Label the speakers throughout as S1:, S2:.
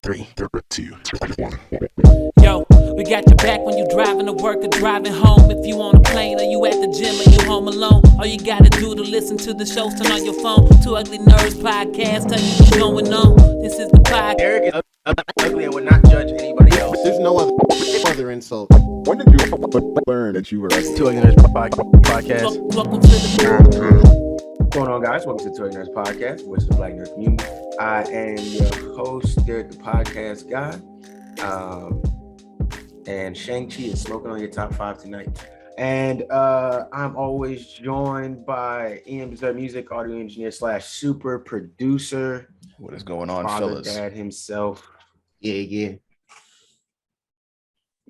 S1: 3, 2, 1.
S2: Yo, we got your back when you driving to work or driving home. If you on a plane or you at the gym or you home alone, all you gotta do to listen to the shows, turn on your phone. Two Ugly Nerds podcast, tell you what's going on. This is the podcast.
S3: Eric is ugly and would not judge anybody else.
S4: There's no other insult.
S1: When did you learn that you were
S3: Two Ugly Nerds podcast.
S2: Welcome to the
S3: What's going on, guys? Welcome to Two Ugly Nerds podcast, which is the Black Nerd community. I am your host, Derek, the podcast guy. And Shang-Chi is smoking on your top 5 tonight. And I'm always joined by Ian Bizarre Music, audio engineer / super producer.
S5: What is going on,
S3: Father,
S5: fellas?
S3: dad himself.
S4: Yeah.
S3: You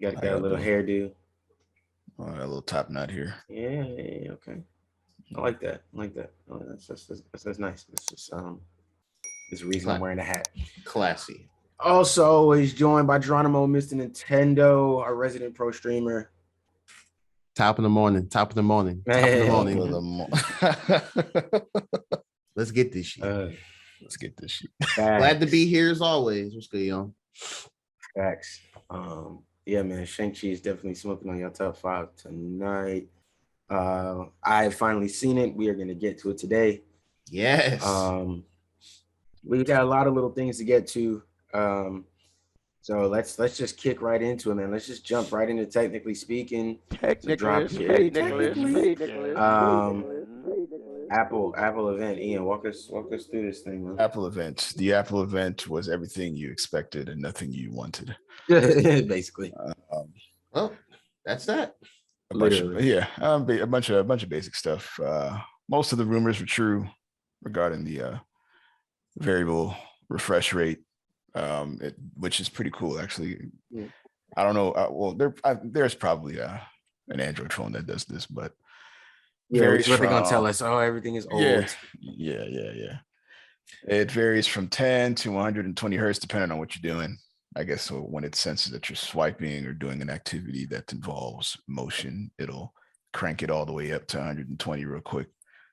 S3: got a little hairdo.
S5: Oh, a little top knot here.
S3: Yeah, okay. I like that. Oh, that's nice. It's just there's a reason I'm wearing a hat.
S4: Classy.
S3: Also, always joined by Geronimo, Mr. Nintendo, our resident pro streamer.
S4: Top of the morning.
S3: Man.
S4: Let's get this shit.
S5: Let's get this shit.
S4: Glad to be here as always. What's good, y'all?
S3: Facts. Yeah, man. Shang-Chi is definitely smoking on your top 5 tonight. I've finally seen it. We are gonna get to it today.
S4: Yes.
S3: We got a lot of little things to get to. So let's just kick right into it, man. Let's just jump right into technically speaking. Apple event. Ian, walk us through this thing, man.
S5: Apple event. The Apple event was everything you expected and nothing you wanted.
S3: Basically.
S4: Well, that's that.
S5: A bunch of basic stuff. Most of the rumors were true regarding the variable refresh rate, which is pretty cool, actually.
S3: Yeah.
S5: I don't know. There's probably an Android phone that does this, but
S3: what they're gonna tell us. Oh, everything is old.
S5: Yeah. It varies from 10 to 120 hertz, depending on what you're doing. I guess so when it senses that you're swiping or doing an activity that involves motion, it'll crank it all the way up to 120 real quick,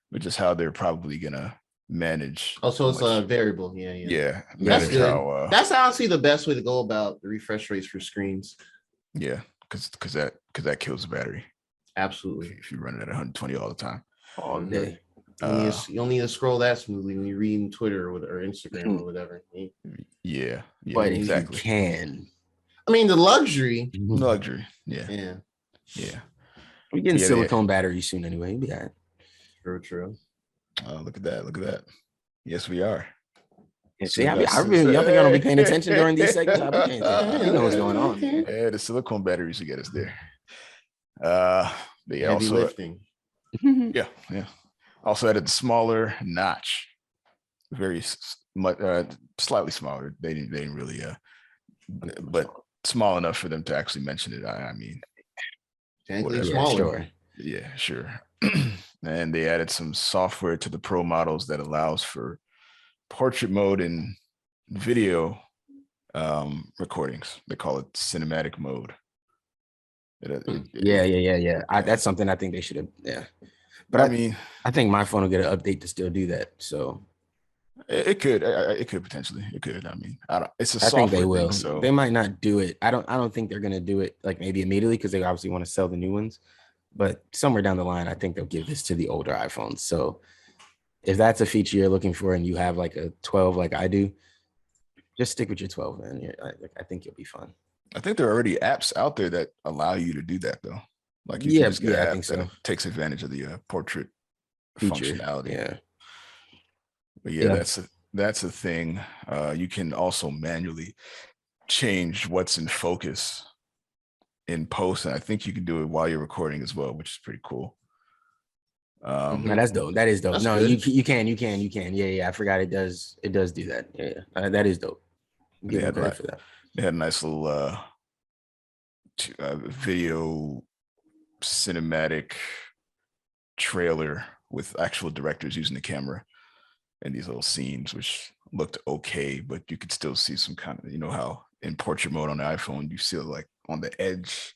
S5: which is how they're probably gonna manage.
S4: Oh, so it's a variable.
S5: Yeah.
S4: That's good. That's honestly the best way to go about the refresh rates for screens.
S5: Yeah, because that kills the battery.
S4: Absolutely.
S5: If you run it at 120 all the time.
S3: All day.
S4: You don't need to scroll that smoothly when you're reading Twitter or Instagram or whatever.
S5: Yeah,
S3: but
S5: exactly.
S3: You can.
S4: I mean, the luxury.
S5: Yeah.
S3: We're getting silicone batteries soon anyway. You'll be all right.
S4: True.
S5: Oh, look at that. Yes, we are.
S3: Yeah, see, y'all think I don't be paying attention during these segments? I be paying attention. You know what's going on.
S5: Yeah, the silicone batteries will get us there. They
S4: Heavy
S5: also
S4: lifting.
S5: Yeah. Also added a smaller notch, very slightly smaller. They didn't really, but small enough for them to actually mention it. I mean,
S4: smaller.
S5: Yeah, sure. And they added some software to the Pro models that allows for portrait mode and video recordings. They call it cinematic mode.
S3: Yeah. That's something I think they should have. Yeah, but I think my phone will get an update to still do that. So
S5: it could potentially. It could. I mean, it's a software
S3: think they will.
S5: Thing, so
S3: they might not do it. I don't think they're gonna do it like maybe immediately because they obviously want to sell the new ones. But somewhere down the line, I think they'll give this to the older iPhones. So if that's a feature you're looking for and you have like a 12 like I do, just stick with your 12, man. I think you'll be fine.
S5: I think there are already apps out there that allow you to do that, though. Like you can just get an app that takes advantage of the portrait feature functionality.
S3: Yeah.
S5: But that's a thing. You can also manually change what's in focus in post, and I think you can do it while you're recording as well, which is pretty cool.
S3: No, that's dope. That is dope.
S4: That's
S3: no,
S4: good.
S3: you can. Yeah. I forgot it does do that. Yeah. That is dope. Give them credit for that.
S5: They had a nice little video cinematic trailer with actual directors using the camera and these little scenes, which looked okay, but you could still see some kind of, how in portrait mode on the iPhone, you feel like on the edge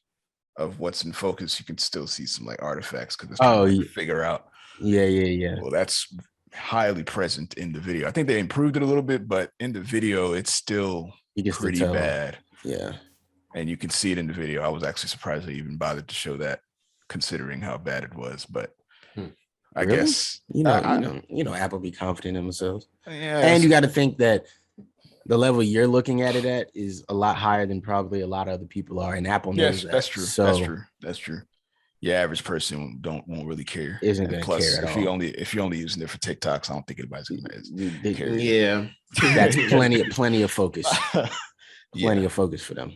S5: of what's in focus, you can still see some like artifacts because it's kind of figure out.
S3: Yeah.
S5: Well, that's highly present in the video. I think they improved it a little bit, but in the video, it's still
S3: You can still
S5: pretty
S3: tell.
S5: bad.
S3: Yeah.
S5: And you can see it in the video. I was actually surprised they even bothered to show that, considering how bad it was. But I
S3: Really?
S5: guess
S3: Apple be confident in themselves.
S5: Yeah,
S3: And you got to think that the level you're looking at it at is a lot higher than probably a lot of other people are, and Apple knows that.
S5: That's true.
S3: So
S5: That's true. Your average person won't really care.
S3: Isn't
S5: And
S3: gonna
S5: plus,
S3: care at
S5: if
S3: all.
S5: if you're only using it for TikToks, I don't think anybody's gonna care.
S4: Yeah,
S3: That's plenty of focus. Plenty
S5: Yeah.
S3: of focus for them.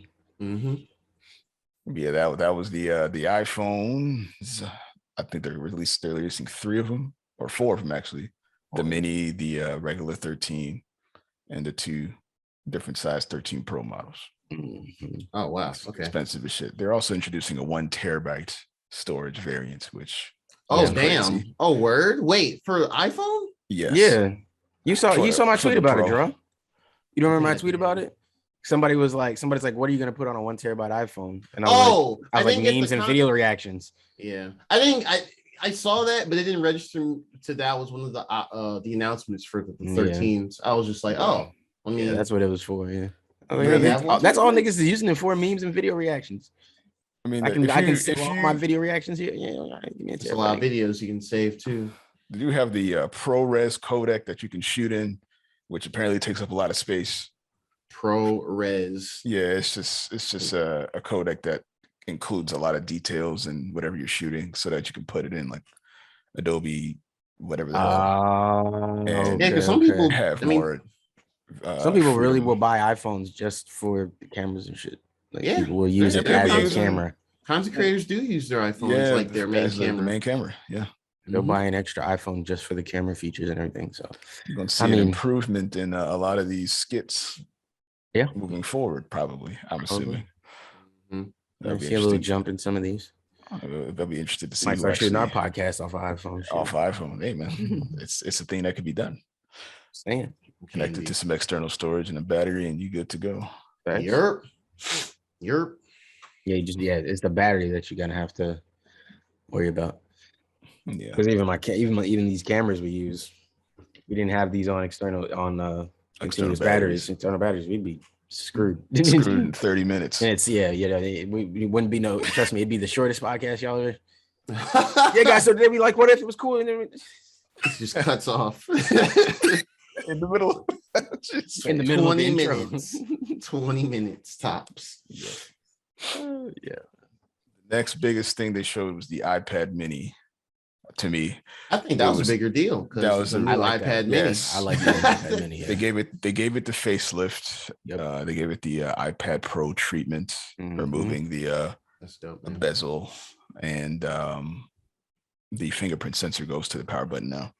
S5: Yeah, that was the iPhone. I think they're releasing 3 of them or 4 of them actually. The mini, the regular 13, and the 2 different size 13 Pro models.
S4: Oh wow,
S5: It's
S4: okay.
S5: expensive as shit. They're also introducing a 1 terabyte storage variant, which
S4: Oh
S5: is
S4: damn.
S5: crazy.
S4: Oh word. Wait, for iPhone?
S5: Yes.
S3: Yeah. You saw my
S5: for
S3: tweet
S5: the
S3: about it,
S5: Pro.
S3: Drum. You don't remember
S4: Yeah,
S3: my tweet
S4: yeah.
S3: about it? Somebody's like, what are you gonna put on a 1 terabyte iPhone? And I
S4: Oh,
S3: was like
S4: didn't get
S3: memes
S4: the
S3: and video reactions.
S4: Yeah, I saw that, but it didn't register to that was one of the announcements for the 13s. I was just like, oh, I mean,
S3: Yeah, that's what it was for. Yeah. I
S4: They have one
S3: that's all
S4: terabyte?
S3: niggas is using it for, memes and video reactions.
S5: I mean,
S3: I can
S5: if
S3: save all my video reactions here. Yeah, give me a
S4: it's a lot of
S3: terabyte.
S4: videos you can save too.
S5: They do have the ProRes codec that you can shoot in, which apparently takes up a lot of space.
S4: ProRes.
S5: Yeah, it's just a codec that includes a lot of details and whatever you're shooting, so that you can put it in like Adobe, whatever the hell. And
S4: Yeah, because some people
S5: have
S4: I mean,
S5: more.
S3: Some people really
S5: freedom.
S3: will buy iPhones just for the cameras and shit. Like
S4: Yeah,
S3: people will use it
S4: they're
S3: as a
S4: using-
S3: camera.
S4: content creators do use their iPhones like their main
S5: as the
S4: camera.
S5: main camera. Yeah,
S3: They'll buy an extra iPhone just for the camera features and everything. So
S5: you're gonna see an improvement in a lot of these skits.
S3: Yeah,
S5: moving forward, probably. I'm assuming.
S3: I see a little jump in some of these.
S5: They'll be interested to see.
S3: Might start shooting our podcast off of iPhone.
S5: Off iPhone, hey man, it's a thing that could be done.
S3: Saying
S5: connected to some external storage and a battery, and you good to go.
S4: Yerp.
S3: Yeah, it's the battery that you're gonna have to worry about.
S5: Yeah,
S3: because even these cameras we use, we didn't have these on continuous batteries, internal batteries. We'd be screwed
S5: in 30 minutes.
S3: And it's we wouldn't be trust me, it'd be the shortest podcast y'all ever. Yeah, guys. So they'd be like, "What if it was cool?" And then
S4: it just cuts off
S5: in the middle.
S3: In the middle
S4: 20
S3: of the
S4: minutes. 20 minutes tops.
S5: Yeah. The next biggest thing they showed was the iPad Mini. To me,
S4: I think that was a bigger deal.
S5: That was
S4: a new iPad Mini.
S3: Yes. I like the iPad Mini. Yeah.
S5: They gave it the facelift. Yep. They gave it the iPad Pro treatment, removing the
S4: that's dope,
S5: the bezel, and the fingerprint sensor goes to the power button now.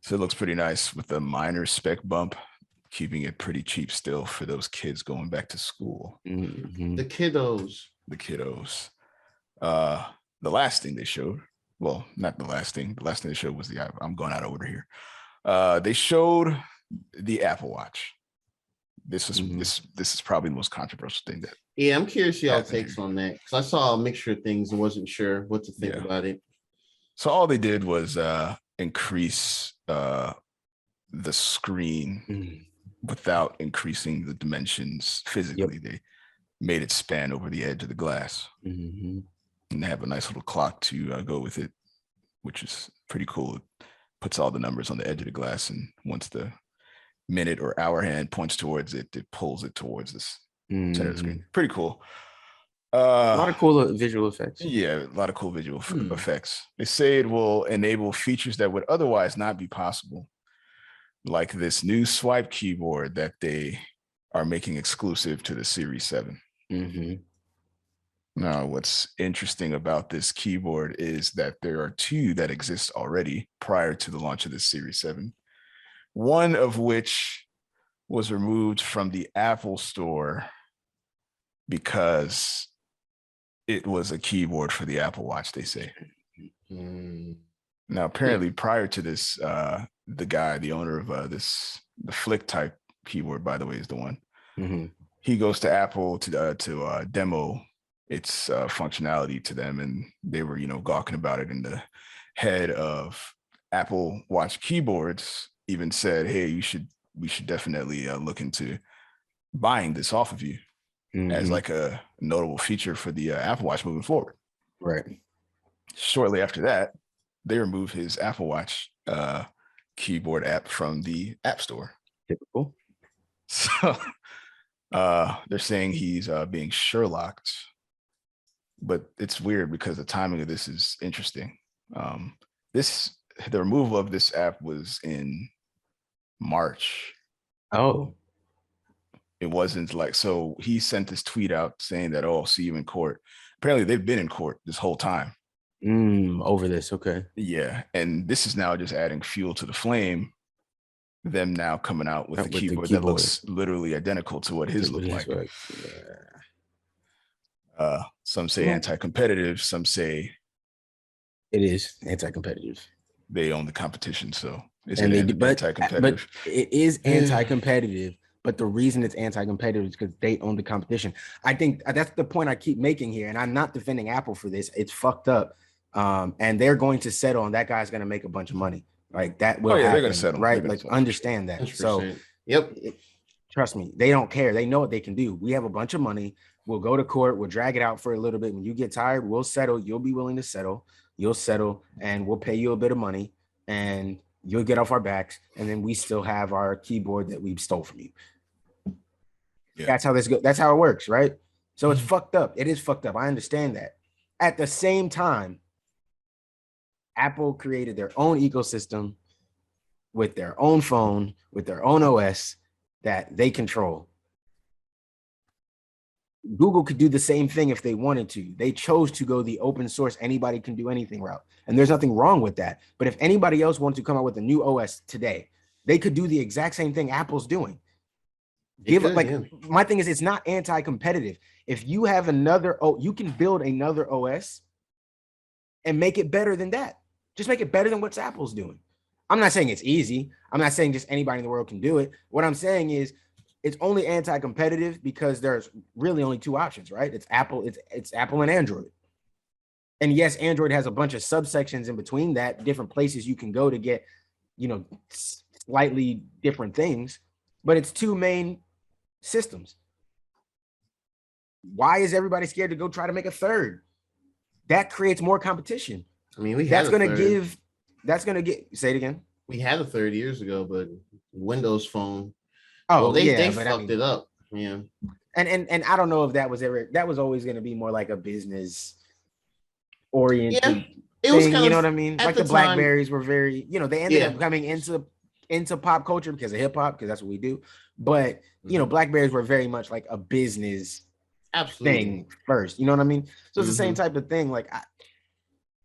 S5: So it looks pretty nice with a minor spec bump, keeping it pretty cheap still for those kids going back to school.
S4: The kiddos.
S5: The last thing they showed. Well, not the last thing. The last thing they showed was I'm going out of order here. They showed the Apple Watch. This was this is probably the most controversial thing that.
S4: Yeah, I'm curious y'all takes on that because I saw a mixture of things and wasn't sure what to think about it.
S5: So all they did was increase the screen without increasing the dimensions physically. They made it span over the edge of the glass. And they have a nice little clock to go with it, which is pretty cool. It puts all the numbers on the edge of the glass, and once the minute or hour hand points towards it, it pulls it towards this center of the screen. Pretty cool.
S3: A lot of cool visual effects.
S5: Yeah, a lot of cool visual effects. They say it will enable features that would otherwise not be possible, like this new swipe keyboard that they are making exclusive to the Series 7. Now, what's interesting about this keyboard is that there are 2 that exist already prior to the launch of the Series 7, one of which was removed from the Apple Store because it was a keyboard for the Apple Watch, they say. Now, apparently, prior to this, the owner of the Flick type keyboard, by the way, is the one. He goes to Apple to demo its functionality to them, and they were gawking about it. And the head of Apple Watch keyboards even said, "Hey, we should definitely look into buying this off of you as
S3: Mhm.
S5: like a notable feature for the Apple Watch moving forward.
S3: Right.
S5: Shortly after that, they removed his Apple Watch keyboard app from the App Store.
S3: Typical.
S5: So they're saying he's being Sherlocked, but it's weird because the timing of this is interesting. The removal of this app was in March.
S3: Oh.
S5: It wasn't like, so he sent this tweet out saying that, oh, I'll see you in court. Apparently they've been in court this whole time.
S3: Over this. Okay.
S5: Yeah. And this is now just adding fuel to the flame. Them now coming out with a keyboard that looks literally identical to what his looked like.
S3: Yeah.
S5: Some say anti-competitive, some say
S3: it is anti-competitive.
S5: They own the competition, so it's
S3: anti-competitive. But it is anti-competitive. But the reason it's anti-competitive is because they own the competition. I think that's the point I keep making here, and I'm not defending Apple for this. It's fucked up, and they're going to settle, and that guy's going to make a bunch of money. Like that will happen, they're going to settle, right? Like understand that. 100%. So, trust me, they don't care. They know what they can do. We have a bunch of money. We'll go to court. We'll drag it out for a little bit. When you get tired, we'll settle. You'll be willing to settle. You'll settle, and we'll pay you a bit of money, and you'll get off our backs, and then we still have our keyboard that we stole from you. Yeah. That's how this goes. That's how it works, right? So it's fucked up. It is fucked up. I understand that. At the same time, Apple created their own ecosystem with their own phone, with their own OS that they control. Google could do the same thing if they wanted to. They chose to go the open source, anybody can do anything route. And there's nothing wrong with that. But if anybody else wanted to come out with a new OS today, they could do the exact same thing Apple's doing. My thing is, it's not anti-competitive. If you have you can build another OS and make it better than that. Just make it better than what Apple's doing. I'm not saying it's easy. I'm not saying just anybody in the world can do it. What I'm saying is it's only anti-competitive because there's really only two options, right? It's Apple, it's Apple and Android. And yes, Android has a bunch of subsections in between that, different places you can go to get, slightly different things, but it's two main systems. Why is everybody scared to go try to make a third? That creates more competition.
S4: I mean,
S3: that's going to get, say it again.
S4: We had a third years ago, but Windows Phone. Oh, they fucked it up. Yeah.
S3: And I don't know if that was always going to be more like a business oriented thing, it was kind of, what I mean? Like the Blackberries were very, they ended up coming into pop culture because of hip hop, because that's what we do. But Blackberries were very much like a business thing first. You know what I mean? So it's the same type of thing. Like,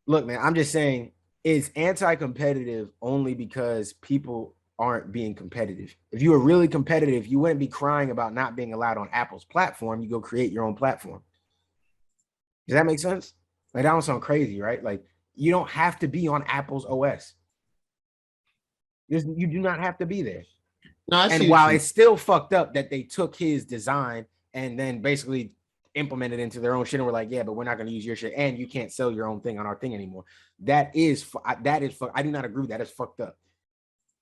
S3: look, man, I'm just saying it's anti-competitive only because people aren't being competitive. If you were really competitive, you wouldn't be crying about not being allowed on Apple's platform. You go create your own platform. Does that make sense? Like, that don't sound crazy, right? Like, you don't have to be on Apple's OS. You do not have to be there. No, and while it's still fucked up that they took his design and then basically implemented into their own shit and we're like, yeah, but we're not going to use your shit and you can't sell your own thing on our thing anymore. I do not agree. That is fucked up.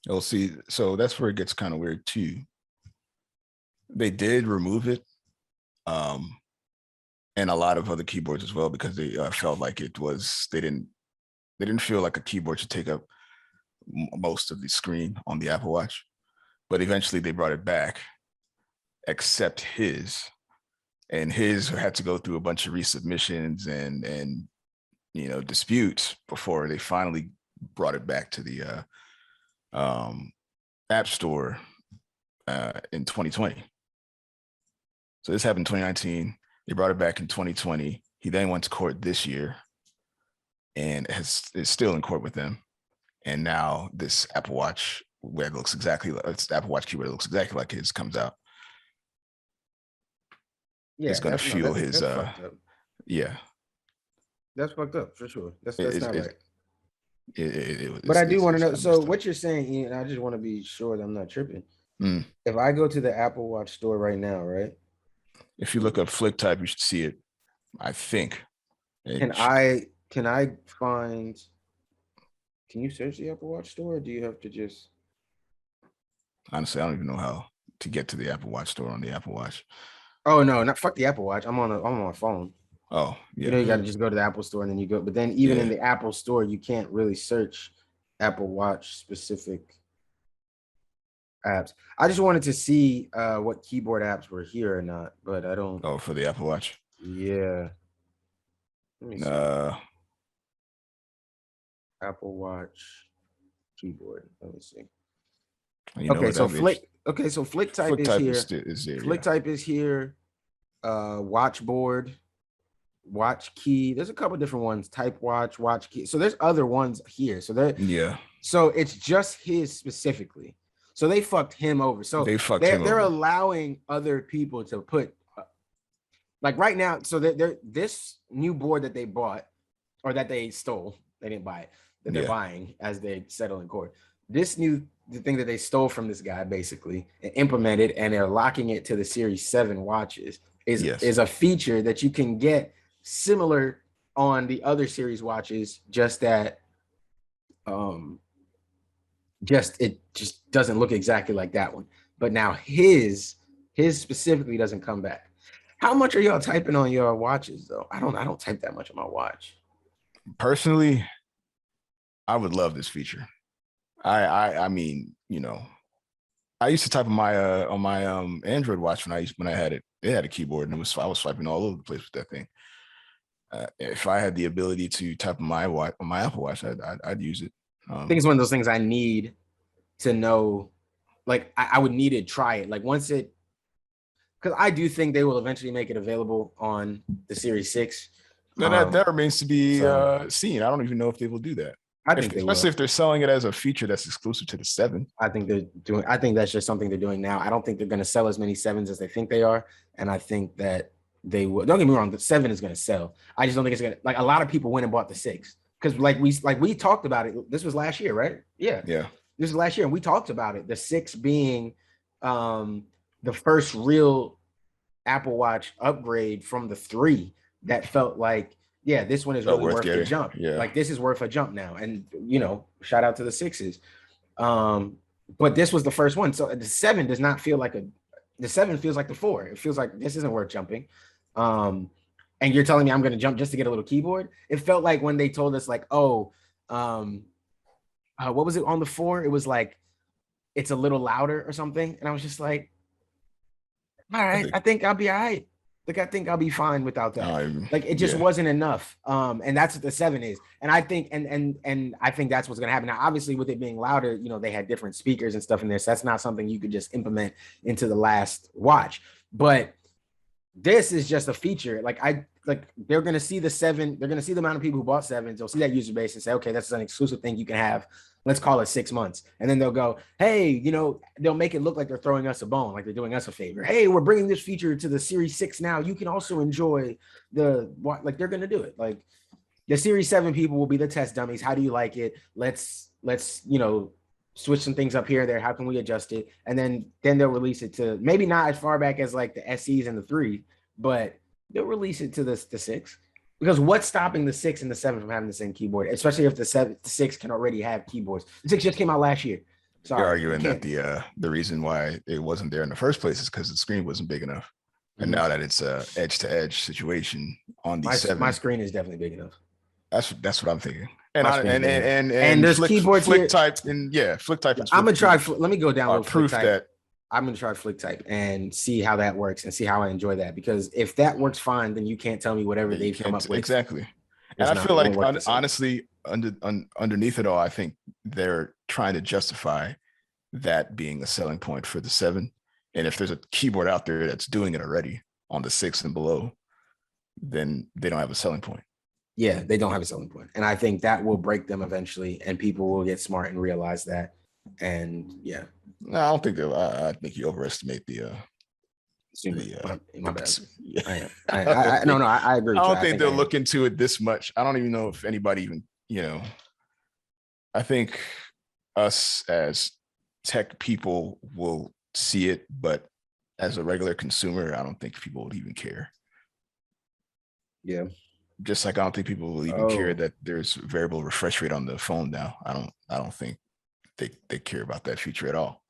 S5: Oh, see, so that's where it gets kind of weird too. They did remove it, and a lot of other keyboards as well, because they felt like they didn't feel like a keyboard should take up most of the screen on the Apple Watch. But eventually they brought it back, except his, and his had to go through a bunch of resubmissions and disputes before they finally brought it back to the App Store in 2020. So this happened in 2019. They brought it back in 2020. He then went to court this year and is still in court with them. And now this Apple Watch, where it looks exactly like it's Apple Watch keyboard, it looks exactly like his, comes out. Yeah, it's gonna fuel his. Yeah,
S3: that's fucked up for sure. That's not right. But I do want to know. So what you're saying, Ian, I just want to be sure that I'm not tripping. If I go to the Apple Watch store right now, right?
S5: If you look up Flick Type, you should see it. I think.
S3: Can I find? Can you search the Apple Watch store, or do you have to just?
S5: Honestly, I don't even know how to get to the Apple Watch store on the Apple Watch.
S3: Oh no, not fuck the Apple Watch. I'm on my phone.
S5: Oh yeah.
S3: You know, you got to just go to the Apple store and then you go. But then even in the Apple store, you can't really search Apple Watch specific apps. I just wanted to see what keyboard apps were here or not, but I don't.
S5: Oh, for the Apple Watch.
S3: Yeah. Let me see. Apple Watch keyboard. Let me see. Okay, so Flick. Okay, so Flick Type is here.
S5: Is there,
S3: Flick Type is here. Watch board, watch key. There's a couple different ones. Type watch, watch key. So there's other ones here. So so it's just his specifically. So they fucked him over. So they're allowing other people to put like right now. So they're this new board that they bought or that they stole. They didn't buy it. That they're buying as they settle in court. The thing that they stole from this guy basically and implemented, and they're locking it to the Series 7 watches is a feature that you can get similar on the other series watches, just that it just doesn't look exactly like that one. But now his specifically doesn't come back. How much are y'all typing on your watches though? I don't type that much on my watch.
S5: Personally, I would love this feature. I mean, you know, I used to type on my Android watch when I had it. It had a keyboard and I was swiping all over the place with that thing. If I had the ability to type on my Apple Watch, I'd use it.
S3: I think it's one of those things I need to know. Like I would need to try it. Like once it, because I do think they will eventually make it available on the Series 6.
S5: No, that remains to be seen. I don't even know if they will do that.
S3: I think
S5: especially if they're selling it as a feature that's exclusive to the 7.
S3: I think that's just something they're doing now. I don't think they're going to sell as many 7s as they think they are, and I think that they will. Don't get me wrong, the 7 is going to sell. I just don't think it's going to. Like a lot of people went and bought the 6 because we talked about it. This was last year, right? Yeah. This was last year, and we talked about it. The 6 being the first real Apple Watch upgrade from the 3 that felt like. Yeah, this one is really worth the jump. Yeah. Like this is worth a jump now. And you know, shout out to the 6s. But this was the first one. So the 7 does not feel like the 7 feels like the 4. It feels like this isn't worth jumping. And you're telling me I'm gonna jump just to get a little keyboard. It felt like when they told us, like, what was it on the 4? It was like it's a little louder or something. And I was just like, all right, I think I'll be all right. Like, I think I'll be fine without that. Like, it just wasn't enough. And that's what the 7 is. And I think, and I think that's what's going to happen. Now, obviously, with it being louder, you know, they had different speakers and stuff in there. So that's not something you could just implement into the last watch. But this is just a feature. Like, they're going to see the 7. They're going to see the amount of people who bought 7s. They'll see that user base and say, okay, that's an exclusive thing you can have. Let's call it 6 months. And then they'll go, hey, you know, they'll make it look like they're throwing us a bone, like they're doing us a favor. Hey, we're bringing this feature to the Series 6 now. You can also enjoy like they're going to do it. Like the Series 7 people will be the test dummies. How do you like it? Let's, you know, switch some things up here and there. How can we adjust it? And then they'll release it to maybe not as far back as like the SEs and the 3, but they'll release it to the 6. Because what's stopping the 6 and the 7 from having the same keyboard, especially if the 6 can already have keyboards? The 6 just came out last year. So
S5: you're arguing that the reason why it wasn't there in the first place is because the screen wasn't big enough. And now that it's a edge-to-edge situation on the 7,
S3: my screen is definitely big enough.
S5: That's what I'm thinking. And
S3: there's keyboards
S5: Flick
S3: here.
S5: Type and Flick Type.
S3: I'm gonna try. Let me go down.
S5: Proof that.
S3: I'm going to try Flick Type and see how that works and see how I enjoy that. Because if that works fine, then you can't tell me whatever they've come up with.
S5: Exactly. And I feel like, honestly, underneath it all, I think they're trying to justify that being a selling point for the 7. And if there's a keyboard out there that's doing it already on the 6 and below, then they don't have a selling point.
S3: Yeah, they don't have a selling point. And I think that will break them eventually. And people will get smart and realize that. And yeah.
S5: No, I don't think that. I think you overestimate
S3: my bad. I agree.
S5: I don't think they'll look into it this much. I don't even know if anybody even, you know. I think us as tech people will see it, but as a regular consumer, I don't think people would even care.
S3: Yeah.
S5: Just like I don't think people will even care that there's variable refresh rate on the phone now. I don't think they care about that feature at all.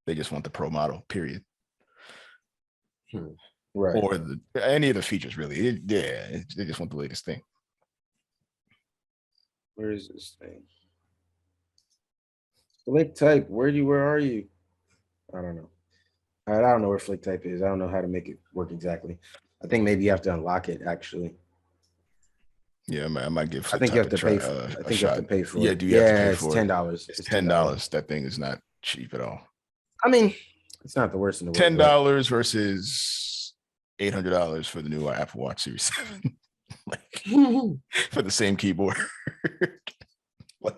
S5: They just want the pro model, period.
S3: Right.
S5: or any of the features really. They just want the latest thing.
S3: Where is this thing? Flick type. Where are you? I don't know. I don't know where flick type is. I don't know how to make it work exactly. I think maybe you have to unlock it actually.
S5: Yeah, I might give
S3: I
S5: Flick
S3: think you
S5: Type
S3: have to pay for
S5: a
S3: I think you
S5: shot.
S3: have to pay for
S5: Yeah,
S3: it.
S5: do you have to pay
S3: It's
S5: for it?
S3: $10.
S5: It's $10. That thing is not cheap at all.
S3: I mean, it's not the worst in the world.
S5: $10 versus $800 for the new Apple Watch Series 7. Like for the same keyboard. Like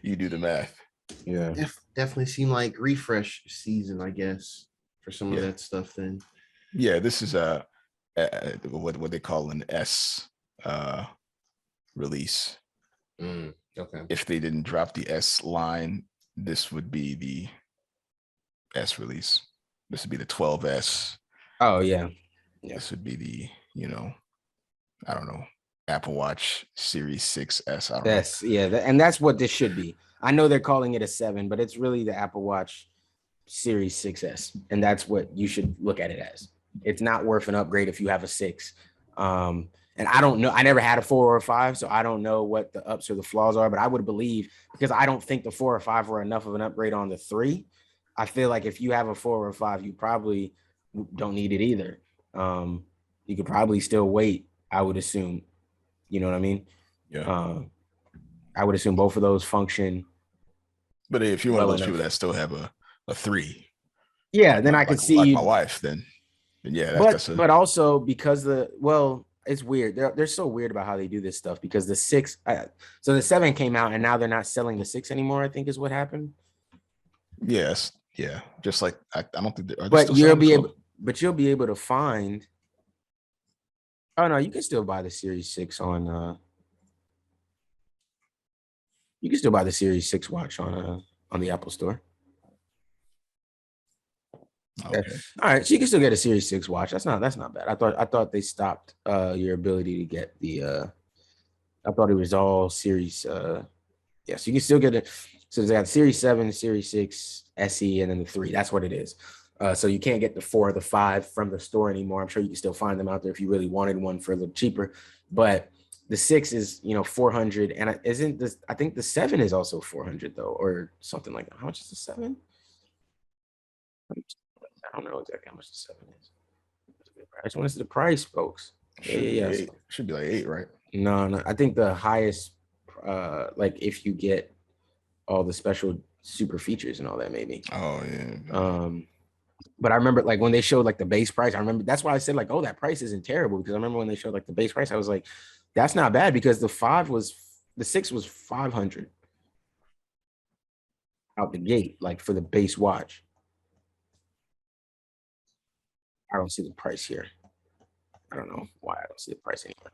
S5: you do the math.
S3: Yeah.
S4: Definitely seemed like refresh season, I guess, for some of that stuff. Then,
S5: yeah, this is what they call an S release.
S4: Okay.
S5: If they didn't drop the S line, this would be the S release. This would be the 12S.
S3: Oh yeah.
S5: This would be the, I don't know, Apple Watch Series 6S. I don't know.
S3: Yeah, and that's what this should be. I know they're calling it a 7, but it's really the Apple Watch Series 6S, and that's what you should look at it as. It's not worth an upgrade if you have a 6. And I don't know. I never had a 4 or a 5, so I don't know what the ups or the flaws are. But I would believe, because I don't think the 4 or 5 were enough of an upgrade on the 3. I feel like if you have a 4 or a 5, you probably don't need it either. You could probably still wait, I would assume. You know what I mean?
S5: Yeah.
S3: I would assume both of those function.
S5: But if you're one of those people that still have a 3,
S3: yeah, then I could see
S5: my wife. Then yeah.
S3: But also because it's weird. They're so weird about how they do this stuff because the 6. So the 7 came out and now they're not selling the 6 anymore. I think is what happened.
S5: Yes. Yeah. Just like I don't think.
S3: But you'll be able to find. Oh no, you can still buy the Series 6 on. You can still buy the Series 6 watch on the Apple Store.
S5: Okay.
S3: All right, so you can still get a Series 6 watch. That's not bad. I thought they stopped your ability to get the. I thought it was all Series. Yes, you can still get it. So they got Series 7, Series 6, SE, and then the 3. That's what it is. So you can't get the 4 or the 5 from the store anymore. I'm sure you can still find them out there if you really wanted one for a little cheaper. But the 6 is, $400, and isn't this? I think the 7 is also $400 though, or something like that. How much is the 7? I don't know exactly how much the 7 is. I just want to see the price, folks.
S5: Should be like 8, right?
S3: No. I think the highest, like if you get all the special super features and all that, maybe.
S5: Oh yeah.
S3: But I remember like when they showed like the base price, I remember that's why I said like, oh, that price isn't terrible, because I remember when they showed like the base price, I was like, that's not bad, because the 6 was $500 out the gate, like for the base watch. I don't see the price here. I don't know why I don't see the price anywhere.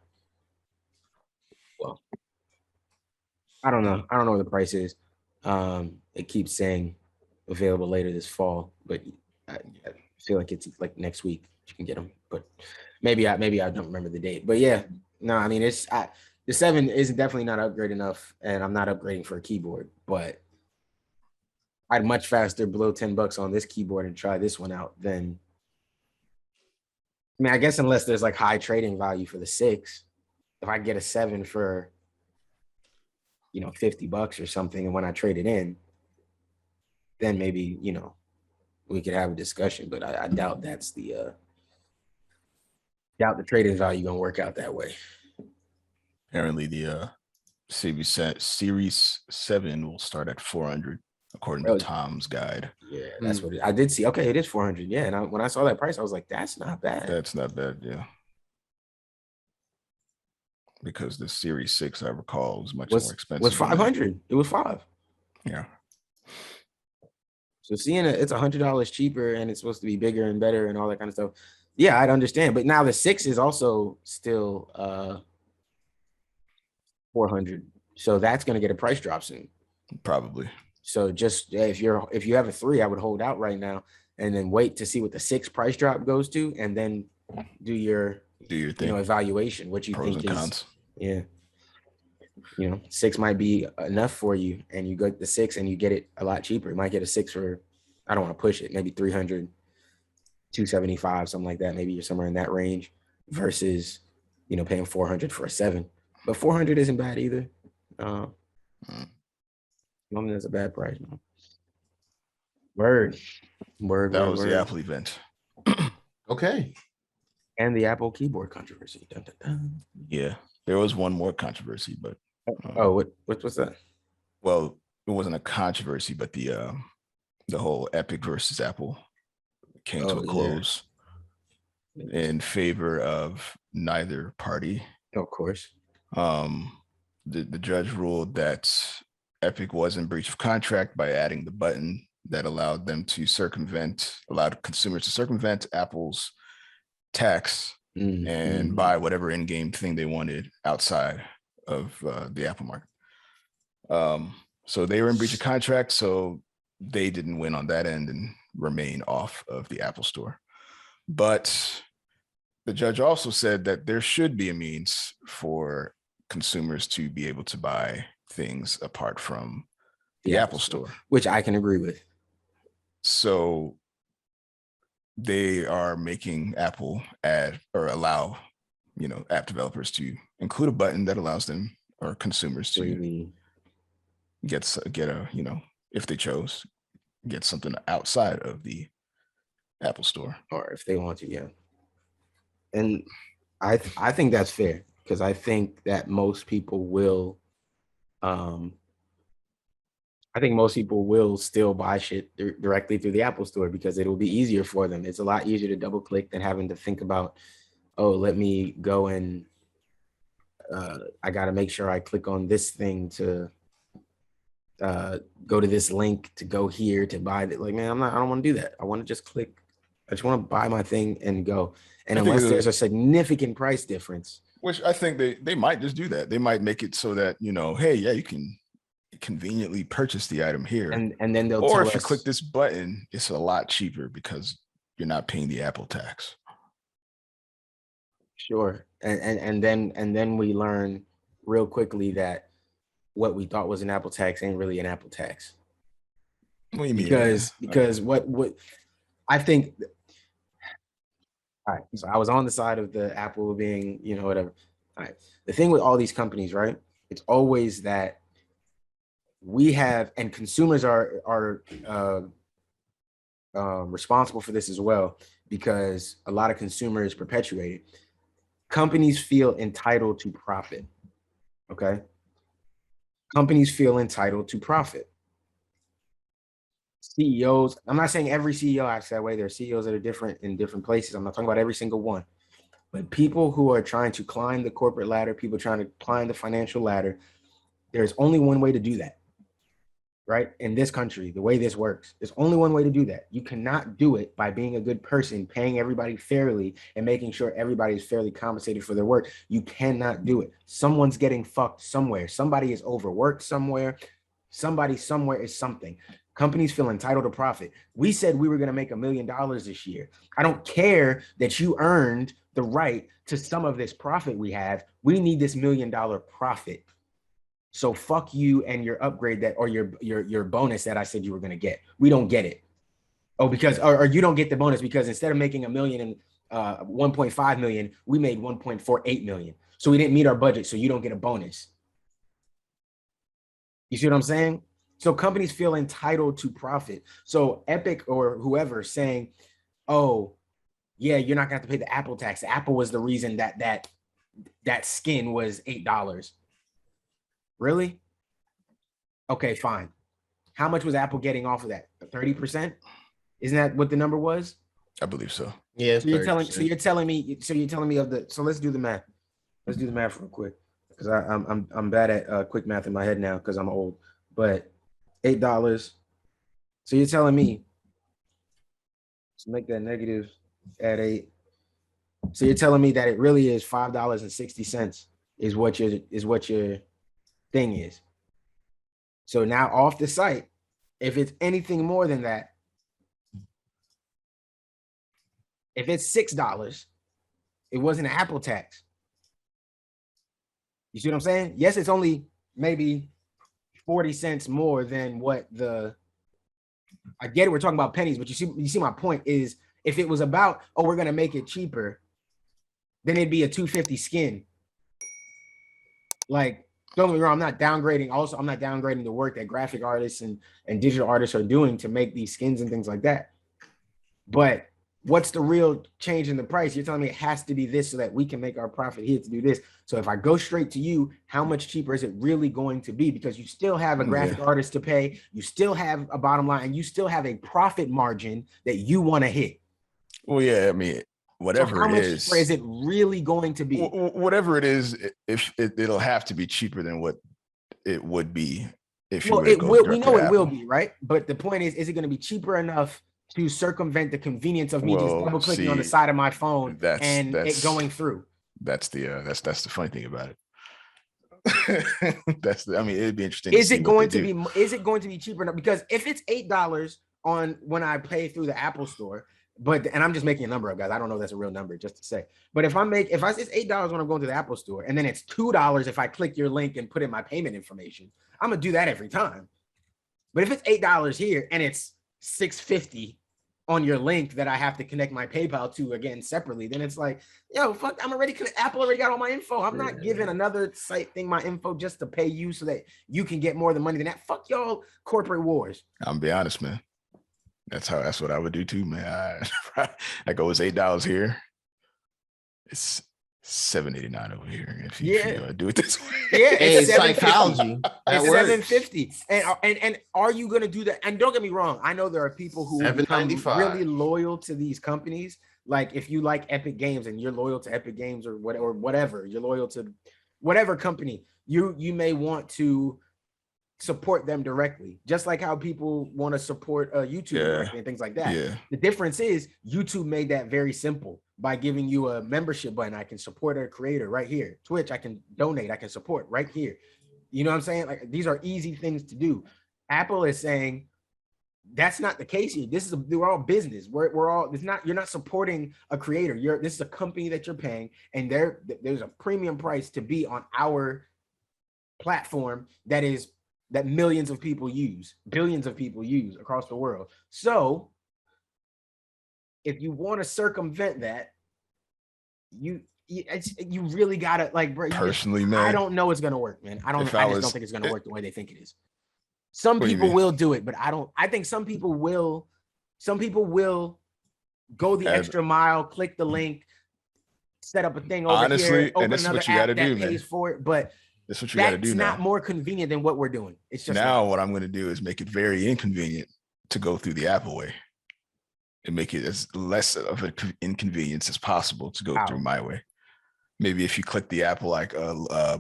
S3: Well, I don't know. I don't know what the price is. It keeps saying available later this fall, but I feel like it's like next week you can get them. But maybe I don't remember the date. But yeah, no, I mean the 7 is definitely not upgrade enough, and I'm not upgrading for a keyboard. But I'd much faster blow $10 on this keyboard and try this one out than. I mean, I guess unless there's like high trading value for the 6, if I get a 7 for, $50 or something, and when I trade it in, then maybe, we could have a discussion. But I doubt that's the trading value gonna work out that way.
S5: Apparently, the Series 7 will start at 400, according to Tom's guide.
S3: Yeah, that's what I did see. Okay, it is 400. Yeah, and when I saw that price, I was like, that's not bad.
S5: That's not bad, yeah. Because the Series 6, I recall, was much more expensive.
S3: Was 500. It was 5.
S5: Yeah.
S3: So seeing it's $100 cheaper and it's supposed to be bigger and better and all that kind of stuff. Yeah, I'd understand. But now the 6 is also still 400. So that's going to get a price drop soon.
S5: Probably.
S3: So just if you have a 3, I would hold out right now and then wait to see what the 6 price drop goes to, and then do your thing, evaluation, what you pros think and cons. Yeah. 6 might be enough for you, and you go the 6 and you get it a lot cheaper. You might get a 6 for, I don't want to push it, maybe $300. $275, something like that. Maybe you're somewhere in that range versus, paying $400 for a 7. But $400 isn't bad either. I don't think that's a bad price, man. Word.
S5: That was the Apple event.
S4: Okay.
S3: And the Apple keyboard controversy. Dun, dun, dun.
S5: Yeah, there was one more controversy, but
S3: what's that?
S5: well, it wasn't a controversy, but the whole Epic versus Apple came to a close in favor of neither party.
S3: Of course.
S5: The judge ruled that Epic was in breach of contract by adding the button that allowed consumers to circumvent Apple's tax and buy whatever in-game thing they wanted outside of the Apple market. So they were in breach of contract, so they didn't win on that end and remain off of the Apple Store. But the judge also said that there should be a means for consumers to be able to buy things apart from the Apple Store,
S3: which I can agree with.
S5: So they are making Apple allow, app developers to include a button that allows them or consumers to get if they chose, get something outside of the Apple Store,
S3: or if they want to, yeah. And I think that's fair, because I think that most people will still buy shit directly through the Apple Store because it will be easier for them. It's a lot easier to double click than having to think about, let me go and I got to make sure I click on this thing to go to this link to go here to buy it. Like, man, I don't want to do that. I want to just click. I just want to buy my thing and go. And unless there's a significant price difference,
S5: which I think they might just do that. They might make it so that, hey, yeah, you can conveniently purchase the item here. And
S3: then they'll
S5: or if you click this button, it's a lot cheaper because you're not paying the Apple tax.
S3: Sure. And then we learn real quickly that what we thought was an Apple tax ain't really an Apple tax.
S5: What do you mean?
S3: Because what I think. All right. So I was on the side of the Apple being, whatever. All right. The thing with all these companies, right? It's always that we have, and consumers are responsible for this as well, because a lot of consumers perpetuate it. Companies feel entitled to profit. Okay. Companies feel entitled to profit. CEOs, I'm not saying every CEO acts that way. There are CEOs that are different in different places. I'm not talking about every single one. But people who are trying to climb the corporate ladder, people trying to climb the financial ladder, there's only one way to do that, right? In this country, the way this works, there's only one way to do that. You cannot do it by being a good person, paying everybody fairly, and making sure everybody is fairly compensated for their work. You cannot do it. Someone's getting fucked somewhere. Somebody is overworked somewhere. Somebody somewhere is something. Companies feel entitled to profit. We said we were going to make $1 million this year. I don't care that you earned the right to some of this profit we have. We need this $1 million profit. So fuck you and your upgrade that, or your bonus that I said you were going to get. We don't get it. Oh, because, or you don't get the bonus because instead of making $1 million and 1.5 million, we made 1.48 million. So we didn't meet our budget. So you don't get a bonus. You see what I'm saying? So companies feel entitled to profit. So Epic or whoever saying, oh, yeah, you're not going to have to pay the Apple tax. Apple was the reason that skin was $8. Really? Okay, fine. How much was Apple getting off of that? 30%? Isn't that what the number was?
S5: I believe so.
S4: Yeah.
S3: So you're telling me of the, so let's do the math. Let's do the math real quick. Because I'm bad at quick math in my head now because I'm old. But $8. So you're telling me, let's make that negative at 8. So you're telling me that it really is $5.60 is what your thing is. So now off the site, if it's anything more than that, if it's $6, it wasn't an Apple tax. You see what I'm saying? Yes, it's only maybe 40 cents more than what I get it, we're talking about pennies, but you see my point is If it was about, oh, we're gonna make it cheaper, then it'd be a 250 skin. Like, don't get me wrong, I'm not downgrading. Also, I'm not downgrading the work that graphic artists and digital artists are doing to make these skins and things like that. But what's the real change in the price? You're telling me it has to be this so that we can make our profit here to do this. So if I go straight to you, how much cheaper is it really going to be? Because you still have a graphic artist to pay, you still have a bottom line, and you still have a profit margin that you want to hit.
S5: Well, yeah, I mean, whatever
S3: so how
S5: it
S3: much
S5: is,
S3: cheaper is it really going to be?
S5: Whatever it is, if it'll have to be cheaper than what it would be if you.
S3: Well, it will. We know it will be, right? But the point is it going to be cheaper enough to circumvent the convenience of me just double clicking on the side of my phone and it going through?
S5: That's the funny thing about it. I mean, it'd be interesting.
S3: Is it going to be cheaper enough? Because if it's $8 on when I pay through the Apple Store, and I'm just making a number up, guys. I don't know if that's a real number, just to say. But if it's $8 when I'm going to the Apple Store, and then it's $2 if I click your link and put in my payment information, I'm gonna do that every time. But if it's $8 here and it's $6.50 on your link that I have to connect my PayPal to again separately, then it's like, yo, fuck, I'm already connected. Apple already got all my info. I'm not giving another site thing my info just to pay you so that you can get more of the money than that. Fuck y'all corporate wars.
S5: I'm gonna be honest, man. That's what I would do too, man. I go, it's $8 here. It's $7.89 over here. If you do it this way.
S3: Yeah,
S4: it's psychology.
S3: It's $7.50. And are you gonna do that? And don't get me wrong, I know there are people who become really loyal to these companies. Like if you like Epic Games and you're loyal to Epic Games or whatever, you're loyal to whatever company, you may want to support them directly, just like how people want to support YouTube directly and things like that.
S5: Yeah.
S3: The difference is YouTube made that very simple by giving you a membership button. I can support a creator right here. Twitch, I can donate, I can support right here. You know what I'm saying? Like these are easy things to do. Apple is saying that's not the case here. We're all business. We're all, you're not supporting a creator. This is a company that you're paying, and there's a premium price to be on our platform that millions of people use, billions of people use across the world. So if you want to circumvent that, you really gotta, like, bro,
S5: personally, man,
S3: I don't know it's gonna work, man. I just don't think it's gonna work the way they think it is. Some people will do it, but I think some people will go the extra mile, click the link, set up a thing over here, open another app that pays for it, but
S5: that's what you got to do now.
S3: It's not more convenient than what we're doing. It's just
S5: now what I'm going to do is make it very inconvenient to go through the Apple way and make it as less of an inconvenience as possible to go through my way. Maybe if you click the Apple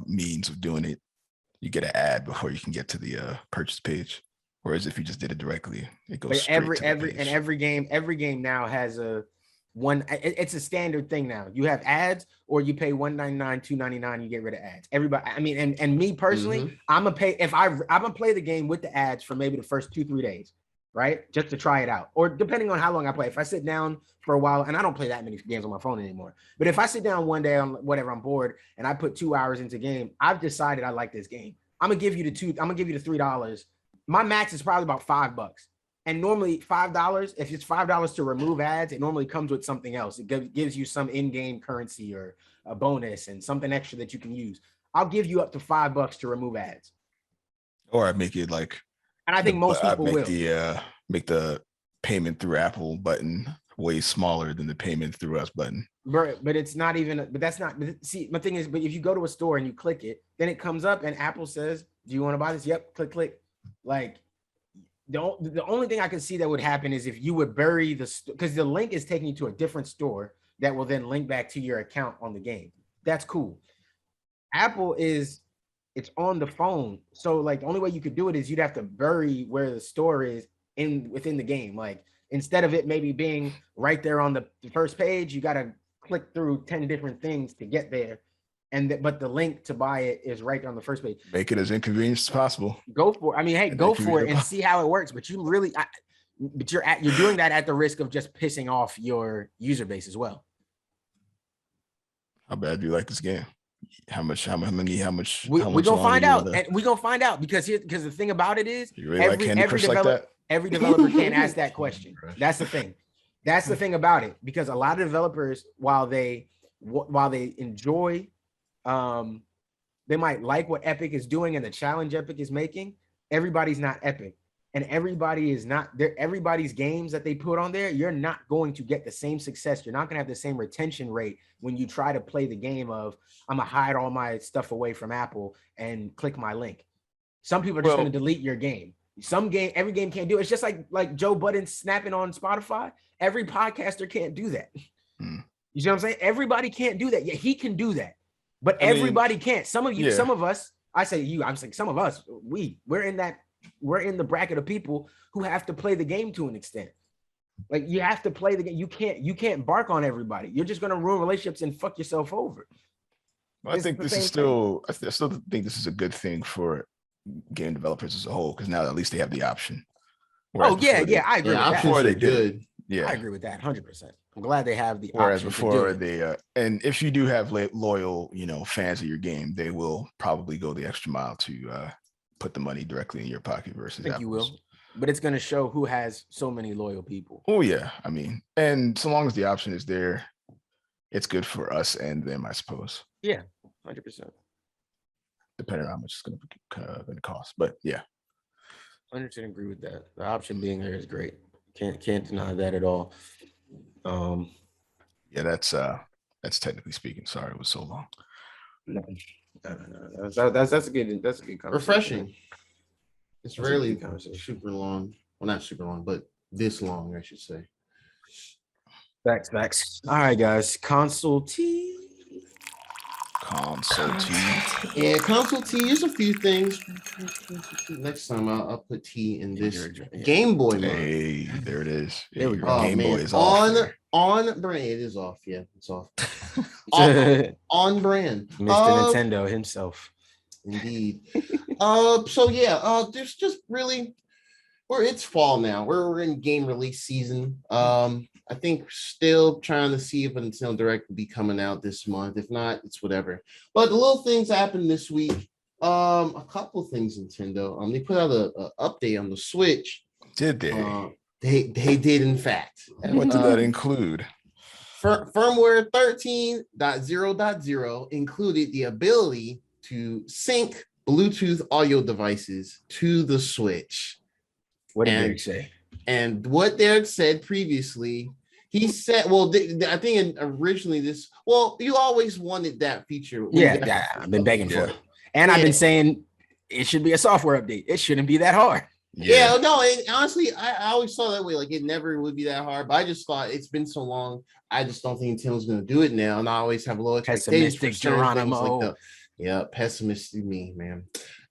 S5: means of doing it, you get an ad before you can get to the purchase page. Whereas if you just did it directly, it goes straight to the page.
S3: Every game now has it's a standard thing now. You have ads, or you pay $1.99, $2.99, you get rid of ads. Everybody, I mean, and me personally, I'm gonna pay I'm gonna play the game with the ads for maybe the first 2-3 days, right? Just to try it out. Or depending on how long I play. If I sit down for a while, and I don't play that many games on my phone anymore, but if I sit down one day on whatever, I'm bored and I put 2 hours into game, I've decided I like this game. I'm gonna give you the $3. My max is probably about $5. And normally $5, if it's $5 to remove ads, it normally comes with something else. It gives you some in-game currency or a bonus and something extra that you can use. I'll give you up to $5 to remove ads.
S5: Or I make it like,
S3: and I think most people will
S5: make the payment through Apple button way smaller than the payment through us button.
S3: But it's not even, but that's not, see, my thing is, but if you go to a store and you click it, then it comes up and Apple says, do you want to buy this? Yep, click. Like, the only thing I can see that would happen is if you would bury because the link is taking you to a different store that will then link back to your account on the game. That's cool. Apple it's on the phone. So like the only way you could do it is you'd have to bury where the store is within the game. Like instead of it maybe being right there on the first page, you got to click through 10 different things to get there. But the link to buy it is right on the first page.
S5: Make it as inconvenient as possible.
S3: Go for it. I mean, hey, go for it and see how it works. But you're doing that at the risk of just pissing off your user base as well.
S5: How bad do you like this game? We're
S3: gonna find out, and we're gonna find out because the thing about it is
S5: every developer
S3: can't ask that question. That's the thing. That's the thing about it, because a lot of developers, while they enjoy, they might like what Epic is doing and the challenge Epic is making. Everybody's not Epic, and everybody is not there. Everybody's games that they put on there, you're not going to get the same success. You're not going to have the same retention rate when you try to play the game of I'm gonna hide all my stuff away from Apple and click my link. Some people are just going to delete your game. Every game can't do it. It's just like Joe Budden snapping on Spotify. Every podcaster can't do that. You see what I'm saying? Everybody can't do that. Yeah, he can do that, but everybody can't. Some of you, some of us. I say you. I'm saying some of us. We're in the bracket of people who have to play the game to an extent. Like you have to play the game. You can't bark on everybody. You're just going to ruin relationships and fuck yourself over.
S5: Well, I think this is still. I still think this is a good thing for game developers as a whole, because now at least they have the option.
S3: Whereas I agree.
S4: Yeah,
S3: with
S4: options
S3: that.
S4: are good.
S5: Yeah,
S3: I agree with that 100%. I'm glad they have the
S5: whereas
S3: option
S5: before
S3: to do it.
S5: and if you do have loyal, fans of your game, they will probably go the extra mile to put the money directly in your pocket versus
S3: I think
S5: Apple's.
S3: you will, but it's going to show who has so many loyal people.
S5: Oh yeah, I mean, and so long as the option is there, it's good for us and them, I suppose.
S3: Yeah, 100%.
S5: Depending on how much it's going to cost, but yeah,
S3: 100% agree with that. The option being there is great. Can't deny that at all.
S5: Yeah, that's technically speaking. Sorry, it was so long.
S3: No. That's a good conversation.
S4: Refreshing. It's
S3: That's a
S4: rarely
S3: good conversation.
S4: super long. Well, not super long, but this long, I should say.
S3: Facts. All right, guys. Console T.
S4: Yeah, console T. Here's a few things. Next time I'll put T in this Game Boy mode.
S5: Hey, there it is.
S3: There we go.
S5: Game Boy is
S4: on
S5: off.
S4: On brand. It is off. Yeah, it's off. on brand.
S3: Mr. Nintendo himself.
S4: Indeed. There's just really it's fall now. We're in game release season. I think still trying to see if a Nintendo Direct will be coming out this month. If not, it's whatever. But the little things happened this week. A couple things, Nintendo. They put out a update on the Switch.
S5: Did they?
S4: They did, in fact.
S5: And what did that include?
S4: Firmware 13.0.0 included the ability to sync Bluetooth audio devices to the Switch.
S3: What did Derek say?
S4: And what Derek said previously, he said, I think originally you always wanted that feature.
S3: Yeah, I've been begging for it. And I've been saying it should be a software update. It shouldn't be that hard.
S4: Yeah, no, honestly, I always saw that way. Like it never would be that hard, but I just thought it's been so long. I just don't think Nintendo's going to do it now. And I always have low expectations.
S3: Pessimistic Geronimo.
S4: Pessimistic me, man.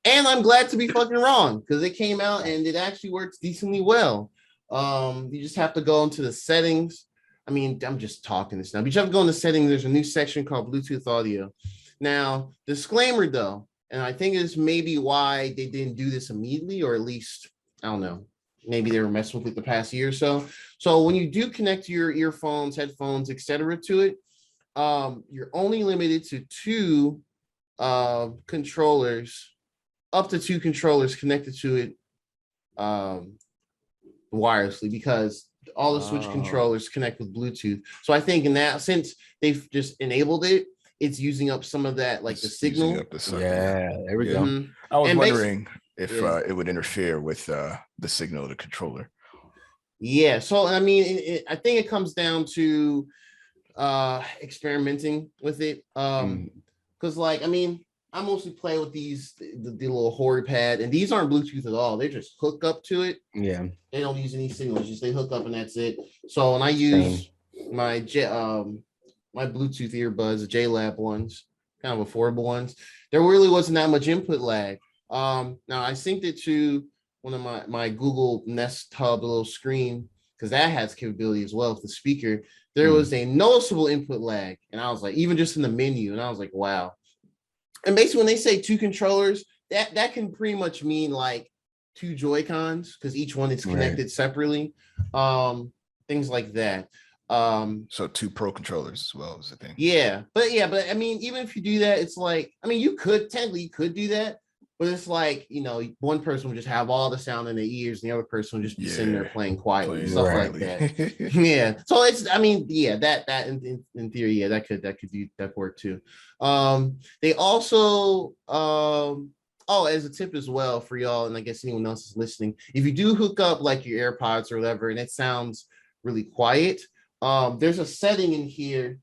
S4: And I'm glad to be fucking wrong because it came out and it actually works decently well. You just have to go into the settings. I mean, I'm just talking this now, but you have to go into settings. There's a new section called Bluetooth audio. Now, disclaimer though, and I think it's maybe why they didn't do this immediately, or at least, I don't know, maybe they were messing with it the past year or so. So when you do connect your earphones, headphones, etc. to it, you're only limited to two controllers, up to two controllers connected to it wirelessly, because all the Switch controllers connect with Bluetooth. So I think in that sense, they've just enabled it. It's using up some of that, like the signal.
S3: Yeah, there we go.
S4: Mm-hmm.
S5: I was wondering if it would interfere with the signal of the controller.
S4: Yeah, so I mean, I think it comes down to experimenting with it. Because like, I mean, I mostly play with the little Hori pad, and these aren't Bluetooth at all. They just hook up to it.
S3: Yeah,
S4: they don't use any signals; just they hook up and that's it. So when I use my Bluetooth earbuds, the JLab ones, kind of affordable ones, there really wasn't that much input lag. Now I synced it to one of my Google Nest Hub little screen, because that has capability as well with the speaker. There was a noticeable input lag, and I was like, even just in the menu, and I was like, wow. And basically, when they say two controllers, that can pretty much mean like two Joy-Cons, because each one is connected separately. Things like that.
S5: So two Pro controllers as well is the thing.
S4: Yeah, but I mean, even if you do that, it's like, I mean, you could technically do that, but it's like, one person would just have all the sound in their ears, and the other person would just be sitting there playing quietly, stuff like that. Yeah. So it's, that in theory, yeah, that could work too. They also, as a tip as well for y'all, and I guess anyone else is listening, if you do hook up like your AirPods or whatever, and it sounds really quiet, there's a setting in here.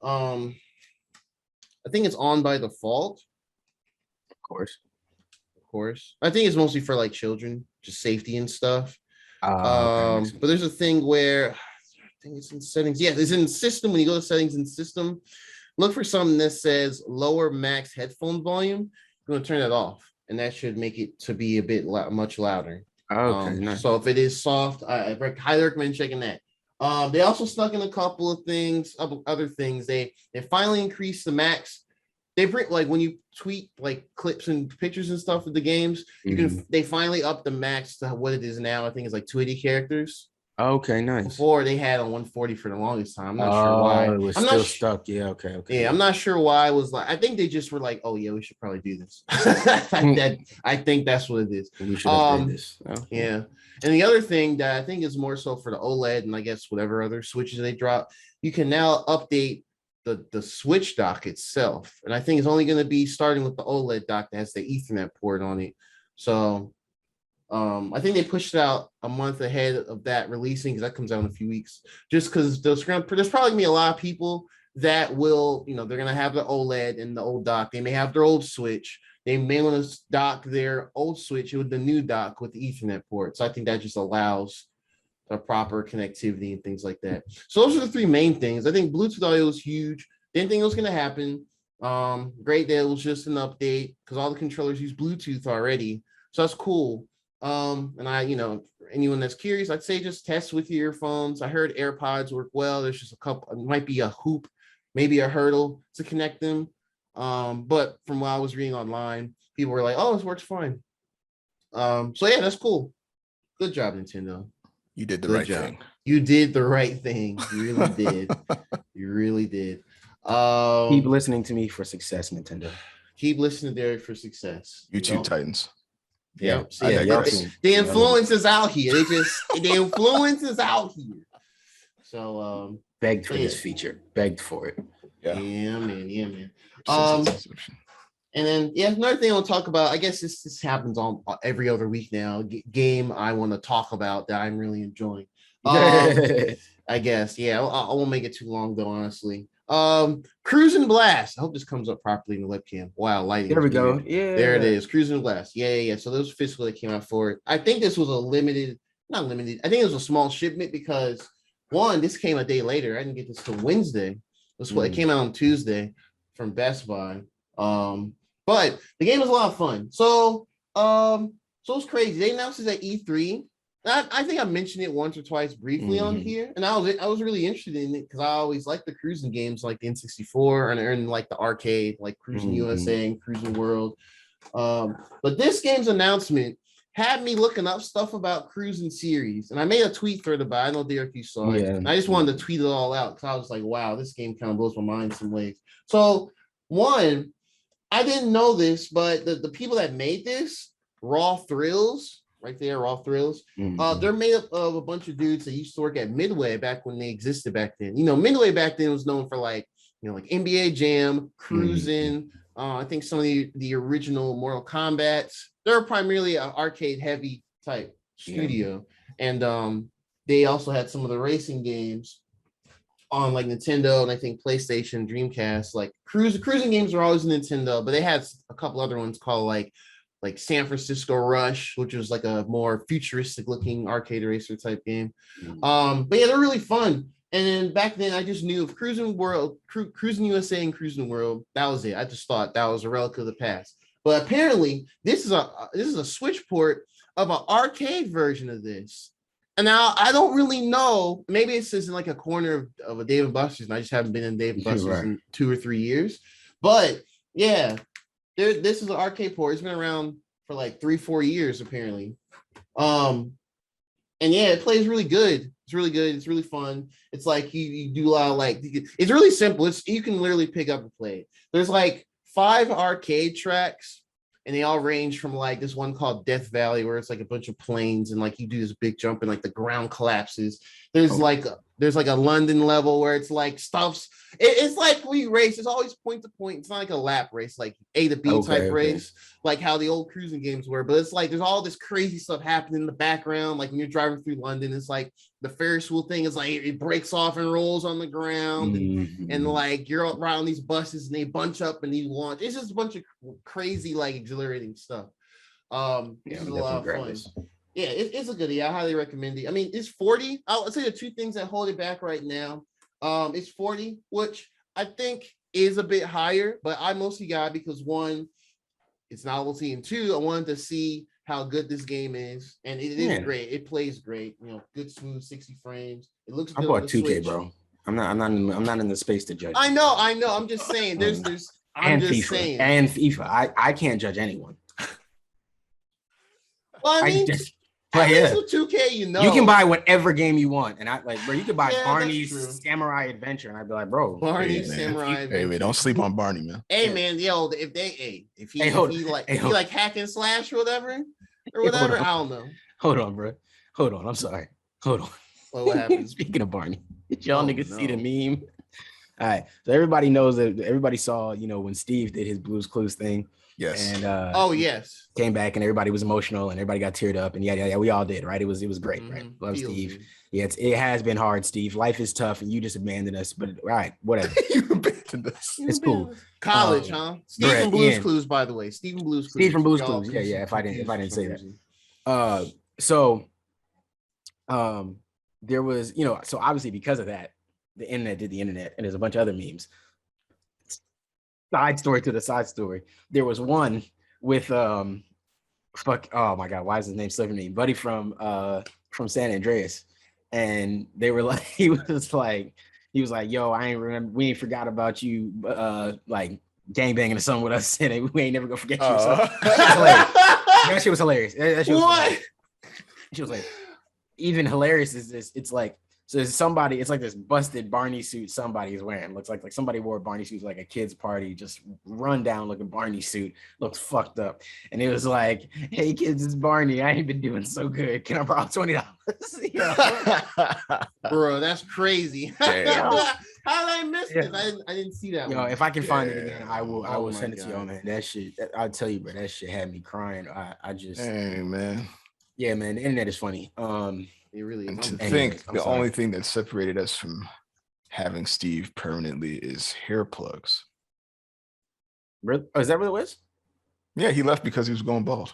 S4: I think it's on by default. Of course. I think it's mostly for like children, just safety and stuff. But there's a thing where I think it's in settings. Yeah, it's in system. When you go to settings in system, look for something that says lower max headphone volume. You're going to turn that off, and that should make it to be a bit much louder.
S3: Nice.
S4: So if it is soft, I highly recommend checking that. They also snuck in a couple of things, other things. They finally increased the max. They bring, like, when you tweet like clips and pictures and stuff of the games, they finally upped the max to what it is now. I think it's like 280 characters.
S3: Okay, nice.
S4: Before they had on 140 for the longest time. I'm not sure why.
S3: It was still stuck. Yeah, okay.
S4: Yeah, I'm not sure why it was like. I think they just were like, oh yeah, we should probably do this. I think that's what it is.
S3: We should have done this.
S4: Yeah. And the other thing that I think is more so for the OLED and I guess whatever other switches they drop, you can now update the switch dock itself. And I think it's only going to be starting with the OLED dock that has the Ethernet port on it. So I think they pushed it out a month ahead of that releasing, because that comes out in a few weeks. Just because there's probably going to be a lot of people that will, they're going to have the OLED and the old dock. They may have their old switch. They may want to dock their old switch with the new dock with the Ethernet port. So I think that just allows the proper connectivity and things like that. So those are the three main things. I think Bluetooth audio is huge. Didn't think it was going to happen. Great that it was just an update, because all the controllers use Bluetooth already. So that's cool. And anyone that's curious, I'd say just test with your earphones. I heard AirPods work well. There's just a couple, it might be a hoop, maybe a hurdle to connect them. But from what I was reading online, people were like, oh, this works fine. So yeah, that's cool. Good job, Nintendo.
S5: You did the right thing.
S4: You did the right thing. You really did. You really did.
S3: Keep listening to me for success, Nintendo.
S4: Keep listening to Derek for success.
S5: YouTube Titans.
S4: Yeah. The influence is out here. The influence is out here. So
S3: begged for this feature. Begged for it.
S4: Yeah, man. And then another thing I want to talk about, I guess this happens on every other week now. Game I want to talk about that I'm really enjoying. I guess, I won't make it too long though, honestly. Crusin Blast. I hope this comes up properly in the webcam. Wow, lighting.
S3: There we go. Yeah,
S4: there it is. Crusin Blast. Yeah. So those physical that came out for it. I think this was not limited. I think it was a small shipment because this came a day later. I didn't get this till Wednesday. It came out on Tuesday from Best Buy. But the game was a lot of fun. So it's crazy. They announced it at E3. I think I mentioned it once or twice briefly on here, and I was really interested in it because I always like the cruising games like the N64 and like the arcade, like Cruising USA and Cruising World. But this game's announcement had me looking up stuff about Cruising series, and I made a tweet thread about it. I know Derek, you saw it. And I just wanted to tweet it all out because I was like, wow, this game kind of blows my mind in some ways. So one, I didn't know this, but the people that made this, Raw Thrills, right there, Raw Thrills, they're made up of a bunch of dudes that used to work at Midway back when they existed back then. Midway back then was known for like NBA Jam, Cruising. I think some of the original Mortal Kombats. They're primarily an arcade heavy type studio, and they also had some of the racing games on like Nintendo and I think PlayStation, Dreamcast. Like cruising games were always Nintendo, but they had a couple other ones called like San Francisco Rush, which was like a more futuristic looking arcade racer type game. But yeah, they're really fun. And then back then I just knew of Cruising World, Cruising USA and Cruising World. That was it. I just thought that was a relic of the past. But apparently this is a Switch port of an arcade version of this. And now I don't really know. Maybe it's just in like a corner of a Dave & Buster's, and I just haven't been in Dave & Buster's in 2 or 3 years. But yeah, this is an arcade port. It's been around for like 3-4 years apparently. And yeah, it plays really good. It's really good. It's really fun. It's like you do a lot of like, it's really simple. You can literally pick up and play it. There's like 5 arcade tracks, and they all range from like this one called Death Valley, where it's like a bunch of planes and like you do this big jump and like the ground collapses. There's like a London level where it's like stuffs. It's like we race. It's always point to point. It's not like a lap race, like A to B type race, like how the old cruising games were. But it's like there's all this crazy stuff happening in the background. Like when you're driving through London, it's like the Ferris wheel thing is like it breaks off and rolls on the ground, and like you're around these buses and they bunch up and you launch. It's just a bunch of crazy, like exhilarating stuff. This is a lot of fun. Yeah, it's a goodie. I highly recommend it. I mean, it's 40. I'll say the two things that hold it back right now. It's 40, which I think is a bit higher, but I mostly got because one, it's novelty, and two, I wanted to see how good this game is, and it is great. It plays great. You know, good smooth 60 frames. It looks good. I bought 2K, Switch.
S3: Bro. I'm not in the space to judge.
S4: I know. I'm just saying. I'm just saying.
S3: And FIFA. I can't judge anyone.
S4: Well, I mean. But yeah, with 2K, you can
S3: buy whatever game you want, and I like, bro. You could buy Barney's Samurai Adventure, and I'd be like, bro,
S4: Barney's Samurai.
S5: Hey, don't sleep on Barney, man.
S4: Hey, man, yo, if he like hack and slash or whatever, I don't know.
S3: Hold on, bro. Hold on. I'm sorry. Hold on.
S4: Well, what happened?
S3: Speaking of Barney, did y'all niggas see the meme? All right, so everybody knows that everybody saw, when Steve did his Blue's Clues thing.
S5: Yes.
S3: And
S4: yes,
S3: came back and everybody was emotional and everybody got teared up and yeah, we all did, right? It was great, right? Love Steve. Good. Yeah, it has been hard, Steve. Life is tough and you just abandoned us, but all right, whatever.
S5: You abandoned us.
S3: It's cool.
S4: College, huh? Steve from Blue's Clues, by the way. Steve from Blue's Clues.
S3: Steve from Blue's Clues. Yeah. If I didn't say that. There was, so obviously because of that, the internet did the internet, and there's a bunch of other memes. Side story to the side story. There was one with oh my god, why is his name slipping me? Buddy from San Andreas, and they were like, he was like, yo, we ain't forgot about you, like gangbanging or something with us, and we ain't never gonna forget you. So that shit was hilarious. That shit was hilarious. She was like, even hilarious is this? It's like. So there's somebody, it's like this busted Barney suit somebody is wearing. Looks like somebody wore a Barney suit like a kid's party, just run down looking Barney suit, looks fucked up. And it was like, hey kids, it's Barney. I ain't been doing so good. Can I borrow $20?
S4: Bro, that's crazy. How did I miss this? I didn't see that one.
S3: If I can find it again, I will send it to you, man. That shit, I'll tell you, bro, that shit had me crying. I just,
S5: hey man.
S3: Yeah, man, the internet is funny.
S4: It really is.
S5: To think the only thing that separated us from having Steve permanently is hair plugs.
S3: Really? Oh, is that what it was?
S5: Yeah, he left because he was going bald.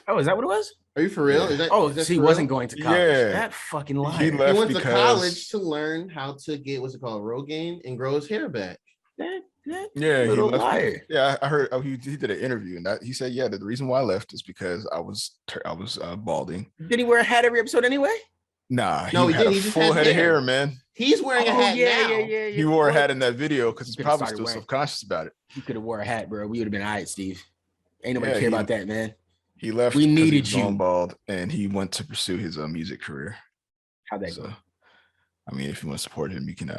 S3: Oh, is that what it was?
S4: Are you for real?
S3: Yeah. So he wasn't going to college. Yeah. That fucking liar.
S5: He
S4: went to college to learn how to get what's it called, Rogaine, and grow his hair back.
S5: Yeah, he left. Liar. Yeah, I heard he did an interview and he said, that the reason why I left is because I was balding.
S3: Did he wear a hat every episode anyway?
S5: Nah, he had a full head of hair, man.
S4: He's wearing a hat now.
S5: Yeah. He wore a hat in that video because he's probably still subconscious about it.
S3: He could have wore a hat, bro. We would have been all right, Steve. Ain't nobody care about that, man.
S5: He left.
S3: We needed you.
S5: Going bald, and he went to pursue his music career.
S3: How'd that go?
S5: I mean, if you want to support him, you can.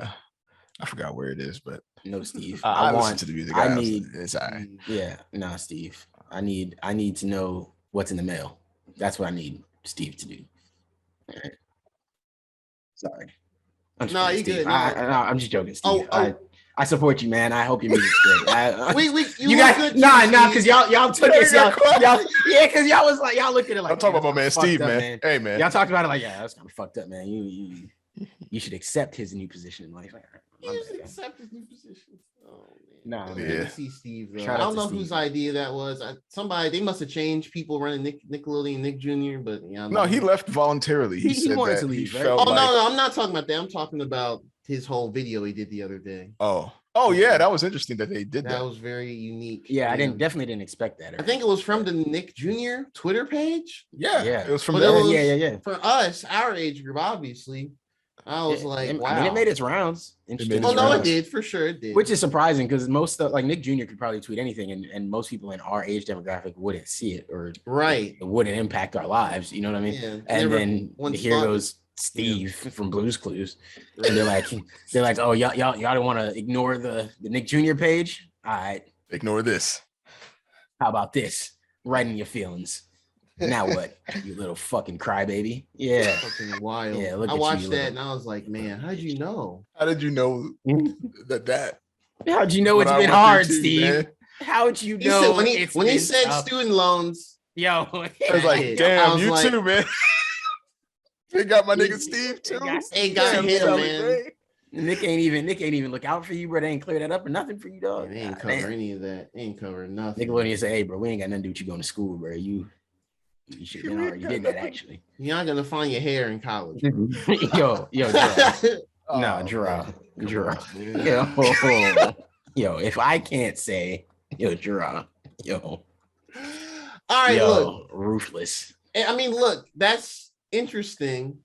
S5: I forgot where it is, but
S3: no, Steve.
S5: I listen to the music. It's all right.
S3: Yeah, no, Steve. I need to know what's in the mail. That's what I need Steve to do. All right. Sorry.
S4: No, you good.
S3: I'm just joking, Steve. I support you, man. I hope your music's great.
S4: You guys,
S3: because y'all took it. Because y'all was like, y'all looked at it like.
S5: I'm talking about my man Steve, man. Hey, man.
S3: Y'all talked about it like, that's kind of fucked up, man. You should accept his new position in life.
S4: You should accept his new position. Oh
S3: man.
S4: No, man. See Steve. I don't know whose idea that was. They must have changed people running Nickelodeon, Nick Jr. But yeah,
S5: no, he left voluntarily. He wanted to leave. Right?
S4: No, I'm not talking about that. I'm talking about his whole video he did the other day.
S5: Oh yeah, that was interesting that they did that.
S4: That was very unique.
S3: Yeah, I definitely didn't expect that.
S4: I think it was from the Nick Jr. Twitter page.
S5: Yeah, it was from
S4: yeah. For us, our age group, obviously. I was wow.
S3: I mean, it made its rounds.
S4: It did, for sure it did.
S3: Which is surprising because most stuff, like Nick Jr. could probably tweet anything, and most people in our age demographic wouldn't see it or it wouldn't impact our lives. You know what I mean?
S4: Yeah,
S3: and then here goes Steve from Blue's Clues, and they're like, oh y'all don't want to ignore the Nick Jr. page? All right,
S5: ignore this.
S3: How about this? Right in your feelings. Now what? You little fucking crybaby. Yeah.
S4: Fucking wild.
S3: Yeah, look
S4: I
S3: at
S4: watched
S3: you,
S4: that
S3: little-
S4: and I was like, man, how'd you know?
S5: How did you know that?
S3: How'd you know
S5: What
S3: it's
S5: I
S3: been
S5: went through
S3: hard,
S5: too,
S3: Steve?
S5: man.
S3: How'd you
S4: He
S3: know
S4: said when he
S3: been
S4: said
S3: tough?
S4: student loans,
S3: Yo,
S5: I was
S4: That
S5: like,
S4: hit.
S5: damn,
S4: I was
S5: you
S4: like-
S5: too, man. They got my
S3: They
S5: nigga Steve too.
S3: got
S4: They got
S5: Damn,
S4: him,
S5: Sally
S4: man.
S5: Gray.
S3: Nick ain't even look out for you, bro. They ain't clear that up or nothing for you, dog.
S4: they ain't
S3: God
S4: cover
S3: damn.
S4: any of that. They ain't cover nothing.
S3: Nickelodeon say, hey, bro, we ain't got nothing to do with you going to school, bro. You should have been already did that, actually.
S4: You're not gonna find your hair in college.
S3: yo, Gerard. No,
S5: Oh,
S3: Gerard.
S5: man.
S3: Gerard.
S5: Come on, man.
S3: Yo, if I can't say, yo, Gerard, yo,
S4: All right,
S3: yo,
S4: look.
S3: ruthless.
S4: I mean, look, that's interesting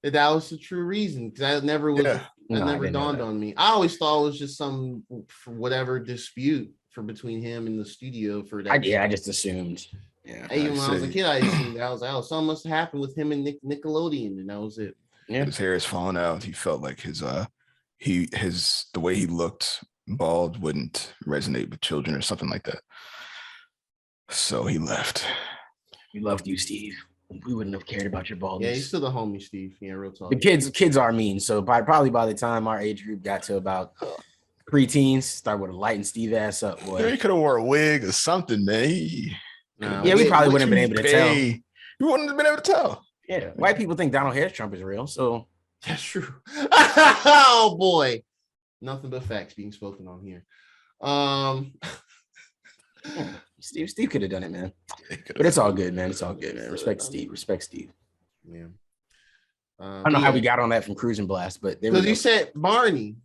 S4: that was the true reason because I never was.
S5: Yeah.
S4: That
S3: No, I
S4: never
S3: didn't know
S4: dawned
S3: that.
S4: on me. I always thought it was just some for whatever dispute for between him and the studio for that.
S3: I just assumed. Yeah.
S4: Even when I was a
S5: see.
S4: kid, I assumed I was like, oh, something must have happened with him and Nickelodeon, and that was it.
S3: Yeah.
S5: His hair is falling out. He felt like the way he looked bald wouldn't resonate with children or something like that. So he left.
S3: We loved you, Steve. We wouldn't have cared about your
S4: Yeah,
S3: baldness.
S4: he's still the homie, Steve. Yeah, real talk.
S3: The kids are mean. So probably by the time our age group got to about preteens, start with a lighting Steve ass up,
S5: He
S3: boy.
S5: could have wore a wig or something, man.
S4: Nah,
S3: Yeah, we probably
S5: What
S3: wouldn't have been
S5: you
S3: able to tell.
S5: pay? You wouldn't have been able to tell.
S3: Yeah, white people think Donald Hare's Trump is real. So
S4: That's true. Oh boy, nothing but facts being spoken on here.
S3: Steve could have done it, man. But it's all good, man. It's all good, man. Respect Steve. Respect Steve.
S4: Yeah.
S3: I don't know how we got on that from Crusin Blast, but there we
S4: Because
S3: go.
S4: you said Barney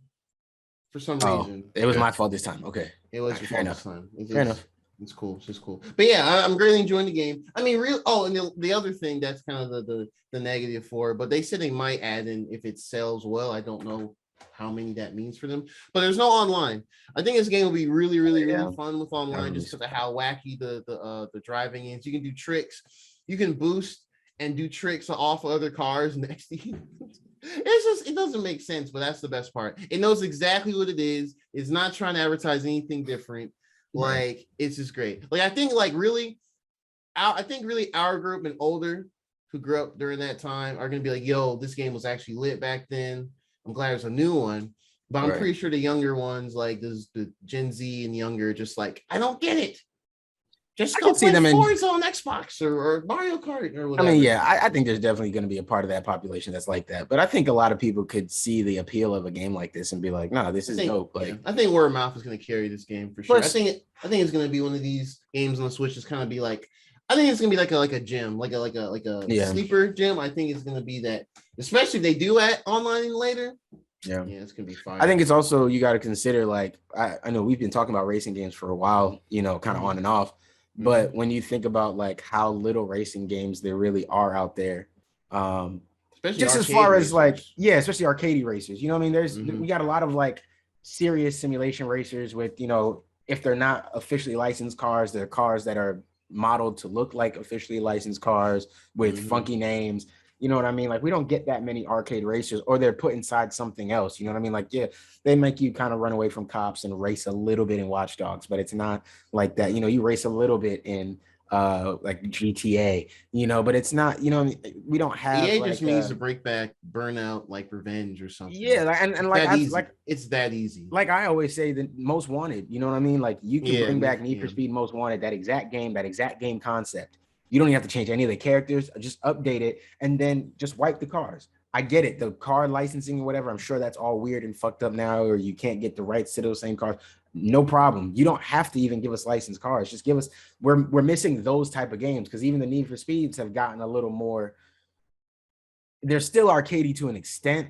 S4: for some
S3: Oh,
S4: reason.
S3: it was my fault this time. Okay.
S4: It was
S3: Fair
S4: your fault
S3: enough.
S4: this time.
S3: Fair enough.
S4: It's cool. It's just cool. But yeah, I'm really enjoying the game. I mean, real. Oh, and the other thing that's kind of the negative for it, but they said they might add in if it sells well. I don't know how many that means for them, but there's no online. I think this game will be really, really, really
S3: Yeah.
S4: fun with online just because of how wacky the driving is. You can do tricks. You can boost and do tricks off of other cars next to you. It doesn't make sense, but that's the best part. It knows exactly what it is. It's not trying to advertise anything different. Like, it's just great. Like, I think really our group and older who grew up during that time are gonna be like, yo, this game was actually lit back then. I'm glad there's a new one. But I'm pretty sure the younger ones, like the Gen Z and younger, just like, I don't get it. Just
S3: I
S4: go
S3: can see
S4: play
S3: them in-
S4: Forza on Xbox or Mario Kart or whatever.
S3: I mean, yeah, I think there's definitely going to be a part of that population that's like that. But I think a lot of people could see the appeal of a game like this and be like, nah, this is dope. Like,
S4: I think word of mouth is going to carry this game for sure.
S3: Plus-
S4: I think it's going to be one of these games on the Switch. It's kind of be like, I think it's going to be like a gym, like a
S3: Yeah.
S4: sleeper gym. I think it's going to be that, especially if they do it online later.
S3: yeah.
S4: Yeah, it's going to be fine.
S3: I think it's also, you got to consider, like, I know we've been talking about racing games for a while, you know, kind of on and off. But when you think about like how little racing games there really are out there,
S4: especially
S3: just as
S4: arcade
S3: far
S4: racers.
S3: as like, yeah, especially arcade racers, you know what I mean?
S4: Mhm.
S3: We got a lot of like serious simulation racers with, you know, if they're not officially licensed cars, they're cars that are modeled to look like officially licensed cars with
S4: Mhm.
S3: funky names. You know what I mean? Like, we don't get that many arcade racers, or they're put inside something else. You know what I mean? Like, yeah, they make you kind of run away from cops and race a little bit in Watch Dogs, but it's not like that. You know, you race a little bit in like GTA, you know, but it's not, you know, we don't have
S4: EA
S3: like,
S4: just means to break back Burnout, like Revenge or something.
S3: yeah, like, and like,
S4: that easy.
S3: like,
S4: It's that easy.
S3: like I always say, the Most Wanted, you know what I mean? Like, you can
S4: Yeah,
S3: bring back Need for
S4: yeah.
S3: Speed Most Wanted, that exact game concept. You don't even have to change any of the characters, just update it and then just wipe the cars. I get it. The car licensing or whatever, I'm sure that's all weird and fucked up now, or you can't get the rights to those same cars. No problem. You don't have to even give us licensed cars. Just give us, we're missing those type of games, because even the Need for Speeds have gotten a little more, they're still arcadey to an extent,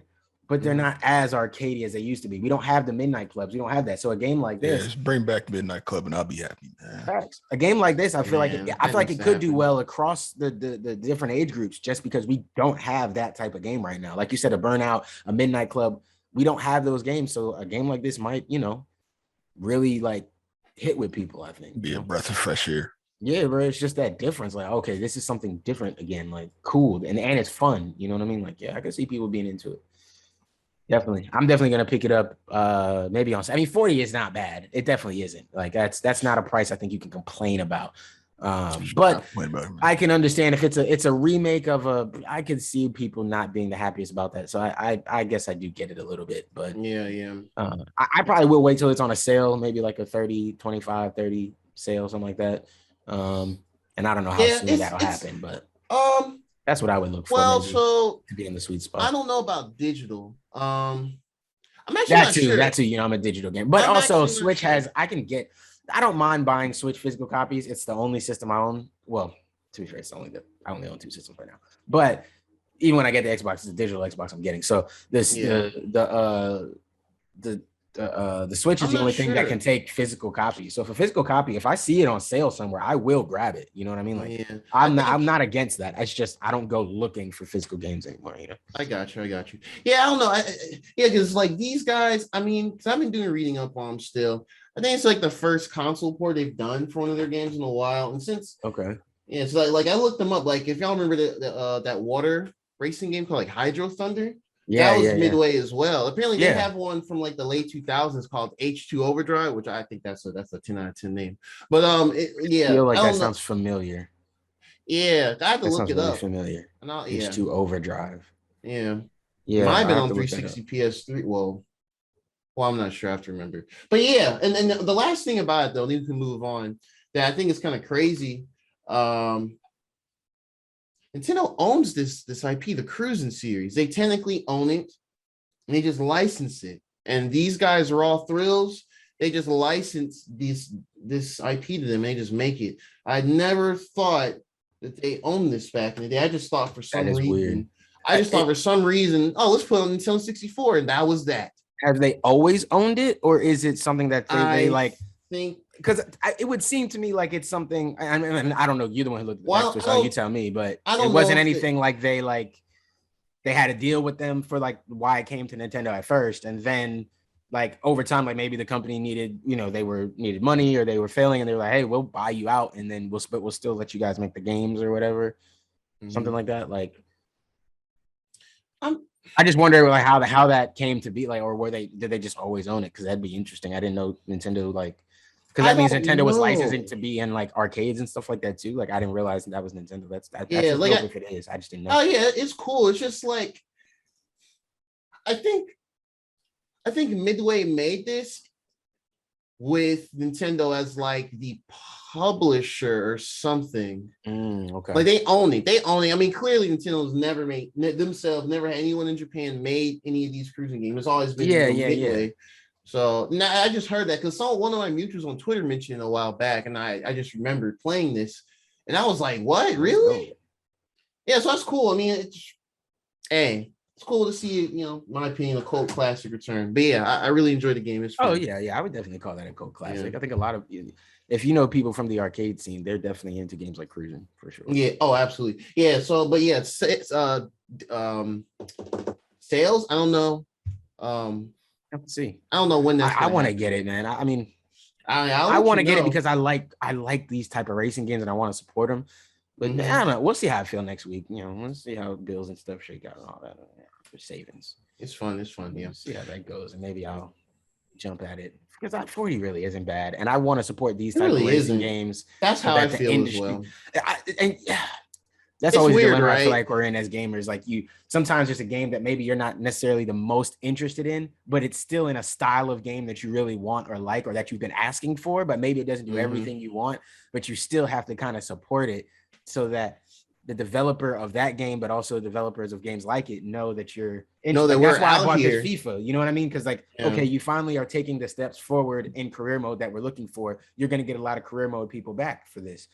S3: but they're not as arcadey as they used to be. We don't have the midnight clubs. We don't have that. So a game like
S5: Yeah,
S3: this,
S5: just bring back Midnight Club and I'll be happy, man.
S3: a game like this, I feel like
S4: Man,
S3: I
S4: that
S3: feel like
S4: needs
S3: it
S4: to
S3: could do
S4: happen.
S3: well across the different age groups, just because we don't have that type of game right now. Like you said, a Burnout, a Midnight Club, we don't have those games. So a game like this might, you know, really like hit with people, I think.
S5: Be
S3: you
S5: a
S3: know?
S5: breath of fresh air.
S3: Yeah, bro. It's just that difference. Like, okay, this is something different again, like cool. And it's fun. You know what I mean? Like, yeah, I can see people being into it. Definitely. I'm definitely gonna pick it up. Maybe on. I mean, 40 is not bad. It definitely isn't. Like that's not a price I think you can complain about. But I can understand if it's a remake of a. I could see people not being the happiest about that. So I guess I do get it a little bit. But
S4: yeah.
S3: I probably will wait till it's on a sale, maybe like a 30, 25, 30 sale, something like that. And I don't know how soon that'll happen, but that's what I would look for.
S4: Well,
S3: maybe,
S4: so
S3: to be in the sweet spot.
S4: I don't know about digital. I'm actually
S3: That
S4: not
S3: too,
S4: sure.
S3: that too. You know, I'm a digital game, but
S4: I'm
S3: also
S4: actually not
S3: Switch
S4: sure.
S3: has. I don't mind buying Switch physical copies. It's the only system I own. Well, to be fair, I only own 2 systems right now. But even when I get the Xbox, it's a digital Xbox I'm getting. So the Switch is
S4: I'm
S3: the
S4: not
S3: only thing that can
S4: sure.
S3: take physical copies. So for physical copy, if I see it on sale somewhere, I will grab it. You know what I mean? Like
S4: Yeah,
S3: I'm not against that. It's just I don't go looking for physical games anymore. You know.
S4: I got you. Yeah, I don't know. Yeah, because like these guys, I mean, because I've been doing reading up on them still. I think it's like the first console port they've done for one of their games in a while. And since yeah, it's like I looked them up. Like if y'all remember that water racing game called like Hydro Thunder, that was Midway as well. Apparently they have one from like the late 2000s called H2 Overdrive, which I think that's a 10 out of 10 name. But
S3: I feel like that sounds familiar.
S4: Yeah, I had to look it
S3: really
S4: up.
S3: Familiar.
S4: Yeah.
S3: H2 Overdrive.
S4: Yeah.
S3: Yeah.
S4: Might have been on 360 PS3. Well, I'm not sure. I have to remember. But yeah, and the last thing about it though, then we can move on. That I think is kind of crazy. Nintendo owns this IP, the Crusin series. They technically own it, and they just license it. And these guys are all thrills. They just license this IP to them. They just make it. I never thought that they owned this back in the day. I just thought for some reason. Weird. Oh, let's put it on Nintendo 64, and that was that.
S3: Have they always owned it, or is it something that they like?
S4: Think
S3: because it would seem to me like it's something. I mean, I don't know. You're the one who looked at the so you tell me. But it wasn't anything like they had a deal with them for like why it came to Nintendo at first, and then like over time, like maybe the company needed, needed money or they were failing, and they were like, hey, we'll buy you out, and then we'll still let you guys make the games or whatever, something like that. Like, I just wonder like how that came to be, like, or did they just always own it? Because that'd be interesting. I didn't know Nintendo because that means Nintendo was licensing to be in like arcades and stuff like that too. Like I didn't realize that was Nintendo. That's just like if it is. I just didn't know.
S4: Oh yeah, it's cool. It's just like I think Midway made this with Nintendo as like the publisher or something.
S3: Okay.
S4: Like they own it. I mean, clearly Nintendo's never had anyone in Japan made any of these cruising games. It's always been Midway. Yeah. So now I just heard that because one of my mutuals on Twitter mentioned it a while back, and I just remembered playing this, and I was like, "What? Really?" Yeah, so that's cool. I mean, it's cool to see, my opinion, a cult classic return. But yeah, I really enjoyed the game. It's fun.
S3: Oh yeah, I would definitely call that a cult classic. Yeah. I think a lot of, if you know people from the arcade scene, they're definitely into games like Cruising for sure.
S4: Yeah. Oh, absolutely. Yeah. So, but yeah, it's sales. I don't know.
S3: Let's see.
S4: I don't know when that's.
S3: I want to get it, man. I mean, I want to get it because I like these type of racing games and I want to support them. But I don't know. We'll see how I feel next week. We'll see how bills and stuff shake out and all that for savings.
S4: It's fun. Yeah.
S3: We'll see how that goes, and maybe I'll jump at it because 40 really isn't bad, and I want to support these type of racing games.
S4: That's how I feel as well.
S3: That's always weird, right? I feel like we're in as gamers. Like sometimes there's a game that maybe you're not necessarily the most interested in, but it's still in a style of game that you really want or like, or that you've been asking for, but maybe it doesn't do everything you want, but you still have to kind of support it so that the developer of that game, but also developers of games like it know that you're that's why I bought this FIFA. You know what I mean? Because okay, you finally are taking the steps forward in career mode that we're looking for. You're going to get a lot of career mode people back for this.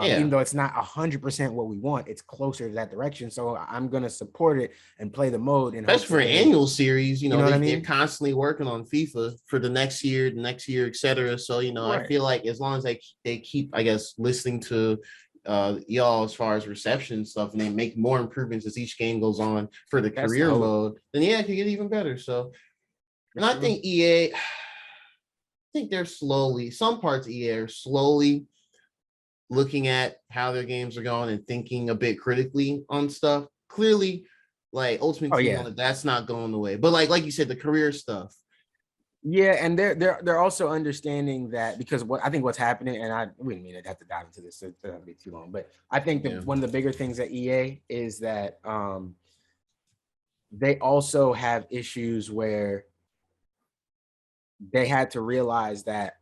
S3: Even though it's not 100% what we want, it's closer to that direction. So I'm going to support it and play the mode. And
S4: that's for an annual series. They're constantly working on FIFA for the next year, etc. So, I feel like as long as they keep, I guess, listening to y'all as far as reception and stuff, and they make more improvements as each game goes on for the career mode, then it can get even better. So, and I think some parts of EA are slowly looking at how their games are going and thinking a bit critically on stuff. Clearly, Like Ultimate
S3: Oh,
S4: Team,
S3: yeah.
S4: that's not going away. But like you said, the career stuff.
S3: Yeah, and they're also understanding that, because what's happening, and we didn't mean to have to dive into this, so it doesn't be too long. But I think one of the bigger things at EA is that they also have issues where they had to realize that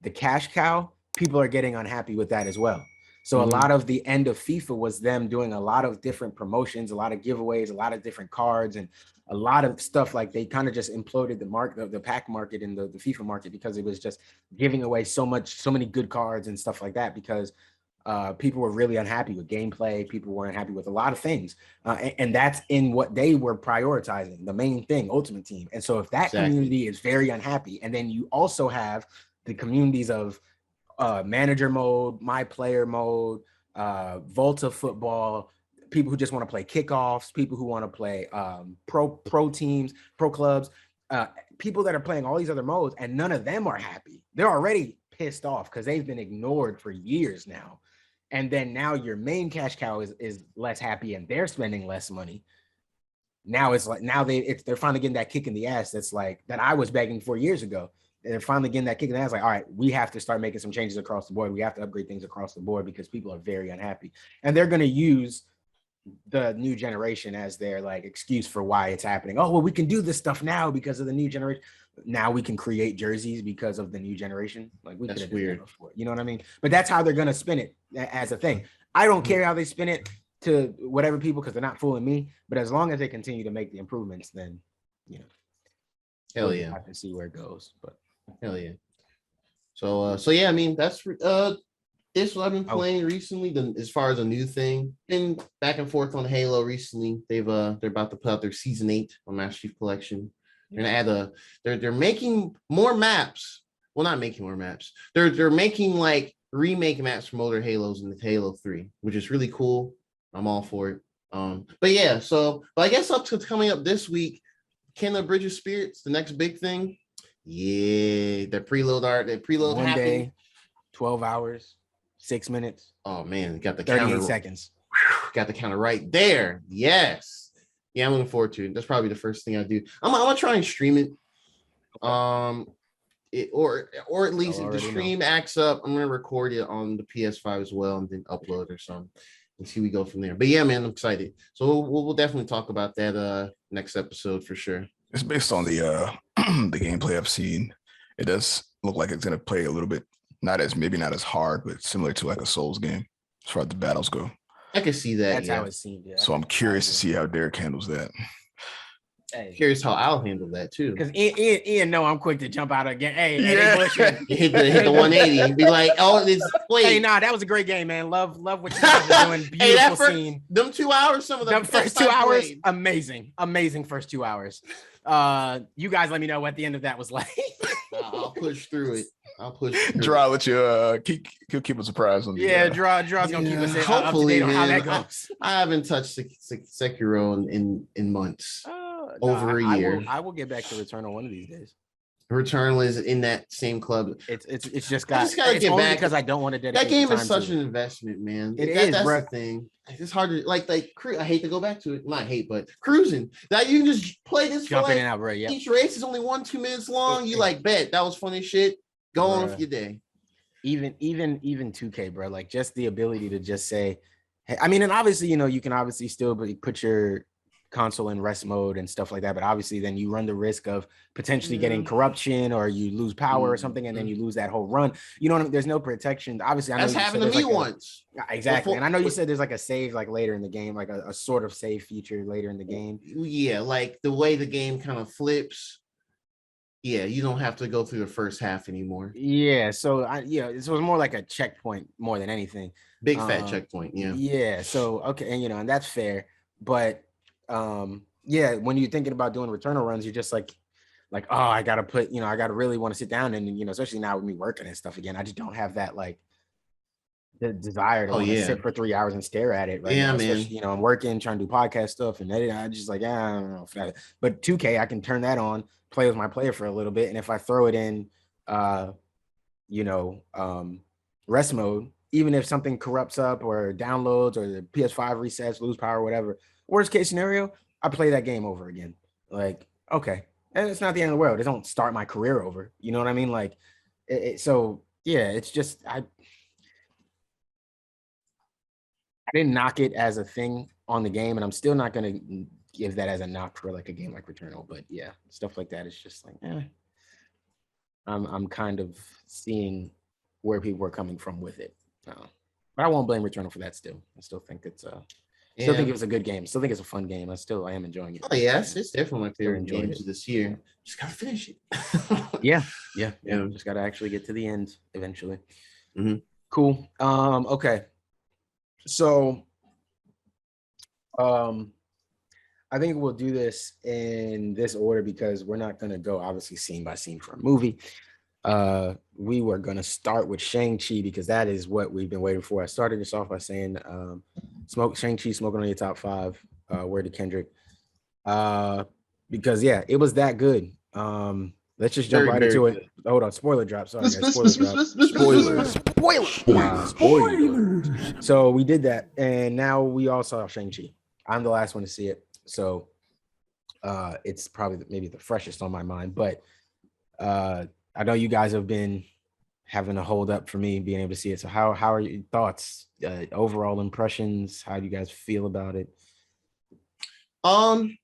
S3: the cash cow, people are getting unhappy with that as well. So a lot of the end of FIFA was them doing a lot of different promotions, a lot of giveaways, a lot of different cards, and a lot of stuff. Like they kind of just imploded the pack market and the FIFA market, because it was just giving away so many good cards and stuff like that, because people were really unhappy with gameplay. People weren't happy with a lot of things. And that's in what they were prioritizing, the main thing, Ultimate Team. And so if that community is very unhappy, and then you also have the communities of manager mode, my player mode, Volta football, people who just want to play kickoffs, people who want to play pro teams, pro clubs, people that are playing all these other modes, and none of them are happy. They're already pissed off because they've been ignored for years now. And then now your main cash cow is less happy, and they're spending less money. Now it's like they're finally getting that kick in the ass that's like that I was begging for years ago. And they're finally getting that kick in the ass, like, all right, we have to start making some changes across the board. We have to upgrade things across the board because people are very unhappy. And they're going to use the new generation as their like excuse for why it's happening. Oh, well, we can do this stuff now because of the new generation. Now we can create jerseys because of the new generation. Like we could have done that before. You know what I mean? But that's how they're going to spin it as a thing. I don't care how they spin it to whatever people, because they're not fooling me. But as long as they continue to make the improvements, then, you know,
S4: hell yeah,
S3: I have to see where it goes. But
S4: hell yeah. So yeah, I mean, that's this what I've been playing recently. As far as a new thing, been back and forth on Halo recently. They're about to put out their season 8 on Master Chief Collection. They're gonna add they're making more maps. Well, not making more maps. They're making like remake maps from older Halos in the Halo 3, which is really cool. I'm all for it. But yeah, but I guess coming up this week, Kena Bridge of Spirits, the next big thing. Yeah, the preload
S3: one
S4: happened.
S3: day, 12 hours, 6 minutes.
S4: Oh man, got the
S3: 38
S4: counter.
S3: seconds.
S4: Got the counter right there. Yes. Yeah, I'm looking forward to it. That's probably the first thing I do. I'm gonna try and stream it. Or at least if the stream acts up, I'm gonna record it on the PS5 as well and then upload or something and see we go from there. But yeah, man, I'm excited. So we'll definitely talk about that next episode for sure.
S5: It's based on the the gameplay I've seen. It does look like it's gonna play a little bit, maybe not as hard, but similar to like a Souls game as far as the battles go.
S4: I can see that.
S3: That's how it seemed. Yeah.
S5: So I'm curious to see how Derek handles that.
S4: Hey. Curious how I'll handle that too.
S3: Because Ian know I'm quick to jump out again. Hey,
S4: hit the 180 and be like, oh, wait.
S3: Hey, that was a great game, man. Love what you guys are doing. Beautiful scene.
S4: Them 2 hours, some of them
S3: first 2 hours, amazing first 2 hours. You guys let me know what the end of that was like.
S4: I'll push through it.
S5: Draw, let you keep a surprise on the
S3: Draw's gonna keep us up to date on how that goes.
S4: I haven't touched Sekiro in months. Over a year.
S3: I will get back to Returnal one of these days.
S4: Returnal is in that same club.
S3: It's just gotta
S4: get back
S3: because I don't want to dedicate.
S4: That game is such an investment, man. That's the thing. It's hard to like I hate to go back to it. Not hate, but cruising. That you can just play this
S3: jump
S4: for
S3: in and out, bro. Yeah.
S4: Each race is only 1-2 minutes long. You like bet that was funny shit. Go on with your day.
S3: Even 2K, bro. Like just the ability to just say, hey, I mean, and obviously, you can obviously still put your console in rest mode and stuff like that, but obviously then you run the risk of potentially getting corruption, or you lose power or something, and then you lose that whole run. You know what I mean? There's no protection. Obviously, I know
S4: that's happened to me once.
S3: Exactly. And I know you said there's like a save like later in the game, like a sort of save feature later in the game.
S4: Yeah, like the way the game kind of flips. Yeah, you don't have to go through the first half anymore.
S3: Yeah, so it was more like a checkpoint more than anything.
S4: Big fat checkpoint. Yeah.
S3: Yeah. So okay, and and that's fair, but when you're thinking about doing Returnal runs, you're just like oh, I gotta put, I gotta really want to sit down and especially now with me working and stuff again, I just don't have that like the desire to sit for 3 hours and stare at it right now. Man. I'm working, trying to do podcast stuff and editing. I just like, I don't know. But 2K, I can turn that on, play with my player for a little bit, and if I throw it in rest mode, even if something corrupts up or downloads or the PS5 resets, lose power, whatever, worst case scenario, I play that game over again. Like, okay, and it's not the end of the world. It don't start my career over. You know what I mean? Like, so yeah, it's just I didn't knock it as a thing on the game, and I'm still not gonna give that as a knock for like a game like Returnal. But yeah, stuff like that is just like, I'm kind of seeing where people are coming from with it. But I won't blame Returnal for that. Still, I still think it's still think it was a good game. Still think it's a fun game. I am enjoying it.
S4: Oh yes, it's definitely my favorite games this year. Just gotta finish it.
S3: Yeah. Just gotta actually get to the end eventually.
S4: Mm-hmm.
S3: Cool. Okay. So, I think we'll do this in this order because we're not gonna go obviously scene by scene for a movie. We were gonna start with Shang-Chi because that is what we've been waiting for. I started this off by saying, Shang-Chi smoking on your top 5. Word to Kendrick. Because yeah, it was that good. Let's just jump right into it. Hold on, spoiler drop. Sorry, guys. Spoilers. Spoilers. So we did that, and now we all saw Shang-Chi. I'm the last one to see it, so it's probably maybe the freshest on my mind. But I know you guys have been having a hold up for me being able to see it. So how are your thoughts, overall impressions? How do you guys feel about it?
S4: I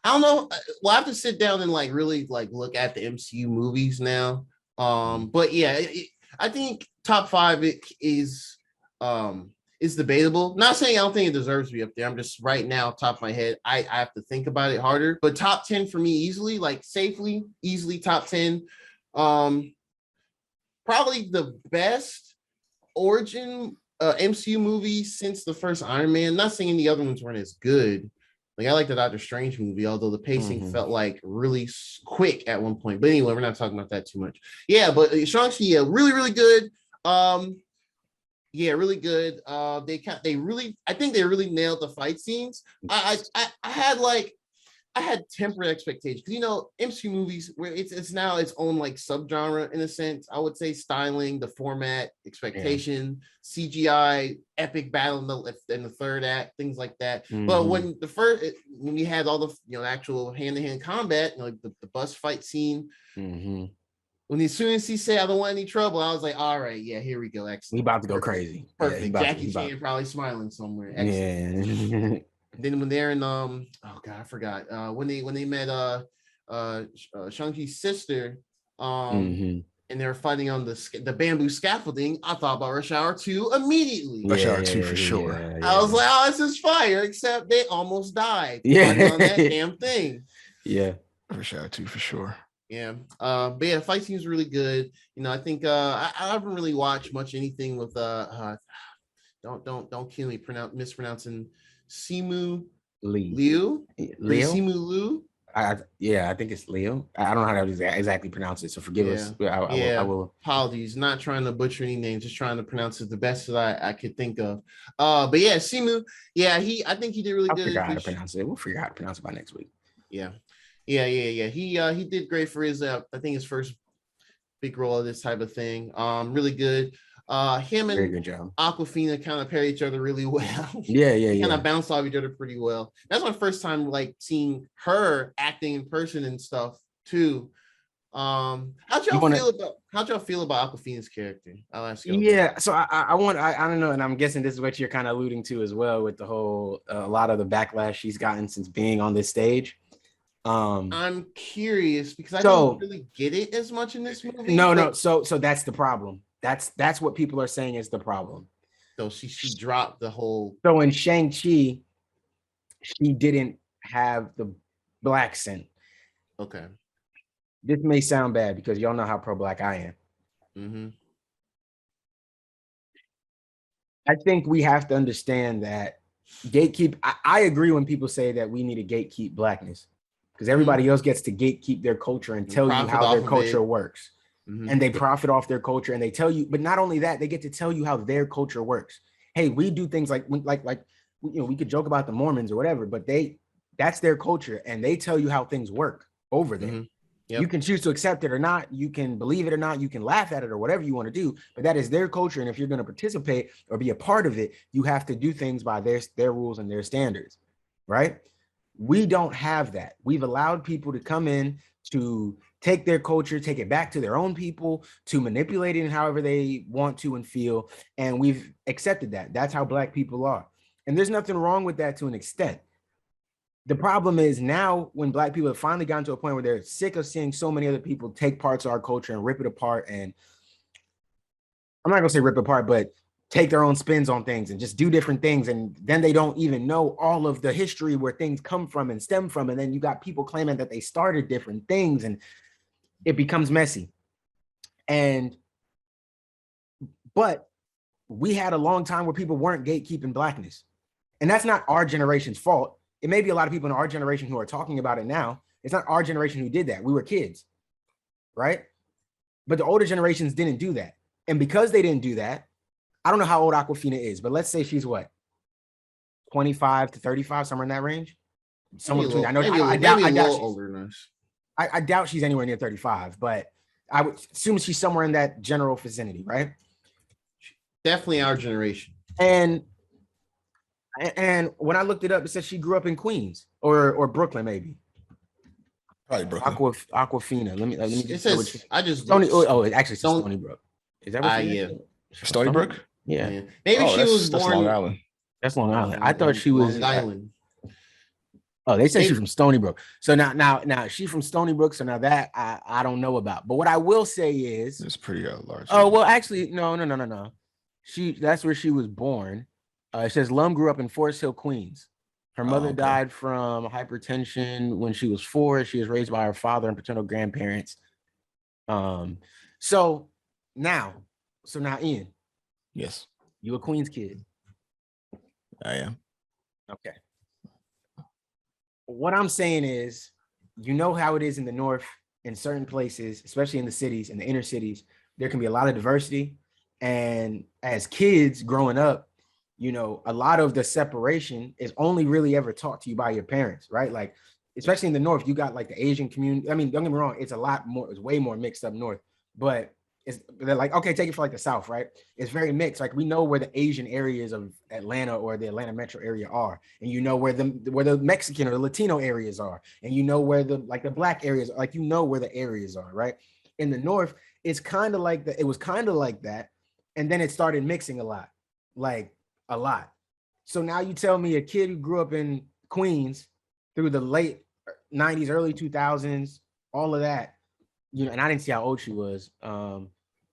S4: don't know. We'll have to sit down and like really like look at the MCU movies now. But yeah, I think top 5 is debatable. Not saying I don't think it deserves to be up there. I'm just right now, top of my head, I have to think about it harder. But top 10 for me easily, like safely, easily top 10. Probably the best origin MCU movie since the first Iron Man. Not saying the other ones weren't as good. Like I like the Doctor Strange movie, although the pacing felt like really quick at one point. But anyway, we're not talking about that too much. Yeah, but Shang-Chi, yeah, really, really good. Yeah, really good. I think they really nailed the fight scenes. I had tempered expectations because MCU movies where it's now its own like subgenre in a sense. I would say styling, the format, expectation, CGI, epic battle in the third act, things like that. But when we had all the actual hand-to-hand combat, like the bus fight scene, when as soon as he said I don't want any trouble, I was like, all right, yeah, here we go. Excellent.
S3: We about to go crazy.
S4: Perfect. Yeah, Jackie Chan probably smiling somewhere. Excellent.
S3: Yeah.
S4: Then when they're in oh god, I forgot when they met Shang-Chi's sister and they were fighting on the bamboo scaffolding, I thought about Rush Hour 2 immediately.
S5: Rush Hour 2 for sure.
S4: I was like, oh, this is fire, except they almost died.
S3: Yeah,
S4: on that damn thing.
S3: Yeah,
S5: Rush Hour 2 for sure.
S4: Yeah, but yeah, the fight seems really good. I think I haven't really watched much anything with don't kill me mispronouncing Simu Liu. Simu Liu.
S3: I think it's Leo. I don't know how to exactly pronounce it, so forgive us. I will.
S4: Apologies, not trying to butcher any names, just trying to pronounce it the best that I could think of. But yeah, Simu. Yeah, I think he did really good.
S3: Figure out how to pronounce it. We'll figure out how to pronounce it by next week.
S4: Yeah. He did great for his I think his first big role of this type of thing. Really good. Him and
S3: very good job.
S4: Awkwafina kind of pair each other really well.
S3: Yeah.
S4: Kind of bounce off each other pretty well. That's my first time like seeing her acting in person and stuff too. How'd y'all feel about Awkwafina's character? I'll ask you.
S3: Yeah, so I don't know, and I'm guessing this is what you're kind of alluding to as well with the whole a lot of the backlash she's gotten since being on this stage.
S4: I'm curious because I don't really get it as much in this movie.
S3: No. So that's the problem. That's what people are saying is the problem.
S4: So she dropped the whole.
S3: So in Shang-Chi, she didn't have the black scent.
S4: Okay.
S3: This may sound bad because y'all know how pro-black I am. I think we have to understand that gatekeep. I agree when people say that we need to gatekeep blackness because everybody else gets to gatekeep their culture and tell you how their culture works. And they profit off their culture and they tell you, but not only that, they get to tell you how their culture works. Hey, we do things like we could joke about the Mormons or whatever, but that's their culture and they tell you how things work over there. Yep. You can choose to accept it or not. You can believe it or not. You can laugh at it or whatever you want to do, but that is their culture. And if you're going to participate or be a part of it, you have to do things by their rules and their standards, right? We don't have that. We've allowed people to come in to take their culture, take it back to their own people, to manipulate it in however they want to and feel. And we've accepted that. That's how Black people are. And there's nothing wrong with that to an extent. The problem is now when Black people have finally gotten to a point where they're sick of seeing so many other people take parts of our culture and rip it apart. And I'm not gonna say rip it apart, but take their own spins on things and just do different things. And then they don't even know all of the history where things come from and stem from. And then you got people claiming that they started different things and it becomes messy. But we had a long time where people weren't gatekeeping Blackness. And that's not our generation's fault. It may be a lot of people in our generation who are talking about it now. It's not our generation who did that. We were kids, right? But the older generations didn't do that. And because they didn't do that, I don't know how old Aquafina is, but let's say she's what, 25 to 35, somewhere in that range. Somewhere between. I know. I doubt she's anywhere near 35, but I would assume she's somewhere in that general vicinity, right?
S4: Definitely our generation.
S3: And when I looked it up, it said she grew up in Queens or Brooklyn, maybe.
S5: Probably Brooklyn.
S3: Aquafina. Let me.
S4: It says I just
S3: Stony. Oh, it actually says Stony Brook. Is that what?
S4: Yeah.
S5: Stony Brook.
S3: Yeah.
S4: Maybe she was
S5: That's
S4: born.
S5: Long Island.
S3: That's Long Island. I thought she was.
S4: Long Island.
S3: Oh, they say she's from Stony Brook. So now she's from Stony Brook. So now that I don't know about. But what I will say is,
S5: it's pretty large.
S3: Oh well, actually, no. That's where she was born. It says Lum grew up in Forest Hill, Queens. Her mother died from hypertension when she was 4. She was raised by her father and paternal grandparents. So now, Ian.
S5: Yes.
S3: You a Queens kid?
S5: I am.
S3: Okay. What I'm saying is, you know how it is in the North, in certain places, especially in the cities, in the inner cities, there can be a lot of diversity. And as kids growing up, you know, a lot of the separation is only really ever taught to you by your parents, right? Like, especially in the North, you got like the Asian community. I mean, don't get me wrong, it's way more mixed up North, but they're like, okay, take it for like the South, right? It's very mixed. Like we know where the Asian areas of Atlanta or the Atlanta metro area are, and you know where the Mexican or the Latino areas are, and you know where the Black areas are. Like you know where the areas are, right? In the North, it's kind of like that. It was kind of like that, and then it started mixing a lot. So now you tell me a kid who grew up in Queens through the late 90s, early 2000s, all of that, you know, and I didn't see how old she was.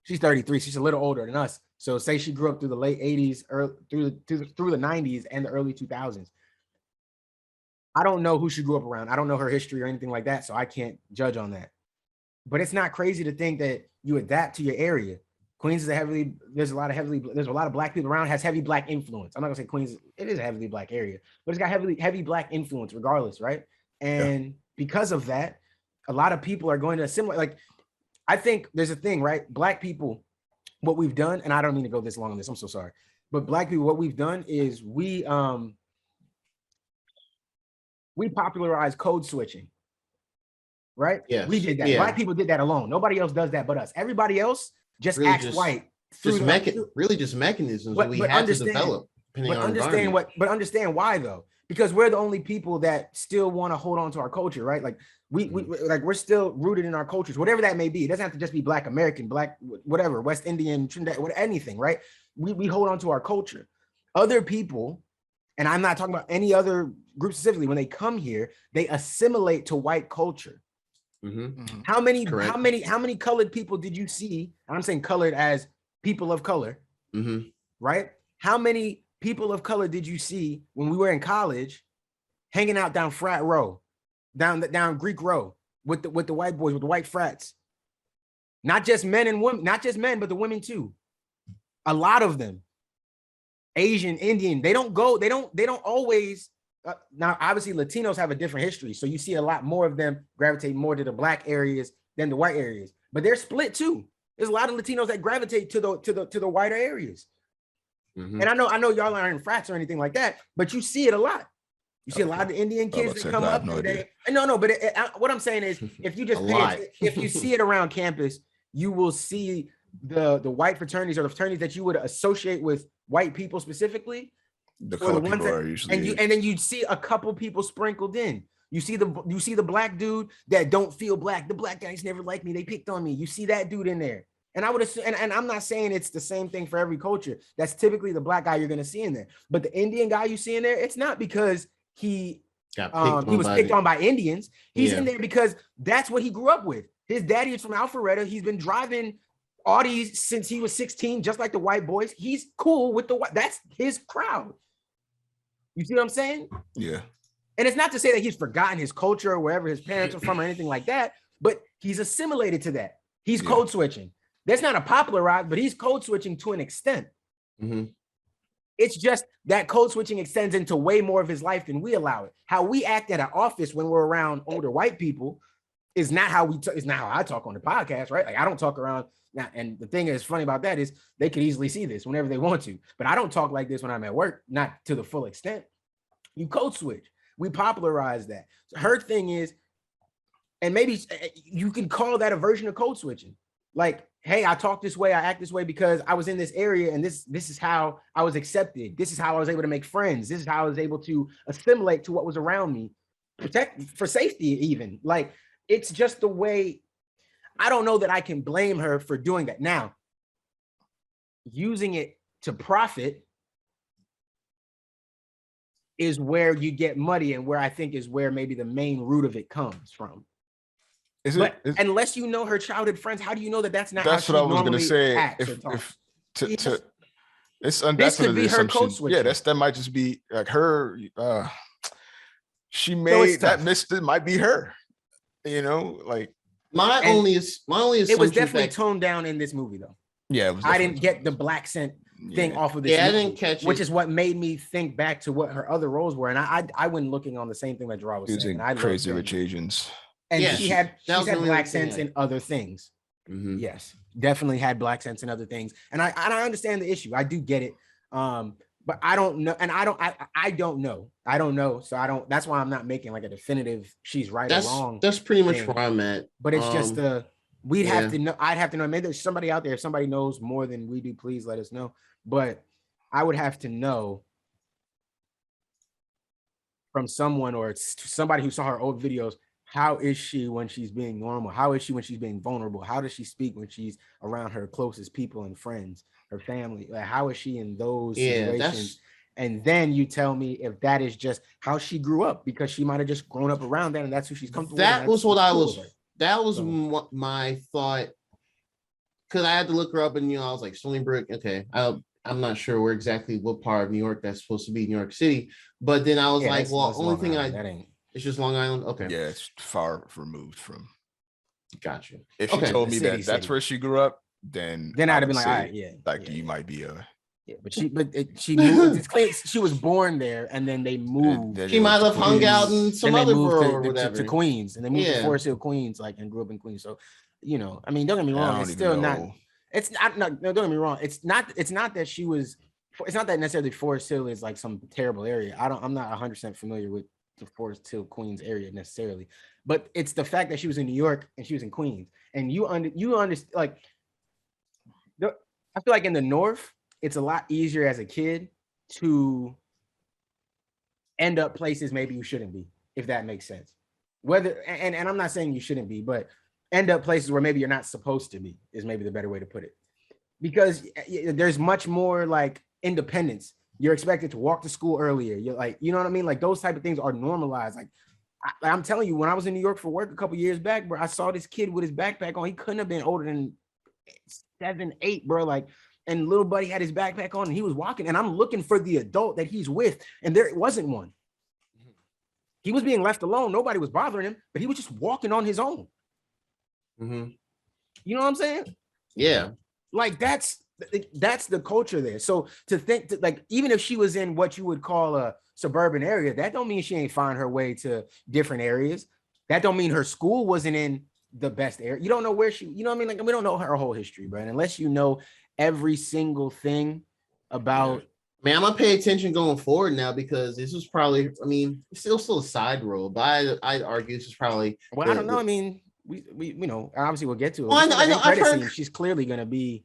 S3: She's 33. She's a little older than us. So say she grew up through the late 80s, through the 90s and the early 2000s. I don't know who she grew up around. I don't know her history or anything like that. So I can't judge on that. But it's not crazy to think that you adapt to your area. Queens is there's a lot of Black people around, has heavy Black influence. I'm not gonna say Queens, it is a heavily Black area, but it's got heavy Black influence regardless, right? And because of that, a lot of people are going to assimilate. Like, I think there's a thing, right? Black people, what we've done, and I don't mean to go this long on this, I'm so sorry. But Black people, what we've done is we popularized code switching, right?
S4: Yes.
S3: We did that.
S4: Yeah.
S3: Black people did that alone. Nobody else does that but us. Everybody else just really acts white.
S4: Just mechanisms that we have to develop.
S3: But understand why though? Because we're the only people that still want to hold on to our culture, right? Like we're still rooted in our cultures, whatever that may be. It doesn't have to just be Black American, Black, whatever, West Indian, Trinidad, anything, right? We hold on to our culture. Other people, and I'm not talking about any other group specifically, when they come here, they assimilate to white culture.
S4: Mm-hmm.
S3: How many colored people did you see? I'm saying colored as people of color, right? How many people of color did you see when we were in college, hanging out down frat row, down Greek row with the white boys, with the white frats? Not just men and women, not just men, but the women too. A lot of them, Asian, Indian. They don't always. Now, obviously, Latinos have a different history, so you see a lot more of them gravitate more to the Black areas than the white areas. But they're split too. There's a lot of Latinos that gravitate to the whiter areas. And I know y'all aren't in frats or anything like that, but you see it a lot. You see a lot of Indian kids that come up. What I'm saying is, if you just if you see it around campus, you will see the white fraternities or the fraternities that you would associate with white people specifically.
S5: The
S3: or
S5: color
S3: the ones
S5: people
S3: that,
S5: are usually
S3: and then you'd see a couple people sprinkled in. You see the black dude that don't feel black. The black guys never liked me. They picked on me. You see that dude in there. And I would assume, and I'm not saying it's the same thing for every culture. That's typically the black guy you're gonna see in there. But the Indian guy you see in there, it's not because he was picked on by Indians. He's in there because that's what he grew up with. His daddy is from Alpharetta. He's been driving Audis since he was 16, just like the white boys. He's cool with the white. That's his crowd. You see what I'm saying?
S5: yeah.
S3: And it's not to say that he's forgotten his culture or wherever his parents are from or anything like that, but he's assimilated to that. He's code switching. That's not a popularized, but he's code switching to an extent. It's just that code switching extends into way more of his life than we allow it. How we act at an office when we're around older white people is not how it's not how I talk on the podcast, right? Like I don't talk around now. And the thing is funny about that is they could easily see this whenever they want to, but I don't talk like this when I'm at work, not to the full extent. You code switch. We popularize that. So her thing is, and maybe you can call that a version of code switching. Like, hey, I talk this way, I act this way because I was in this area and this is how I was accepted. This is how I was able to make friends. This is how I was able to assimilate to what was around me, protect for safety even. Like, it's just the way. I don't know that I can blame her for doing that. Now, using it to profit is where you get muddy and where I think is where maybe the main root of it comes from. Unless you know her childhood friends, how do you know that that's not
S5: that's
S3: how
S5: what
S3: she
S5: I was going to say.
S3: This could be her code switching.
S5: Yeah, that might just be like her. She made that misfit might be her. You know, like
S4: my only assumption.
S3: It was definitely toned down in this movie, though.
S5: Yeah,
S3: I didn't get the black scent thing off of this.
S4: Yeah,
S3: movie,
S4: I didn't catch it,
S3: which is what made me think back to what her other roles were, and I went looking on the same thing that Gerard was saying. I
S5: Crazy Rich Asians.
S3: And
S4: yeah,
S3: she's had black
S4: sense
S3: in other things.
S4: Yes,
S3: definitely had black sense in other things. And I understand the issue. I do get it. But I don't know. And I don't know. So that's why I'm not making like a definitive she's right or wrong.
S4: That's pretty much where I'm at.
S3: But it's just we'd have to know. I'd have to know. Maybe there's somebody out there. If somebody knows more than we do, please let us know. But I would have to know from someone or somebody who saw her old videos. How is she when she's being normal? How is she when she's being vulnerable? How does she speak when she's around her closest people and friends, her family? Like, how is she in those situations? And then you tell me if that is just how she grew up, because she might have just grown up around that and that's who she's comfortable with.
S4: That was my thought. Because I had to look her up and, I was like, Stony Brook, okay. I'm not sure where exactly what part of New York that's supposed to be, New York City. But then I was like, well, only thing it's just Long Island. Okay.
S5: Yeah, it's far removed from.
S4: Gotcha.
S5: If she told me that's where she grew up, then
S3: I'd have been like, all right,
S5: you might be
S3: she moved. It's clear she was born there, and then they moved.
S4: She might have hung out in some other borough or whatever
S3: to Queens, and they moved to Forest Hill, Queens, and grew up in Queens. So, I mean, don't get me wrong. It's still not. It's not. No, don't get me wrong. It's not that she was. It's not that necessarily Forest Hill is like some terrible area. I'm not 100% familiar with the Forest Hill, Queens area necessarily, but it's the fact that she was in New York and she was in Queens, and you understand. Like, I feel like in the North, it's a lot easier as a kid to end up places maybe you shouldn't be, if that makes sense. And I'm not saying you shouldn't be, but end up places where maybe you're not supposed to be is maybe the better way to put it, because there's much more like independence. You're expected to walk to school earlier. You're like, you know what I mean? Like those type of things are normalized. Like I'm telling you, when I was in New York for work a couple years back, bro, I saw this kid with his backpack on. He couldn't have been older than 7, 8, bro. Like, and little buddy had his backpack on and he was walking, and I'm looking for the adult that he's with, and there wasn't one. He was being left alone. Nobody was bothering him, but he was just walking on his own. You know what I'm saying?
S4: Yeah.
S3: Like that's the culture there. So to think that, like, even if she was in what you would call a suburban area, that don't mean she ain't find her way to different areas. That don't mean her school wasn't in the best area. You don't know where she, you know what I mean? Like, we don't know her whole history, bro. And unless you know every single thing about.
S4: Man, I'm gonna pay attention going forward now, because this was probably, I mean, it's still a side role, but I'd argue this is probably.
S3: Well, I don't know. I mean, we obviously we'll get to it.
S4: Well, I know,
S3: She's clearly gonna be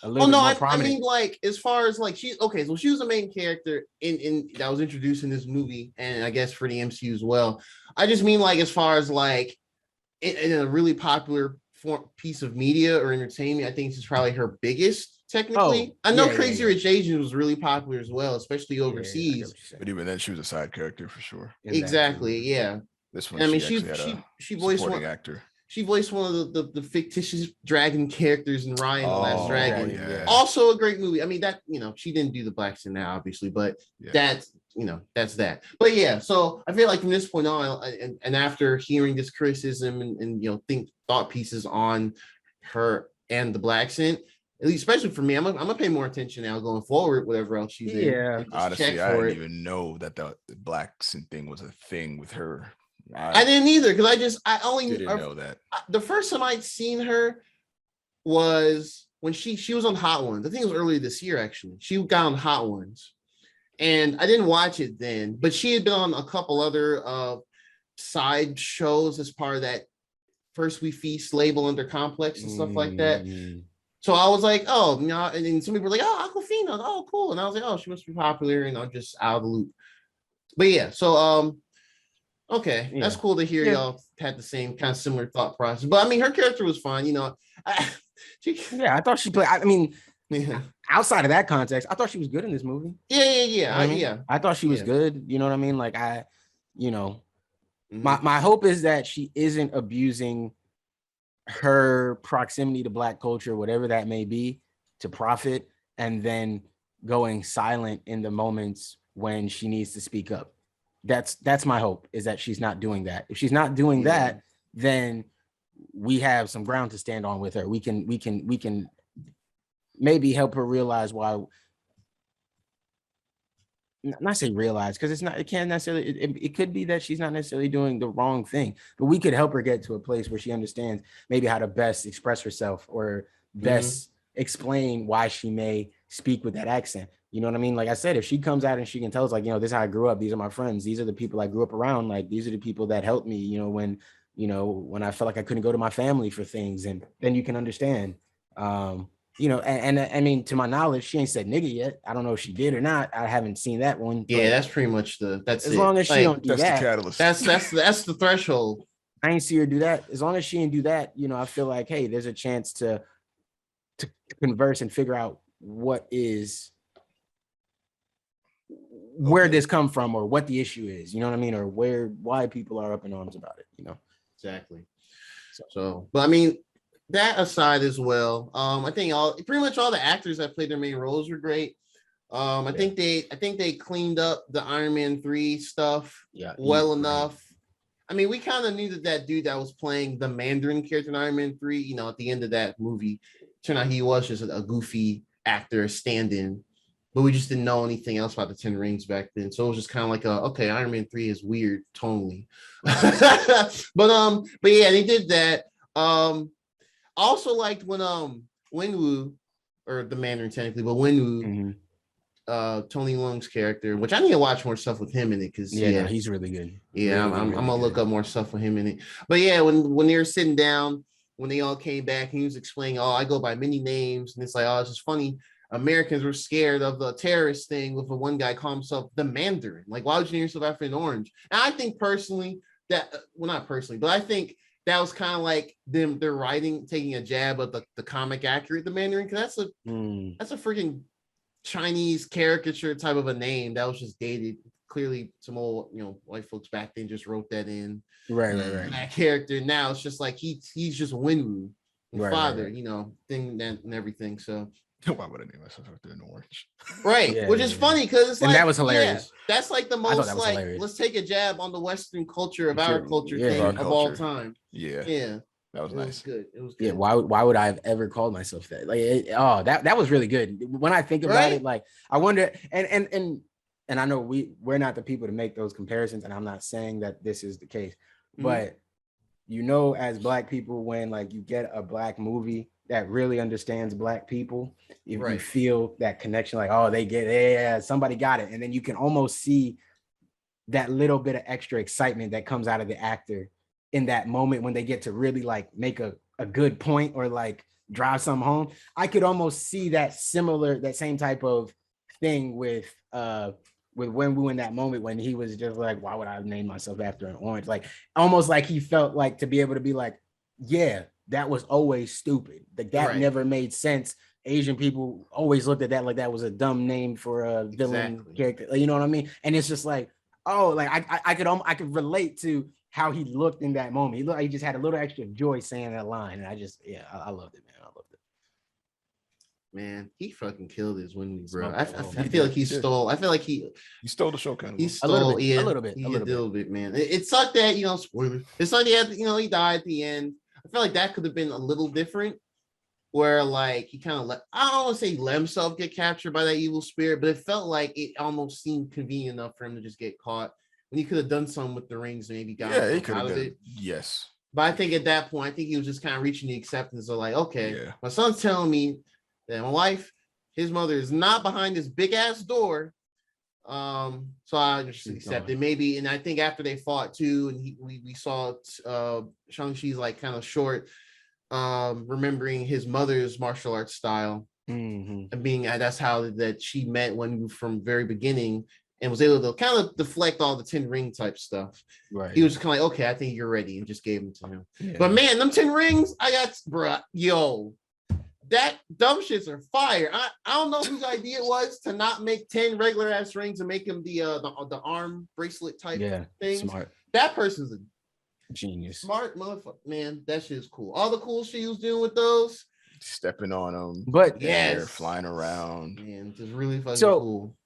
S3: a little bit more
S4: I
S3: prominent.
S4: mean, like, as far as like she so she was a main character in that was introduced in this movie, and I guess for the MCU as well. I just mean like as far as like in a really popular piece of media or entertainment, I think this is probably her biggest. Technically, I know Crazy Rich Asians was really popular as well, especially overseas.
S5: But even then, she was a side character for sure.
S4: Exactly, yeah.
S5: This one,
S4: I mean,
S5: she voiced one actor.
S4: She voiced one of the fictitious dragon characters in Ryan the Last Dragon.
S5: Yeah.
S4: Also a great movie. I mean, that she didn't do the black scene now, obviously, but that's that's that. But yeah, so I feel like from this point on, and after hearing this criticism and thought pieces on her and the black scent, at least especially for me, I'm gonna pay more attention now going forward, whatever else she's in.
S3: Yeah,
S5: honestly, I didn't even know that the black scent thing was a thing with her.
S4: I didn't either because I only
S5: didn't know that.
S4: The first time I'd seen her was when she was on Hot Ones. I think it was earlier this year, actually. She got on Hot Ones. And I didn't watch it then, but she had been on a couple other side shows as part of that First We Feast label under Complex and stuff like that. So I was like, oh, and then some people were like, oh, Aquafina, oh, cool. And I was like, oh, she must be popular, and I'm just out of the loop. But yeah, so okay, that's cool to hear y'all had the same kind of similar thought process. But I mean, her character was fine, I
S3: thought she played. I mean, outside of that context, I thought she was good in this movie.
S4: Yeah.
S3: I thought she was good. You know what I mean? Like my hope is that she isn't abusing her proximity to black culture, whatever that may be, to profit, and then going silent in the moments when she needs to speak up. That's my hope, is that she's not doing that. If she's not doing that, then we have some ground to stand on with her. We can maybe help her realize why. Not say realize, because it can't necessarily, it could be that she's not necessarily doing the wrong thing, but we could help her get to a place where she understands maybe how to best express herself or best explain why she may speak with that accent. You know what I mean? Like I said, if she comes out and she can tell us, like, this is how I grew up, these are my friends, these are the people I grew up around, like these are the people that helped me, when I felt like I couldn't go to my family for things, and then you can understand. And I mean, to my knowledge, she ain't said nigga yet. I don't know if she did or not. I haven't seen that one.
S4: Yeah, that's pretty much that's
S3: as long as she don't do
S5: that's
S3: that.
S5: The catalyst.
S4: That's the threshold.
S3: I ain't see her do that. As long as she didn't do that, I feel like, hey, there's a chance to converse and figure out where this come from, or what the issue is. You know what I mean? Or why people are up in arms about it.
S4: Exactly. So, but I mean, that aside as well, I think pretty much all the actors that played their main roles were great. I think they cleaned up the Iron Man 3 stuff well enough. I mean, we kind of knew that dude that was playing the Mandarin character in Iron Man 3, at the end of that movie, turned out he was just a goofy actor stand-in, but we just didn't know anything else about the 10 Rings back then. So it was just kind of like okay, Iron Man 3 is weird tonally. but yeah, they did that. Also liked when Wenwu, or the Mandarin technically, but Wenwu, Tony Leung's character, which I need to watch more stuff with him in it, because
S3: he's really good.
S4: Yeah, I'm gonna look up more stuff with him in it. But yeah, when they were sitting down, when they all came back, he was explaining, I go by many names, and it's like, it's just funny. Americans were scared of the terrorist thing with the one guy calling himself the Mandarin. Like, why would you name yourself after an orange? And I think personally that, not personally, but I think that was kind of like their writing taking a jab at the comic accurate the Mandarin, because that's a freaking Chinese caricature type of a name that was just dated. Clearly, some old white folks back then just wrote that in.
S3: Right.
S4: That character now it's just like he's just Wenwu, father, thing and everything. So
S5: why would I name myself after an orange?
S4: Right, which is funny because it's
S3: that was hilarious.
S4: That's like the most like hilarious. Let's take a jab on the Western culture of our culture thing of all time. Yeah. That was nice. Good. It was good.
S3: Yeah. Why would I have ever called myself that? Like, that was really good. When I think about it, like, I wonder, and I know we're not the people to make those comparisons, and I'm not saying that this is the case, but as Black people, when like you get a Black movie that really understands Black people, if you feel that connection, like, they get it, somebody got it, and then you can almost see that little bit of extra excitement that comes out of the actor in that moment when they get to really like make a good point, or like drive something home. I could almost see that same type of thing with Wenwu in that moment when he was just like, why would I name myself after an orange? Like almost like he felt like to be able to be like, yeah, that was always stupid. Like that never made sense. Asian people always looked at that like that was a dumb name for a villain character. You know what I mean? And it's just like, oh, like I could relate to how he looked in that moment. He looked like he just had a little extra joy saying that line. And I loved it, man. I loved it.
S4: Man, he fucking killed his Wendy, bro. I feel like he stole. I feel like he
S5: stole the show, kind of.
S4: He stole
S3: a little bit,
S4: man. It sucked that, you know, spoiler. It's like he died at the end. I feel like that could have been a little different, where like he kind of I don't want to say let himself get captured by that evil spirit, but it felt like it almost seemed convenient enough for him to just get caught when he could have done something with the rings, maybe got out of it.
S5: Yes.
S4: But I think at that point, I think he was just kind of reaching the acceptance of like, okay, my son's telling me that my wife, his mother, is not behind this big ass door. So I just accepted maybe, and I think after they fought too, and we saw Shang-Chi's like kind of short, remembering his mother's martial arts style, and being that's how that she met when from very beginning and was able to kind of deflect all the 10 ring type stuff. Right. He was just kind of like, okay, I think you're ready, and just gave them to him. Yeah. But man, them 10 rings, I got, bruh, yo. That dumb shits are fire. I don't know whose idea it was to not make 10 regular ass rings and make them the arm bracelet type thing.
S3: Smart.
S4: That person's a
S3: genius.
S4: Smart motherfucker, man. That shit is cool. All the cool shit he was doing with those,
S5: stepping on them,
S3: but
S5: they're flying around.
S4: Man, just really fucking cool.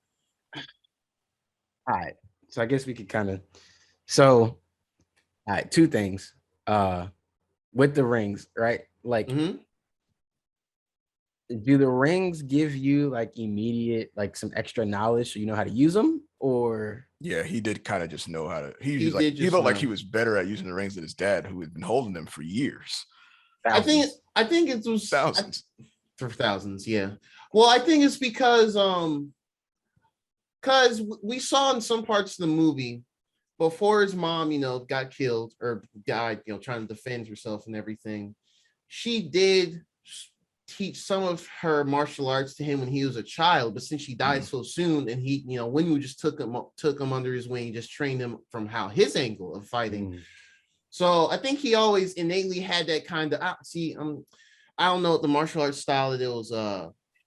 S3: All right, so I guess we could kind of. So, all right, two things. With the rings, right? Like. Do the rings give you like immediate, like some extra knowledge so you know how to use them, or?
S5: Yeah, he did kind of just know how to. He looked like he was better at using the rings than his dad, who had been holding them for years.
S4: Thousands. I think it was thousands. Yeah. Well, I think it's because we saw in some parts of the movie before his mom, got killed or died, trying to defend herself and everything. She did teach some of her martial arts to him when he was a child, but since she died so soon, and he, Wenwu just took him under his wing, just trained him from his angle of fighting. So I think he always innately had that kind of. I don't know what the martial arts style that it was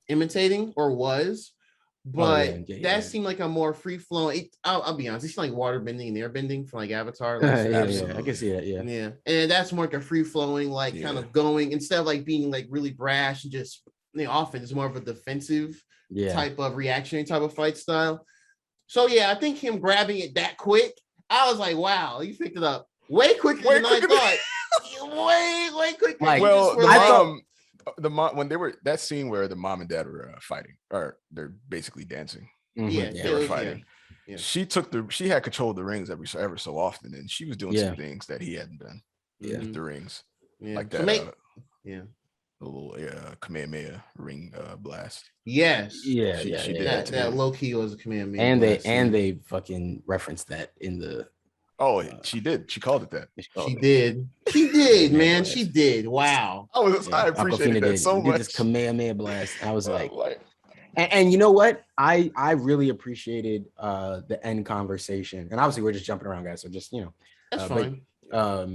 S4: imitating or was, but that seemed like a more free flowing. I'll be honest, it's like water bending and air bending from like Avatar. Like,
S3: I can see that. Yeah,
S4: and that's more like a free flowing, like kind of going instead of like being like really brash and just often it's more of a defensive type of reactionary type of fight style. So I think him grabbing it that quick, I was like, wow, you picked it up way quicker than I thought. way quicker.
S5: Like, well, the mom when they were that scene where the mom and dad were fighting, or they're basically dancing. They were fighting. Yeah. She had control of the rings ever so often, and she was doing some things that he hadn't done with the rings, like that. The little Kamehameha ring blast.
S4: Yes.
S5: She did
S4: that low key was a Kamehameha.
S3: And they fucking referenced that in the.
S5: Oh, she did. She called it that.
S4: She did, man. She did. Wow.
S5: I appreciated that so much.
S3: This Kamehameha blast. I was like, and you know what? I really appreciated the end conversation. And obviously, we're just jumping around, guys. So just
S4: that's fine.
S3: But,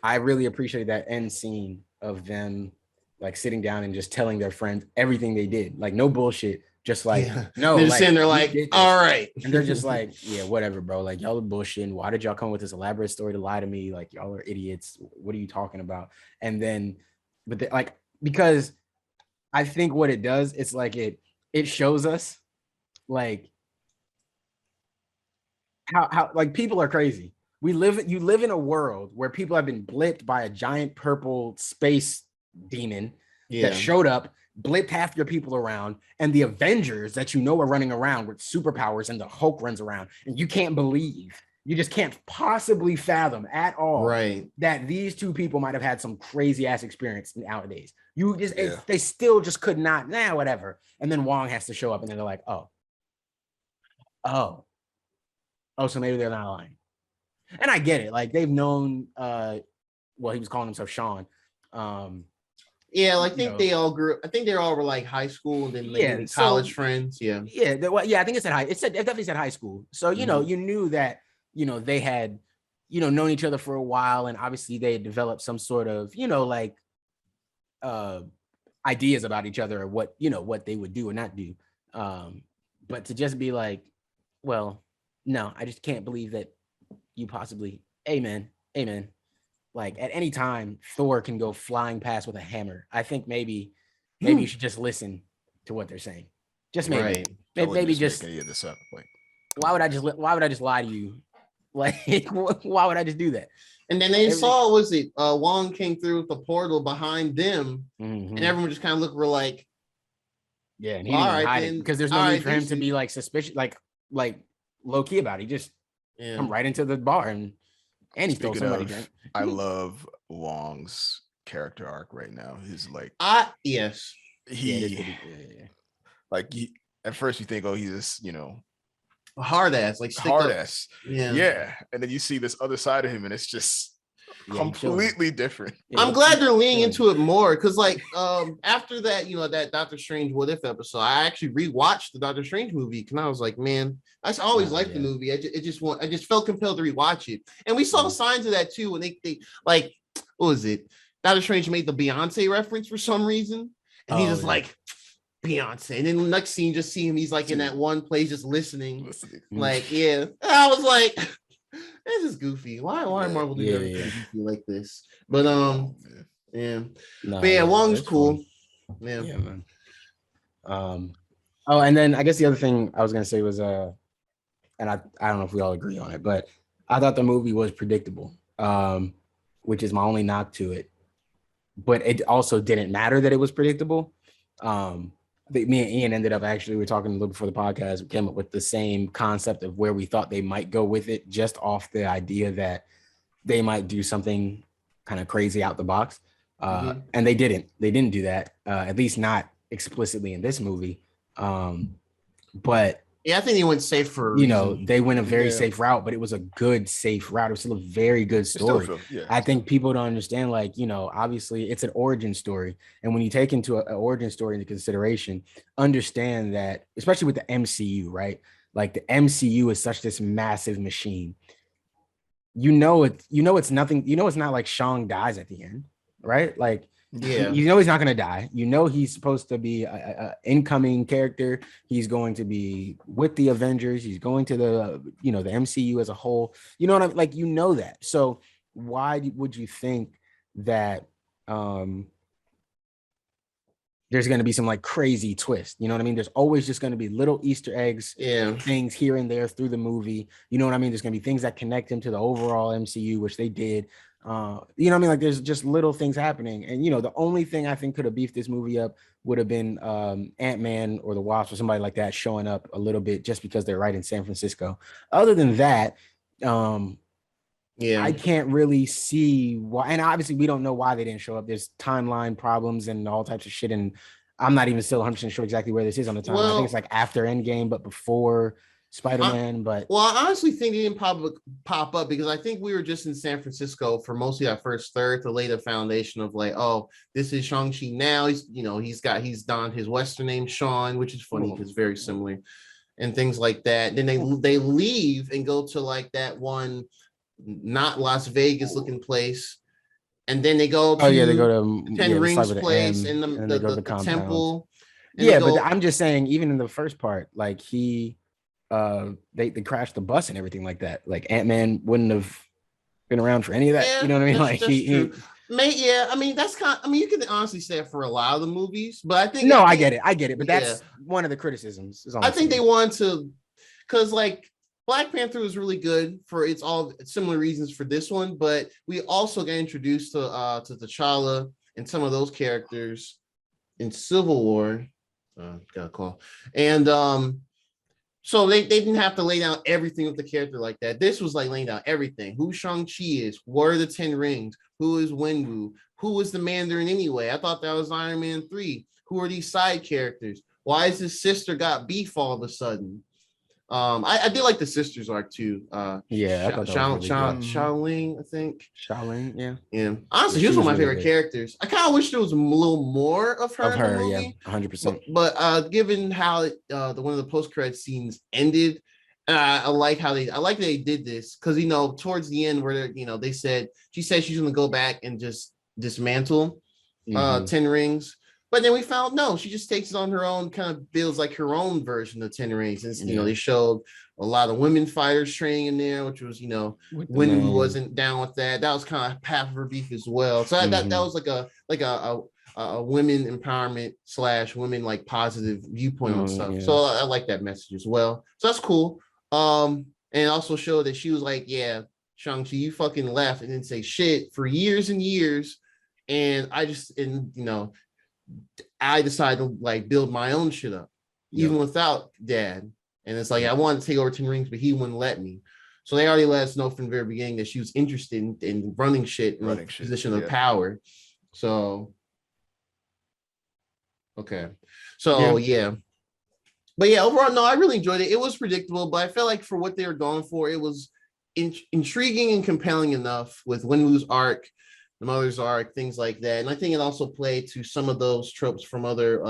S3: I really appreciated that end scene of them like sitting down and just telling their friends everything they did. Like no bullshit. Just like no,
S4: they're just sitting there like, all right,
S3: and they're just like, yeah, whatever, bro. Like y'all are bullshitting. Why did y'all come with this elaborate story to lie to me? Like y'all are idiots. What are you talking about? And then, because I think what it does, it's like it shows us like how like people are crazy. You live in a world where people have been blipped by a giant purple space demon that showed up, blipped half your people around, and the Avengers that are running around with superpowers, and the Hulk runs around, and you just can't possibly fathom at all that these two people might have had some crazy ass experience nowadays. They still just could not, whatever. And then Wong has to show up, and then they're like, oh, so maybe they're not lying. And I get it, like they've known he was calling himself Sean,
S4: Yeah, like, I
S3: You
S4: think
S3: know.
S4: they all grew. I think they all were like high school and then
S3: Yeah,
S4: maybe
S3: so-
S4: college friends. Yeah.
S3: Yeah, I think it said high. It definitely said high school. So
S4: Mhm.
S3: you knew that they had known each other for a while, and obviously they had developed some sort of like uh ideas about each other or what they would do or not do. But to just be like, well, no, I just can't believe that you possibly, amen. Like at any time, Thor can go flying past with a hammer. I think maybe you should just listen to what they're saying. Just maybe.
S4: Right.
S5: I wouldn't
S3: Maybe
S5: just
S3: just
S5: make any of this up. Like,
S3: why would I just lie to you? Like why would I just do that?
S4: And then they saw, was it Wong came through with the portal behind them,
S3: Mhm.
S4: and everyone just kind of looked, we're like,
S3: Yeah, and he
S4: all
S3: didn't even
S4: right,
S3: hide it
S4: then,
S3: because there's no
S4: all
S3: need
S4: right,
S3: for him to
S4: deuces.
S3: be like suspicious, like low key about it. He just
S4: Yeah.
S3: come right into the bar and he stole
S5: speaking
S3: somebody
S5: of,
S3: drink.
S5: I love Wong's character arc right now. He's like,
S4: Yes.
S3: Yeah, it is
S5: he
S3: good. Yeah.
S5: like at first you think, oh, he's this,
S4: A hard ass, like stick
S5: hard
S4: up.
S5: ass.
S4: Yeah.
S5: Yeah. And then you see this other side of him, and it's just
S3: Yeah, he chilling.
S5: completely different.
S3: Yeah,
S4: I'm
S3: he-
S4: glad
S3: he's
S4: they're leaning
S3: chilling.
S4: into it more, because like after that, that Doctor Strange What If episode, I actually rewatched the Doctor Strange movie, and I was like, man, I always liked the
S3: yeah.
S4: movie. I just felt compelled to rewatch it, and we saw
S3: Mhm.
S4: signs of that too when they like, what was it? Doctor Strange made the Beyonce reference for some reason, and he's just
S3: yeah.
S4: like, Beyonce, and then the next scene, just see him, he's like in that one place just listening. Like, yeah, I was like, this is goofy. Why Marvel do everything goofy like this? But yeah.
S3: No,
S4: But yeah, Wong's
S3: it's
S4: cool.
S3: fun.
S4: Yeah.
S3: Yeah, man. Oh, and then I guess the other thing I was gonna say was and I don't know if we all agree on it, but I thought the movie was predictable, which is my only knock to it. But it also didn't matter that it was predictable. I think me and Ian ended up we were talking a little before the podcast. We came up with the same concept of where we thought they might go with it, just off the idea that they might do something kind of crazy out the box. And they didn't. They didn't do that, at least not explicitly in this movie. But
S4: Yeah, I think he went safe for
S3: they went a very safe route, but it was a good, safe route. It was still a very good story. I think people don't understand, like, obviously it's an origin story. And when you take into an origin story into consideration, understand that, especially with the MCU, right? Like the MCU is such this massive machine. It's nothing, it's not like Shang dies at the end, right? Like,
S4: yeah,
S3: he's not going to die. He's supposed to be a incoming character. He's going to be with the Avengers. He's going to the the MCU as a whole. You know what I'm like? That. So why would you think that there's going to be some like crazy twist? You know what I mean? There's always just going to be little Easter eggs, things here and there through the movie. You know what I mean? There's going to be things that connect him to the overall MCU, which they did. You know what I mean? Like there's just little things happening. And, the only thing I think could have beefed this movie up would have been Ant-Man or the Wasp or somebody like that showing up a little bit just because they're right in San Francisco. Other than that, I can't really see why. And obviously we don't know why they didn't show up. There's timeline problems and all types of shit. And I'm not even still 100% sure exactly where this is on the timeline. I think it's like after Endgame, but before Spider-Man. I
S4: honestly think he didn't pop up because I think we were just in San Francisco for mostly that first third to lay the foundation of like, oh, this is Shang-Chi now. He's donned his Western name Sean, which is funny because very similar and things like that. Then they leave and go to like that one not Las Vegas looking place. And then they go to
S3: they go to
S4: 10 Rings place
S3: and
S4: the,
S3: they go to the
S4: temple.
S3: But I'm just saying, even in the first part, like they crashed the bus and everything like that. Like Ant-Man wouldn't have been around for any of that.
S4: Yeah,
S3: you know what I mean? Like
S4: true. I mean, that's you can honestly say it for a lot of the movies, but I think
S3: I get it. But that's one of the criticisms.
S4: I think they want to, because like Black Panther was really good for its all similar reasons for this one, but we also got introduced to T'Challa and some of those characters in Civil War. Got a call. And so they didn't have to lay down everything with the character like that. This was like laying down everything. Who Shang-Chi is, what are the 10 rings, who is Wenwu, who is the Mandarin anyway? I thought that was Iron Man 3. Who are these side characters? Why is his sister got beef all of a sudden? I did like the sisters arc too.
S3: Yeah, I thought that was really good.
S4: Shaoling, I think.
S3: Shaolin, yeah.
S4: Yeah. Honestly, she was one of my favorite characters. I kind of wish there was a little more of her in the movie.
S3: Yeah, 100%.
S4: But given how one of the post-credit scenes ended, I like they did this because towards the end where she said she's gonna go back and just dismantle 10 rings. But then we found no, she just takes it on her own, kind of builds like her own version of 10 rings. And they showed a lot of women fighters training in there, which was Wenwu wasn't down with that. That was kind of half of her beef as well. So that was like a women empowerment / women like positive viewpoint on stuff. Yeah. So I like that message as well. So that's cool. And it also showed that she was like, yeah, Shang-Chi, you fucking left and didn't say shit for years and years. And I decided to like build my own shit up, even without dad. And it's like, I wanted to take over 10 rings, but he wouldn't let me. So they already let us know from the very beginning that she was interested in running shit in a position of power. So, okay. So, yeah. But yeah, overall, no, I really enjoyed it. It was predictable, but I felt like for what they were going for, it was intriguing and compelling enough with Wenwu's arc, the mother's arc, things like that. And I think it also played to some of those tropes from other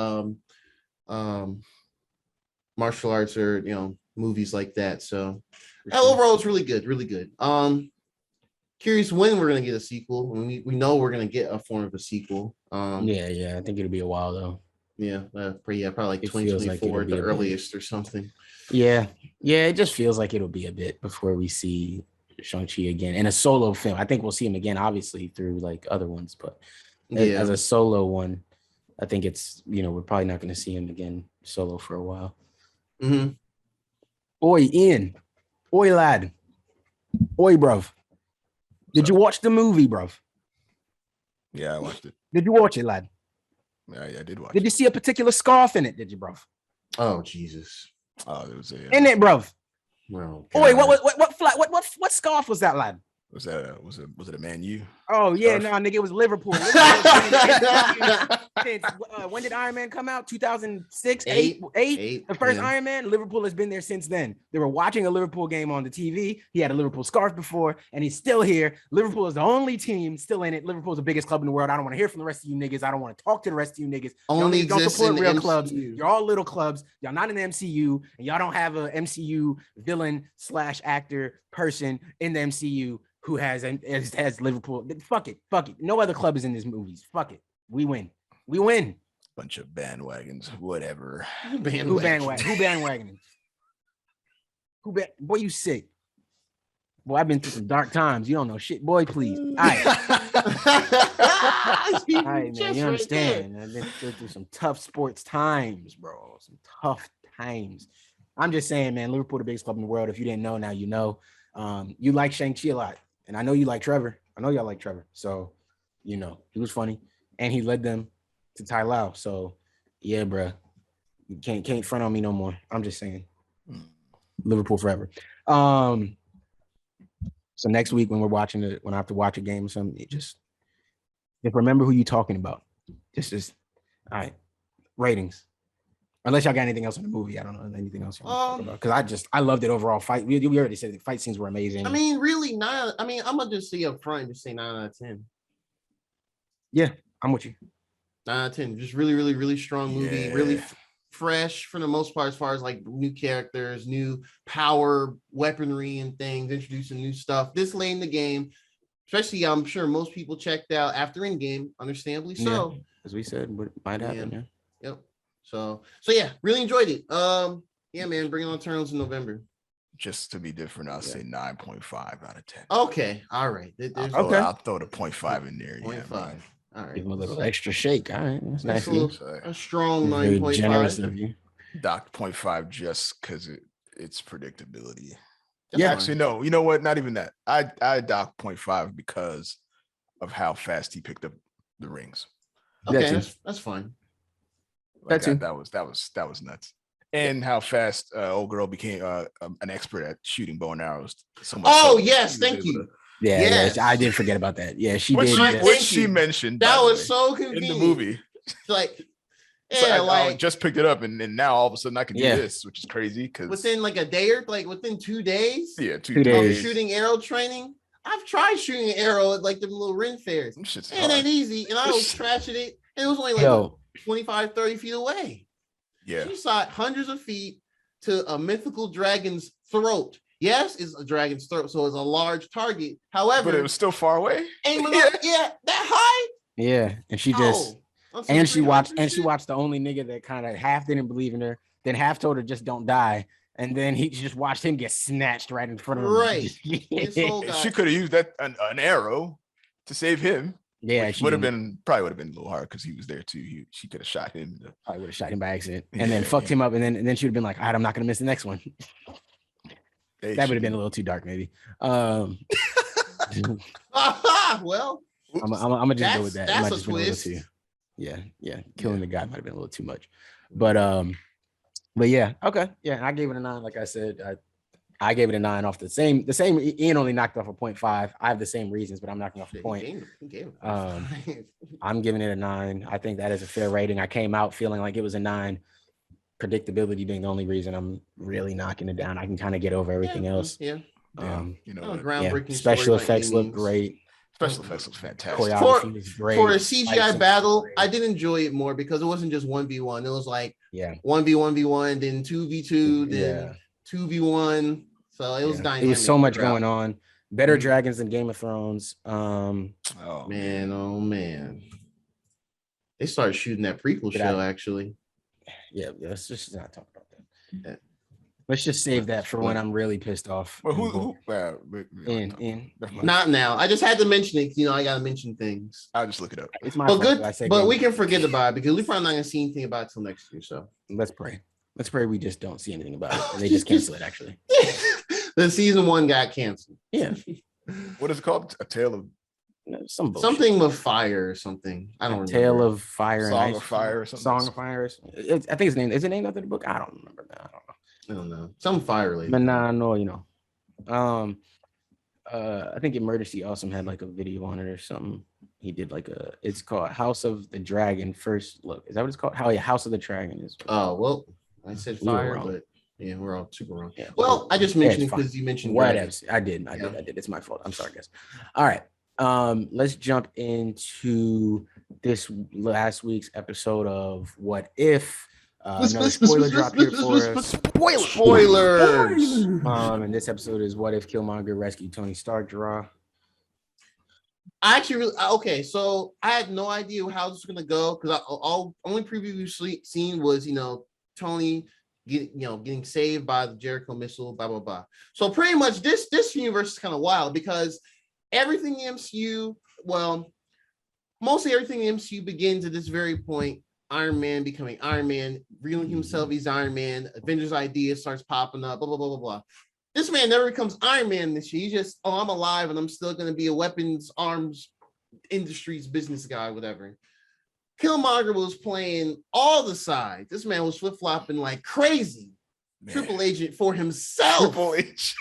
S4: martial arts or movies like that. So overall, it's really good, really good. Curious when we're gonna get a sequel. We know we're gonna get a form of a sequel.
S3: Yeah, I think it'll be a while though.
S4: Yeah, probably like 2024 the earliest or something.
S3: Yeah, it just feels like it'll be a bit before we see Shang-Chi again in a solo film. I think we'll see him again, obviously, through like other ones, but as a solo one, I think it's we're probably not going to see him again solo for a while.
S4: Mm-hmm.
S3: Oi, Ian. Oi, lad. Oi, bruv. Did you watch the movie, bruv?
S5: Yeah, I watched it.
S3: Did you watch it, lad?
S5: Yeah, I did watch.
S3: Did you see a particular scarf in it? Did you, bruv?
S4: Oh Jesus!
S5: Oh, there was
S3: in it, bruv.
S4: Oh,
S3: oi, what scarf was that, lad?
S5: Was it a Man U?
S3: Oh yeah, no, nigga, it was Liverpool. When did Iron Man come out? 2006, 8. The first Iron Man. Liverpool has been there since then. They were watching a Liverpool game on the TV. He had a Liverpool scarf before, and he's still here. Liverpool is the only team still in it. Liverpool's the biggest club in the world. I don't want to hear from the rest of you niggas. I don't want to talk to the rest of you niggas.
S4: Only
S3: don't support real
S4: MCU.
S3: clubs. You're all little clubs. Y'all not in the MCU, and y'all don't have a MCU villain / actor person in the MCU who has Liverpool. Fuck it. No other club is in these movies. Fuck it. We win.
S5: Bunch of bandwagons, whatever.
S3: Who bandwagoning? Boy, you sick. Boy, I've been through some dark times. You don't know shit. Boy, please. All right. All right, man. You understand. I've been through some tough sports times, bro. Some tough times. I'm just saying, man, Liverpool, the biggest club in the world. If you didn't know, now you know. You like Shang-Chi a lot. And I know you like Trevor. I know y'all like Trevor. So, he was funny. And he led them to Tai Lao. So, yeah, bro. You can't front on me no more. I'm just saying. Liverpool forever. So next week when I have to watch a game or something, just remember who you're talking about. Just all right. Ratings. Unless y'all got anything else in the movie, I don't know anything else you want to talk about. Because I loved it overall. We already said the fight scenes were amazing.
S4: I mean, really, I'm gonna just say up front, just say 9 out of 10.
S3: Yeah, I'm with you.
S4: 9 out of 10. Just really, really, really strong movie. Yeah. Really fresh for the most part, as far as like new characters, new power, weaponry, and things, introducing new stuff. This late in the game, especially, I'm sure most people checked out after Endgame, understandably so.
S3: Yeah, as we said, what might happen. Yeah.
S4: Yep. So yeah, really enjoyed it. Yeah, man, bring on Eternals in November.
S5: Just to be different, I'll say 9.5 out of 10.
S4: Okay, all right.
S5: I'll throw the 0.5 in there.
S4: 0.5. All right.
S3: Give him a little extra shake. All right. That's nice.
S4: A strong 9.5.
S3: Generous of you.
S5: Docked 0.5 just because it's predictability.
S3: Yeah.
S5: Actually, no. You know what? Not even that. I docked 0.5 because of how fast he picked up the rings.
S4: Okay, that's fine.
S5: Like that was nuts. And how fast old girl became an expert at shooting bow and arrows.
S4: Yes, thank you.
S3: Yeah, I did forget about that. Yeah, she did.
S5: What she mentioned
S4: that was so convenient
S5: in the movie.
S4: Like,
S5: So
S4: Yeah,
S5: I just picked it up, and now all of a sudden I can do
S3: Yeah.
S5: this, which is crazy. Because
S4: within like a day or like within 2 days.
S5: yeah,
S3: 2
S4: Of
S3: days.
S4: shooting arrow training. I've tried shooting an arrow at like the little Ren fairs.
S5: Them shit's
S4: It ain't
S5: hard.
S4: easy. And I was trashing it. And it was only like
S3: Yo,
S4: 25, 30 feet away.
S5: Yeah,
S4: She shot hundreds of feet to a mythical dragon's throat. Yes, it's a dragon's throat, so it's a large target. However,
S5: but it was still far away.
S4: aiming up, that high.
S3: yeah, and she just
S4: On some
S3: and she
S4: 300
S3: watched
S4: shit?
S3: the only nigga that kind of half didn't believe in her, then half told her just don't die, and then he just watched him get snatched right in front of him.
S4: Right. His whole
S5: And
S4: guy.
S5: she could have used that an arrow to save him.
S3: Yeah,
S5: Which
S3: she
S5: would have
S3: didn't.
S5: probably would have been a little hard because he was there too. She could have shot him.
S3: Probably would have shot him by accident and then
S5: Yeah,
S3: fucked
S5: yeah.
S3: him up, and then she would have been like, all right, I'm not gonna miss the next one.
S5: Hey,
S3: That
S5: she
S3: would have been
S5: did.
S3: a little too dark, maybe.
S4: Well,
S3: I'm gonna just go with that. It
S4: That's
S3: might
S4: a
S3: just been a little
S4: twist.
S3: too. Yeah. Killing the guy might have been a little too much. But yeah, okay. Yeah, I gave it a 9. Like I said, I gave it a 9 off the same. Ian only knocked off a 0.5. I have the same reasons, but I'm knocking off a point.
S4: He gave it.
S3: I'm giving it a 9. I think that is a fair rating. I came out feeling like it was a 9. Predictability being the only reason I'm really knocking it down. I can kind of get over everything else.
S4: Yeah.
S5: Yeah, you know,
S4: Oh,
S5: what?
S4: groundbreaking.
S3: Special
S4: story by
S3: effects
S4: any
S3: look
S4: means.
S3: great.
S5: Special effects was fantastic.
S3: Choreography was great.
S4: For a
S3: Fight
S4: CGI
S3: scenes
S4: battle,
S3: was great.
S4: I did enjoy it more because it wasn't just 1v1. It was like
S3: Yeah.
S4: 1v1v1, then 2v2, then
S3: Yeah.
S4: 2v1. So it was
S3: Yeah.
S4: dynamic.
S3: It was so much
S4: throughout.
S3: going on. Better
S4: Mhm.
S3: dragons than Game of Thrones.
S5: Oh
S4: Man. They started shooting that prequel
S3: Did
S4: show,
S3: I-
S4: actually.
S3: Yeah, let's just not talk about that.
S4: Yeah.
S3: Let's just save that for when I'm really pissed off.
S5: Well,
S3: and
S5: who?
S3: In.
S5: Never mind.
S4: Not now. I just had to mention it. I got to mention things.
S5: I'll just look it up.
S3: It's my
S4: But
S3: fault
S4: good.
S3: that I say
S4: But
S3: Game
S4: we
S3: of
S4: can
S3: Thrones.
S4: forget about it because we're probably not going to see anything about it till next year. So
S3: Let's pray. Let's pray we just don't see anything about it. And they just cancel it, actually.
S4: the season 1 got canceled.
S3: Yeah.
S5: What is it called? A Tale of
S3: Some bullshit.
S4: Something with fire or something. I don't remember.
S3: Tale of Fire and
S5: Song
S3: Ice.
S5: of Fire or something.
S3: Song of Fire. I think it's named. Is it named after the book? I don't remember that.
S4: I don't know. Some fire related.
S3: But nah, no, I think Emergency Awesome had like a video on it or something. He did it's called House of the Dragon First Look. Is that what it's called? House of the Dragon is.
S4: Oh, well, I said
S3: We were
S4: fire,
S3: wrong.
S4: but yeah, we're all super wrong.
S3: Yeah.
S4: Well, I just
S3: Yeah,
S4: mentioned
S3: it's
S4: it because
S3: fine.
S4: you mentioned
S3: What
S4: dragons.
S3: else? I did. It's my fault. I'm sorry, guys. All right. Let's jump into this last week's episode of What If. Another spoiler drop here for us.
S4: Spoilers.
S3: And this episode is What If Killmonger Rescued Tony Stark draw.
S4: I actually okay. So I had no idea how this was gonna go because all only preview we've seen was Tony getting saved by the Jericho missile, blah blah blah. So pretty much this universe is kind of wild because everything in the MCU, well, mostly everything in the MCU begins at this very point. Iron Man becoming Iron Man, revealing himself he's Iron Man. Avengers idea starts popping up. Blah blah blah blah blah. This man never becomes Iron Man this year. He's just, I'm alive and I'm still going to be a weapons, arms, industries, business guy, whatever. Killmonger was playing all the sides. This man was flip-flopping like crazy.
S5: Man.
S4: Triple agent for himself.
S5: Triple H.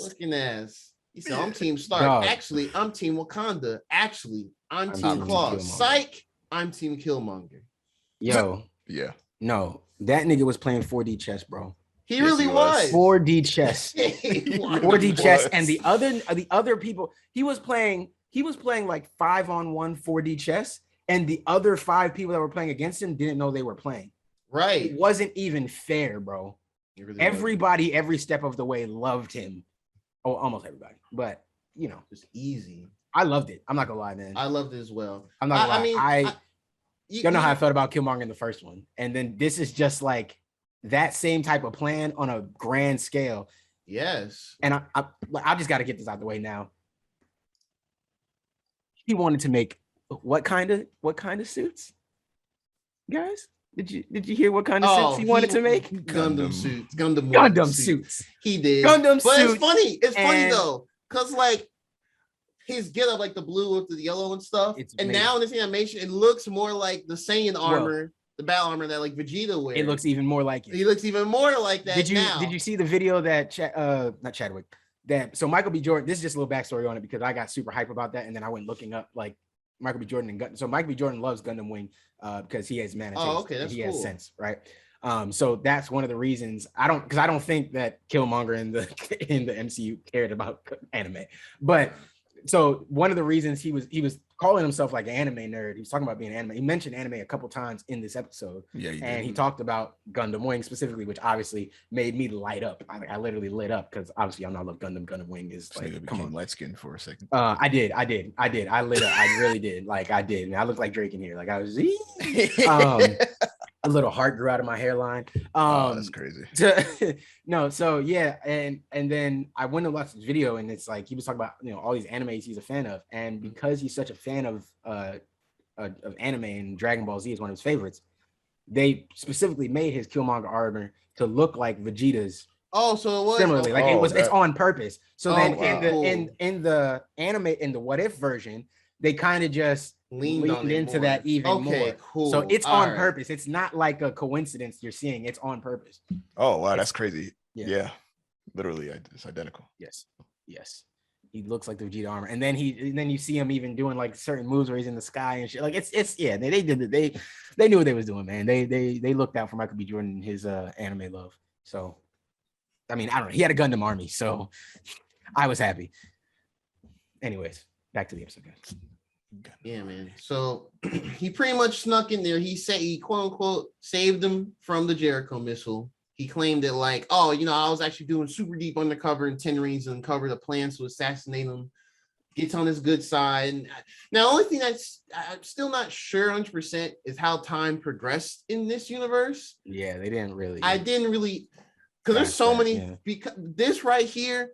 S4: Looking ass. He said, I'm Team Stark.
S3: Dog.
S4: Actually, I'm Team Wakanda. Actually, I'm Team
S3: Team
S4: Claw.
S3: Killmonger.
S4: Psych, I'm Team Killmonger.
S3: Yo,
S5: Yeah.
S3: no, that nigga was playing 4D chess, bro.
S4: He
S5: Yes,
S4: really
S5: he was.
S4: was.
S3: 4D chess.
S4: He was.
S3: 4D chess,
S5: was.
S3: and the other people, he was playing like 5-on-1 4D chess, and the other 5 people that were playing against him didn't know they were playing.
S4: Right.
S3: It wasn't even fair, bro.
S4: He really was.
S3: Everybody, every step of the way, loved him. Oh, almost everybody, but
S4: Just easy.
S3: I loved it. I'm not gonna lie, man.
S4: I loved it as well.
S3: I'm not gonna lie.
S4: You
S3: Y'all know how I felt about Killmonger in the first one, and then this is just like that same type of plan on a grand scale.
S4: Yes.
S3: And I just got to get this out the way now. He wanted to make what kind of suits, guys? Did you hear what kind of suits he wanted to make?
S4: Gundam suits. Gundam
S3: Gundam suits.
S4: He did.
S3: Gundam
S4: but
S3: suits.
S4: it's funny. It's funny
S3: and-
S4: though, because like his get up like the blue with the yellow and stuff.
S3: It's
S4: and
S3: amazing.
S4: now in this animation, it looks more like the Saiyan armor, the battle armor that like Vegeta wears.
S3: It looks even more like it.
S4: He looks even more like that.
S3: Did
S4: now.
S3: you see the video that not Chadwick, that so Michael B. Jordan, this is just a little backstory on it because I got super hype about that, and then I went looking up like Michael B. Jordan and Gundam. So Michael B. Jordan loves Gundam Wing because he has mana.
S4: Oh, okay, that's
S3: he
S4: cool.
S3: has sense, right? So that's one of the reasons I don't think that Killmonger in the MCU cared about anime. But so one of the reasons he was calling himself like an anime nerd, he was talking about being anime. He mentioned anime a couple times in this episode.
S5: Yeah,
S3: he talked about Gundam Wing specifically, which obviously made me light up. I literally lit up because obviously y'all know I love Gundam. Gundam Wing is
S5: so
S3: like, come on,
S5: light skin for a second.
S3: I did. I lit up. I really did. Like I did. And I looked like Drake in here. Like I was a little heart grew out of my hairline.
S5: That's crazy.
S3: No, so yeah, and then I went and watched this video, and it's like he was talking about all these animes he's a fan of, and because he's such a fan of anime and Dragon Ball Z is one of his favorites, they specifically made his Killmonger armor to look like Vegeta's.
S4: Oh, so it was
S3: similarly, like it's on purpose. So then in the anime, in the What If version, they kind of just leaned into that even more.
S4: Cool.
S3: So it's on purpose. It's not like a coincidence you're seeing. It's on purpose.
S5: Oh wow, that's crazy.
S3: Yeah.
S5: Literally, it's identical.
S3: Yes. He looks like the Vegeta armor, and then you see him even doing like certain moves where he's in the sky and shit. Like it's yeah. They did it. They knew what they was doing, man. They looked out for Michael B. Jordan and his anime love. So I mean, I don't know. He had a Gundam army, so I was happy. Anyways, back to the episode, guys.
S4: Yeah, man. So he pretty much snuck in there. He said he quote unquote saved him from the Jericho missile. He claimed that like, I was actually doing super deep undercover in 10 Rings and uncovered a plan to assassinate him. Gets on his good side. Now, the only thing that's I'm still not sure 100% is how time progressed in this universe.
S3: Yeah, they didn't really.
S4: I didn't really, because there's so many. Because this right here.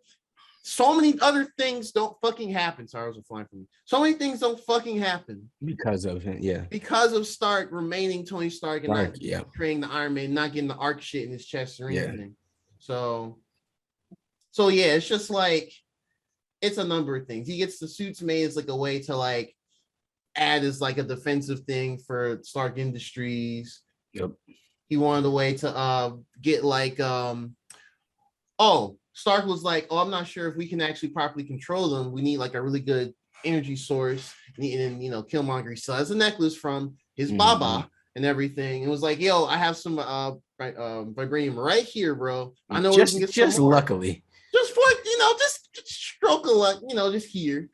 S4: So many other things don't fucking happen. Sorry, I was flying from me. So many things don't fucking happen
S3: because of him. Yeah.
S4: Because of Stark remaining Tony Stark and not creating the Iron Man, not getting the arc shit in his chest or anything. So yeah, it's just like it's a number of things. He gets the suits made as like a way to like add as like a defensive thing for Stark Industries.
S3: Yep.
S4: He wanted a way to get like Stark was like, I'm not sure if we can actually properly control them. We need like a really good energy source. And Killmonger still has a necklace from his Baba and everything. It was like, I have some vibranium right here, bro. I know we can get
S3: just luckily.
S4: Just for just stroke a luck, just here.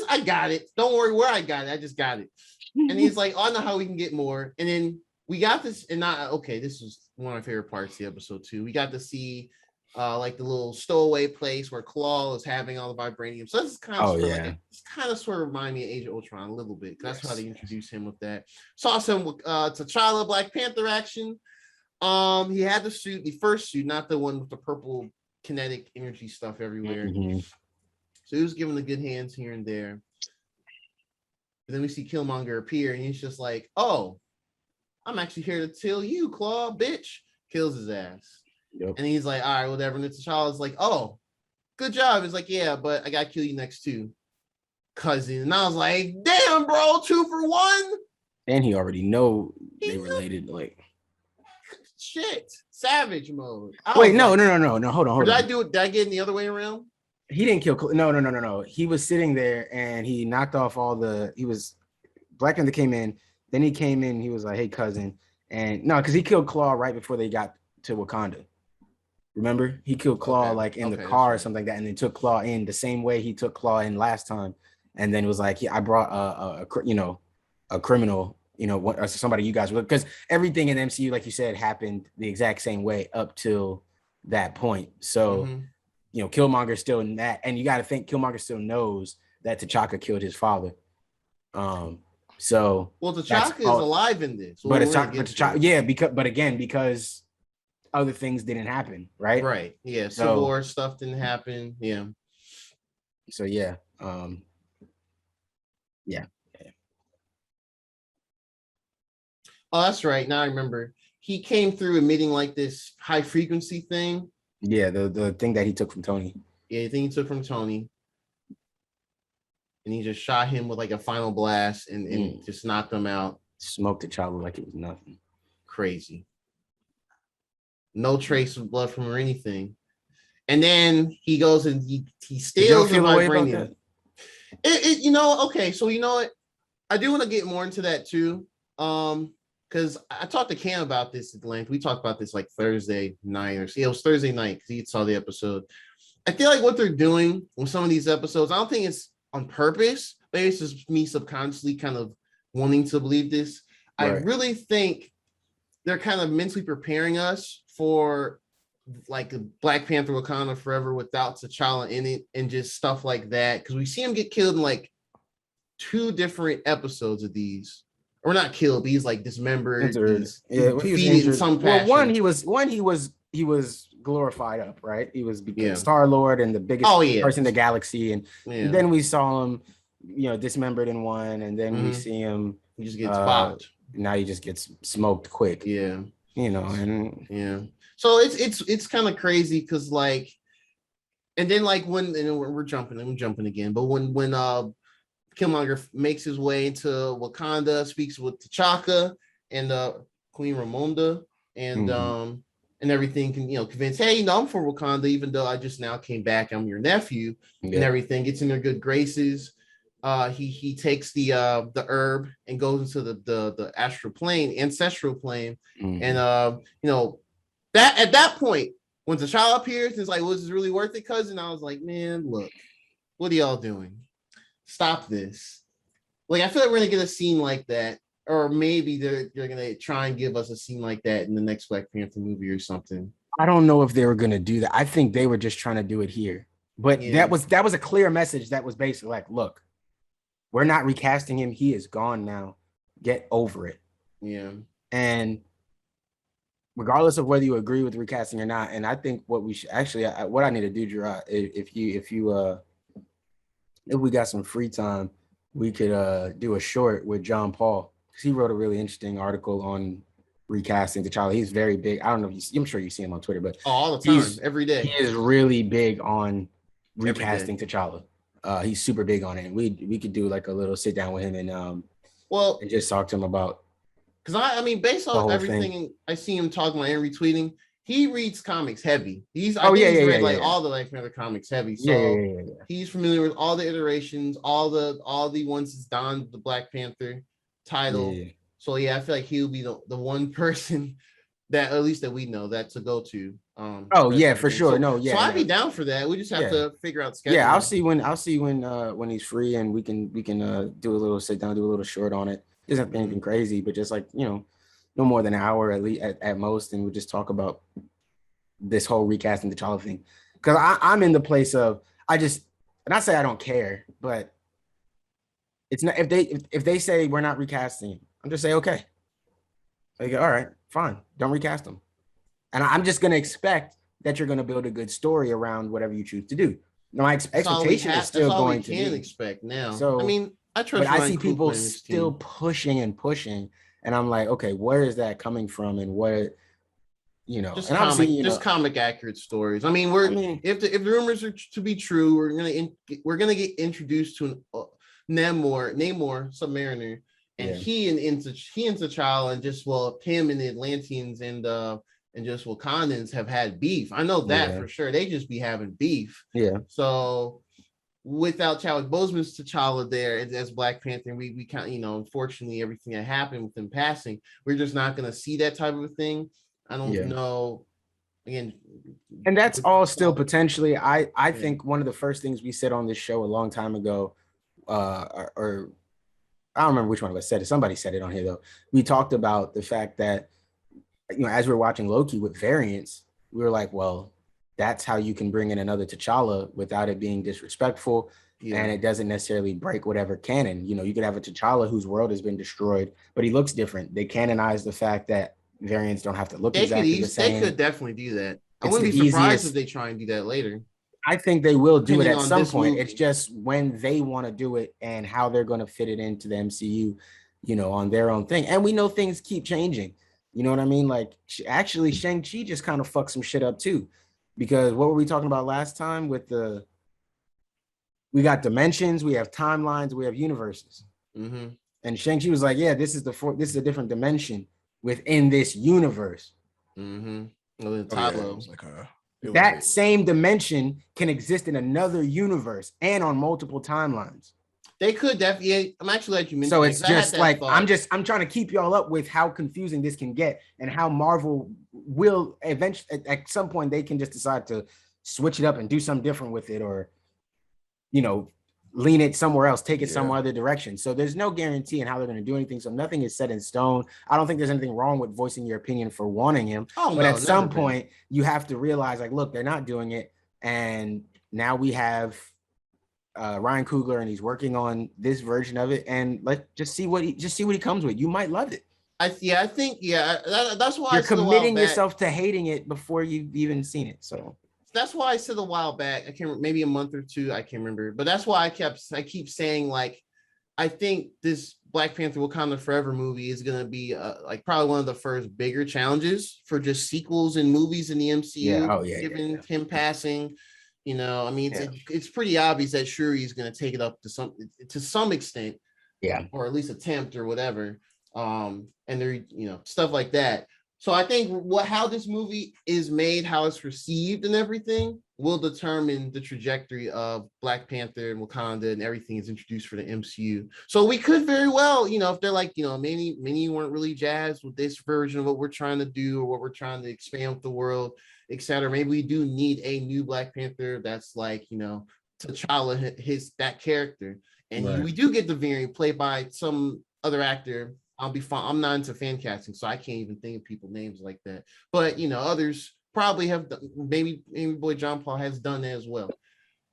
S4: I got it. Don't worry where I got it. I just got it. And he's like, I know how we can get more. And then we got this, and this was one of my favorite parts of the episode too. We got to see like the little stowaway place where Claw is having all the vibranium. So this is kind of sort of remind me of Age of Ultron a little bit. That's how they introduced him with that. Saw some T'Challa Black Panther action. He had the suit, the first suit, not the one with the purple kinetic energy stuff everywhere. So he was given the good hands here and there. And then we see Killmonger appear, and he's just like, I'm actually here to tell you, Claw, bitch. Kills his ass.
S3: Yep.
S4: And he's like, all right, whatever. And T'Challa's like, good job. It's like, yeah, but I gotta kill you next too, cousin. And I was like, damn, bro, 2 for 1.
S3: And he already know they related, like
S4: shit, savage mode.
S3: Wait, no. Hold on.
S4: Did I get in the other way around?
S3: He didn't kill. No. He was sitting there and he knocked off Black Panther came in. Then he came in. He was like, hey, cousin. And no, because he killed Claw right before they got to Wakanda. Remember, he killed Claw in the car or something like that, and then took Claw in the same way he took Claw in last time. And then it was like, I brought a criminal, somebody you guys would, because everything in the MCU, like you said, happened the exact same way up till that point. So, Killmonger still in that, and you got to think Killmonger still knows that T'Chaka killed his father. So
S4: T'Chaka is alive in this,
S3: because other things didn't happen, right?
S4: Right. Yeah. Civil War stuff didn't happen. Yeah.
S3: So yeah. Yeah.
S4: Oh, that's right. Now I remember. He came through emitting like this high frequency thing.
S3: Yeah, the thing that he took from Tony.
S4: Yeah, the thing he took from Tony. And he just shot him with like a final blast and just knocked him out.
S3: Smoked T'Challa like it was nothing.
S4: Crazy. No trace of blood from him or anything. And then he goes and he steals the vibranium. Okay, so you know what? I do want to get more into that too. Because I talked to Cam about this at length. We talked about this like Thursday night it was Thursday night because he saw the episode. I feel like what they're doing with some of these episodes, I don't think it's on purpose, but it's just me subconsciously kind of wanting to believe this. Right. I really think they're kind of mentally preparing us for like a Black Panther Wakanda Forever without T'Challa in it and just stuff like that. Because we see him get killed in like 2 different episodes of these. Or not killed, but he's like dismembered. He's defeated in some fashion.
S3: Well, he was glorified up, right? He was Star-Lord and the biggest person in the galaxy. And then we saw him, dismembered in one, and then we see him.
S4: He just gets popped.
S3: Now he just gets smoked quick.
S4: Yeah.
S3: And
S4: so it's kind of crazy because like, and then like when we're jumping again, but when Killmonger makes his way into Wakanda, speaks with T'Chaka and Queen Ramonda, and everything can convince, hey, I'm for Wakanda, even though I just now came back, I'm your nephew, and everything gets in their good graces. He takes the herb and goes into the ancestral plane, and that at that point when T'Challa appears, it's like, was this really worth it, cousin? I was like, man, look, what are y'all doing? Stop this. Like, I feel like we're gonna get a scene like that, or maybe they're gonna try and give us a scene like that in the next Black Panther movie or something.
S3: I don't know if they were gonna do that. I think they were just trying to do it here. But that was a clear message that was basically like, look, we're not recasting him. He is gone now. Get over it.
S4: Yeah.
S3: And regardless of whether you agree with recasting or not, and I think what we should actually, what I need to do, Gerard, if we got some free time, we could do a short with John Paul, because he wrote a really interesting article on recasting T'Challa. He's very big. I don't know if I'm sure you see him on Twitter, but
S4: all the time, every day.
S3: He is really big on recasting T'Challa. He's super big on it. And we could do like a little sit down with him and just talk to him about.
S4: Because I mean, based on everything I see him talking about and retweeting, he reads comics heavy. He's read all the Black Panther comics heavy. So he's familiar with all the iterations, all the ones that's donned the Black Panther title. Yeah. So I feel like he'll be the one person that at least that we know that to go to.
S3: For sure. So
S4: I'd be down for that. We just have to figure out the schedule.
S3: Yeah, I'll see when he's free, and we can do a little sit down, do a little short on it. It doesn't have to be anything crazy, but just like, no more than an hour at least at most, and we'll just talk about this whole recasting the T'Challa thing. Because I'm in the place of and I say I don't care, but it's not if they say we're not recasting him, I'm just say okay. Like, all right, fine, don't recast him. And I'm just gonna expect that you're gonna build a good story around whatever you choose to do. No, my expectation is still going to be.
S4: Expect now.
S3: So
S4: I mean, I trust.
S3: But I see people still pushing, and I'm like, okay, where is that coming from, and what,
S4: just comic accurate stories. I mean, if the rumors are to be true, we're gonna get introduced to Namor, Submariner, and he and T'Challa, and just him and the Atlanteans and just Wakandans have had beef. I know that for sure. They just be having beef.
S3: Yeah.
S4: So without Chadwick Boseman's T'Challa there as Black Panther, we can't, unfortunately, everything that happened with him passing, we're just not going to see that type of a thing. I don't know. Again,
S3: and that's all still potentially. I think one of the first things we said on this show a long time ago, or I don't remember which one of us said it. Somebody said it on here though. We talked about the fact that, as we were watching Loki with variants, we were like, well, that's how you can bring in another T'Challa without it being disrespectful. Yeah. And it doesn't necessarily break whatever canon. You could have a T'Challa whose world has been destroyed, but he looks different. They canonize the fact that variants don't have to look exactly the same.
S4: They could definitely do that. I wouldn't be surprised if they try and do that later.
S3: I think they will do it at some point. Movie. It's just when they want to do it and how they're going to fit it into the MCU, on their own thing. And we know things keep changing. You know what I mean? Like, actually, Shang-Chi just kind of fucked some shit up too. Because what were we talking about last time with we got dimensions, we have timelines, we have universes. Mm-hmm. And Shang-Chi was like, yeah, this is a different dimension within this universe.
S4: Mm-hmm.
S3: That same dimension can exist in another universe and on multiple timelines.
S4: They could definitely. I'm actually glad you mentioned.
S3: So
S4: it,
S3: it's
S4: 'cause I had
S3: just
S4: that
S3: like
S4: thought.
S3: I'm trying to keep y'all up with how confusing this can get and how Marvel will eventually at some point they can just decide to switch it up and do something different with it, or lean it somewhere else, take it some other direction. So there's no guarantee in how they're going to do anything. So nothing is set in stone. I don't think there's anything wrong with voicing your opinion for wanting him.
S4: Oh,
S3: but
S4: no,
S3: at some
S4: never been.
S3: point, you have to realize, like, look, they're not doing it. And now we have Ryan Coogler, and he's working on this version of it. And let's just see what he comes with. You might love it.
S4: I think that's why
S3: You're
S4: I said
S3: committing yourself to hating it before you've even seen it. So
S4: that's why I said a while back. I can't, maybe a month or two. I can't remember, but that's why I keep saying, like, I think this Black Panther Wakanda Forever movie is going to be like probably one of the first bigger challenges for just sequels and movies in the MCU. Given him passing, I mean, it's pretty obvious that Shuri is going to take it up to some extent, or at least attempt or whatever. And there, stuff like that. So I think how this movie is made, how it's received and everything will determine the trajectory of Black Panther and Wakanda and everything is introduced for the MCU. So we could very well, if they're like, many weren't really jazzed with this version of what we're trying to do or what we're trying to expand with the world, etc. Maybe we do need a new Black Panther that's like, T'Challa, that character. And we do get the variant played by some other actor. I'll be fine. I'm not into fan casting, so I can't even think of people's names like that. But others probably have. Maybe boy John Paul has done that as well.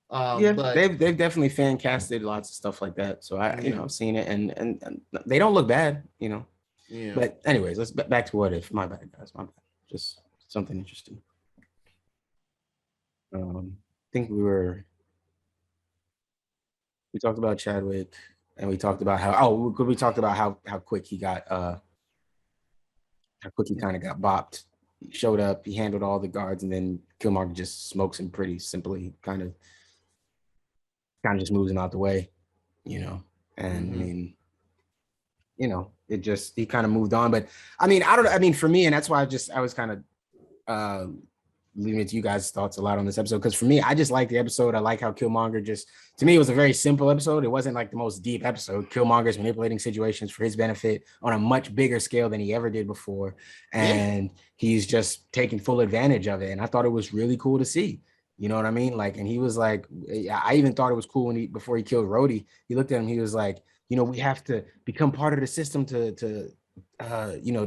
S4: But
S3: they've definitely fan casted lots of stuff like that. So I've seen it, and they don't look bad, Yeah. But anyways, let's back to What If. My bad, guys. My bad. Just something interesting. I think we talked about Chadwick. And we talked about how quick he got how quick he kind of got bopped. He showed up, he handled all the guards, and then Killmonger just smokes him pretty simply, kind of just moves him out the way, And I mean, he kind of moved on. But I mean, for me, and that's why I was kind of leaving it to you guys' thoughts a lot on this episode, because for me, I just like the episode. I like how Killmonger to me, it was a very simple episode. It wasn't like the most deep episode. Killmonger's manipulating situations for his benefit on a much bigger scale than he ever did before, and he's just taking full advantage of it. And I thought it was really cool to see. You know what I mean? Like, and he was like, I even thought it was cool before he killed Rhodey. He looked at him. He was like, we have to become part of the system to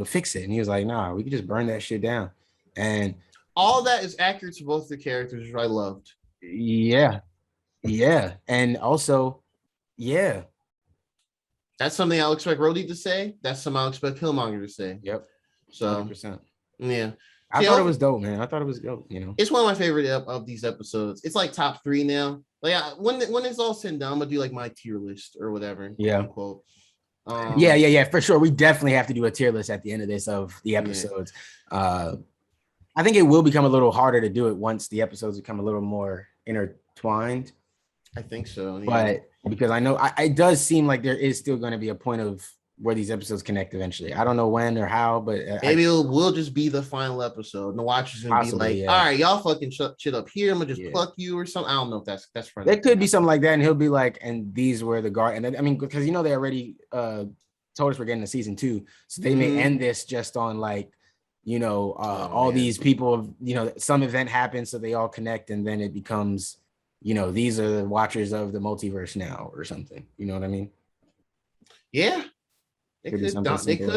S3: fix it. And he was like, nah, we can just burn that shit down. And
S4: all that is accurate to both the characters, which I loved.
S3: Yeah. And also,
S4: that's something I'll expect Rhodey to say. That's something I'll expect Killmonger to say.
S3: Yep.
S4: So
S3: 100%.
S4: Yeah.
S3: I thought it was dope, man. I thought it was dope,
S4: It's one of my favorite of these episodes. It's like top 3 now. Like when it's all said and done, I'm gonna do like my tier list or whatever.
S3: Yeah.
S4: Quote.
S3: For sure. We definitely have to do a tier list at the end of this of the episodes. I think it will become a little harder to do it once the episodes become a little more intertwined.
S4: I think so.
S3: But because I know it does seem like there is still going to be a point of where these episodes connect eventually. I don't know when or how, but
S4: maybe it will just be the final episode. And the watchers gonna be like, all right, y'all fucking shit up here. I'm gonna just pluck you or something. I don't know if that's funny.
S3: There could be something like that, and he'll be like, and these were the guard. And then, I mean, because they already told us we're getting to season 2, so they may end this just on like, these people, some event happens, so they all connect, and then it becomes, these are the watchers of the multiverse now or something. You know what I mean?
S4: Yeah. They could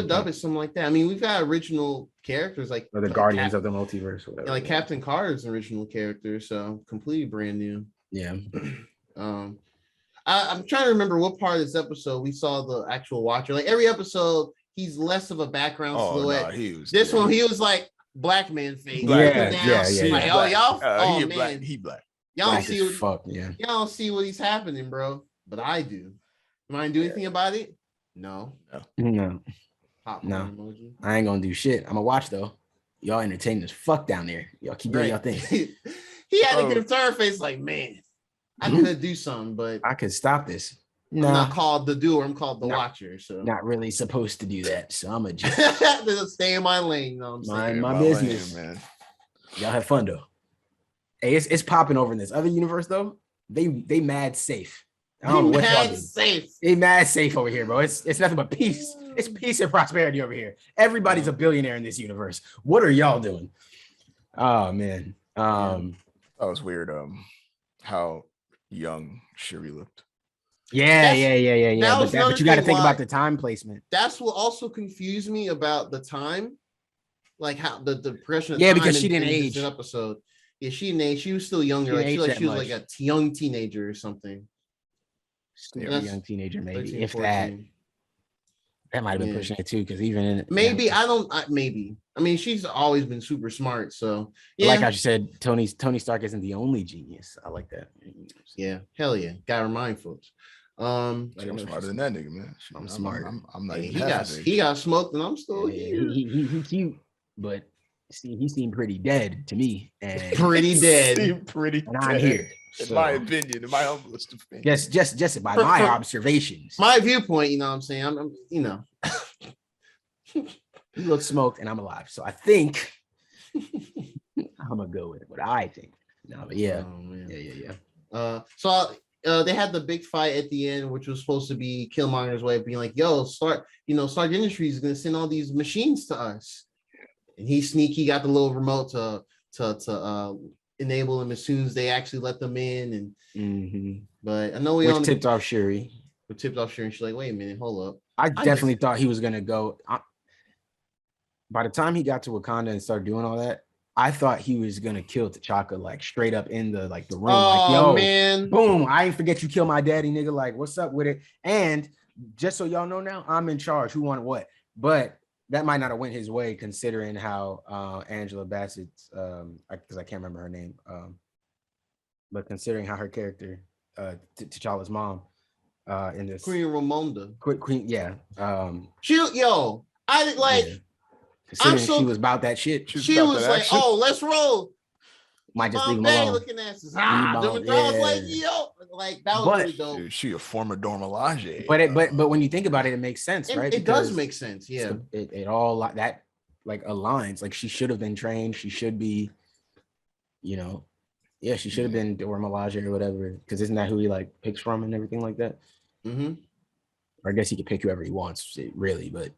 S4: dub it something like that. I mean, we've got original characters like
S3: the Guardians of the Multiverse, whatever.
S4: Like Captain Carter's an original character, so completely brand new.
S3: Yeah.
S4: I'm trying to remember what part of this episode we saw the actual Watcher. Like every episode, he's less of a background silhouette. No, he was like black man face.
S3: Yeah.
S4: Like, y'all,
S5: he
S4: man,
S5: black. He black.
S4: Y'all don't see
S3: y'all
S4: don't see what he's happening, bro. But I do. Am I gonna do anything about it? No.
S3: Emoji. I ain't gonna do shit. I'm gonna watch though. Y'all entertaining as fuck down there. Y'all keep doing y'all thing.
S4: He had a concerned face like, man, I could do something, but
S3: I could stop this.
S4: No, I'm not called the doer. I'm called the watcher. So
S3: not really supposed to do that. So I'm gonna
S4: just stay in my lane. You know what I'm saying?
S3: Mind my business, man. Y'all have fun though. Hey, it's popping over in this other universe though. They mad safe. I don't know what y'all do.
S4: safe.
S3: He mad safe over here, bro. It's nothing but peace. It's peace and prosperity over here. Everybody's a billionaire in this universe. What are y'all doing? Oh man.
S5: That was weird. How young Shuri looked.
S3: Yeah. But you got to think about the time placement.
S4: That's what also confused me about the time, like how the progression. Of
S3: Yeah,
S4: time
S3: because she
S4: in
S3: didn't
S4: this
S3: age.
S4: episode. Yeah, she didn't age. She was still younger.
S3: She
S4: She was
S3: much.
S4: like a young teenager or something.
S3: Super young teenager, maybe
S4: 13,
S3: if
S4: 14.
S3: that might have been pushing it too. Because even in
S4: maybe maybe. I mean, she's always been super smart. So yeah,
S3: like I said, Tony Stark isn't the only genius. I like that.
S4: Yeah, hell yeah. Gotta remind folks.
S5: I'm smarter than that nigga, man.
S3: I'm smart.
S5: I'm not even
S4: he got smoked, and I'm still here.
S3: He cute, but see, he seemed pretty dead to me. And
S4: pretty dead.
S5: Pretty
S3: and I'm here.
S5: In my opinion, in my humblest opinion.
S3: Just by my observations.
S4: My viewpoint, you know what I'm saying? I'm you know.
S3: He looks smoked and I'm alive. So I think I'm gonna go with what I think. No, but yeah.
S4: Oh, so they had the big fight at the end, which was supposed to be Killmonger's way of being like, yo, Stark Industries is gonna send all these machines to us. And he sneaky got the little remote to enable them as soon as they actually let them in. And but I know we
S3: tipped off Shuri.
S4: And she's like, wait a minute, hold up.
S3: I definitely thought he was gonna go. By the time he got to Wakanda and started doing all that, I thought he was gonna kill T'Chaka like straight up in the room.
S4: Oh,
S3: like, yo,
S4: man,
S3: boom! I ain't forget you killed my daddy, nigga. Like, what's up with it? And just so y'all know now, I'm in charge. Who wanted what? But that might not have went his way, considering how Angela Bassett's because I can't remember her name, but considering how her character, T'Challa's mom, in this
S4: Queen Ramonda.
S3: Queen, yeah.
S4: I like.
S3: Yeah. Considering she was about that shit.
S4: She was like, action. "Oh, let's roll."
S3: Might just leave him alone.
S4: Looking at us. I was like, "Yo," like that was really dope.
S5: Dude, she a former Dormelage.
S3: But when you think about it, it makes sense, right?
S4: It does make sense. Yeah,
S3: it all that like aligns. Like she should have been trained. She should be, she should have been Dormelage or whatever. Because isn't that who he like picks from and everything like that?
S4: Mm-hmm.
S3: Or I guess he could pick whoever he wants, really. But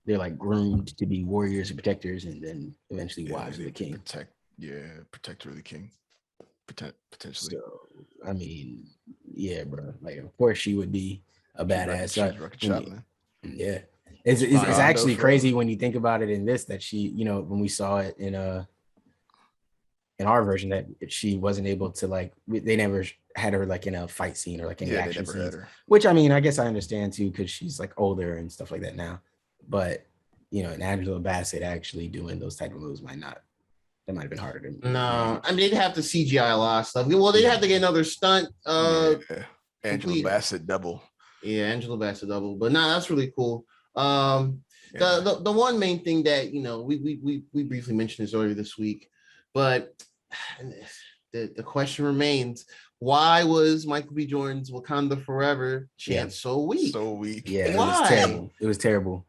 S3: they're like groomed to be warriors and protectors, and then eventually wives of the king.
S5: Protector of the king, potentially.
S3: So, I mean, yeah, bro. Like, of course, she would be a badass. Yeah, it's actually crazy when you think about it. In this, that she, when we saw it in our version, that she wasn't able to they never had her like in a fight scene or like in action scenes. Which I mean, I guess I understand too, because she's like older and stuff like that now. But and Angela Bassett actually doing those type of moves might have been harder to.
S4: No, I mean they'd have to CGI a lot of stuff. Well, they'd have to get another stunt.
S5: Angela Bassett double.
S4: Yeah, Angela Bassett double. But that's really cool. The one main thing that we briefly mentioned this earlier this week, but the question remains: why was Michael B. Jordan's Wakanda Forever chant so weak?
S5: So weak.
S3: Yeah,
S4: why?
S3: It was terrible.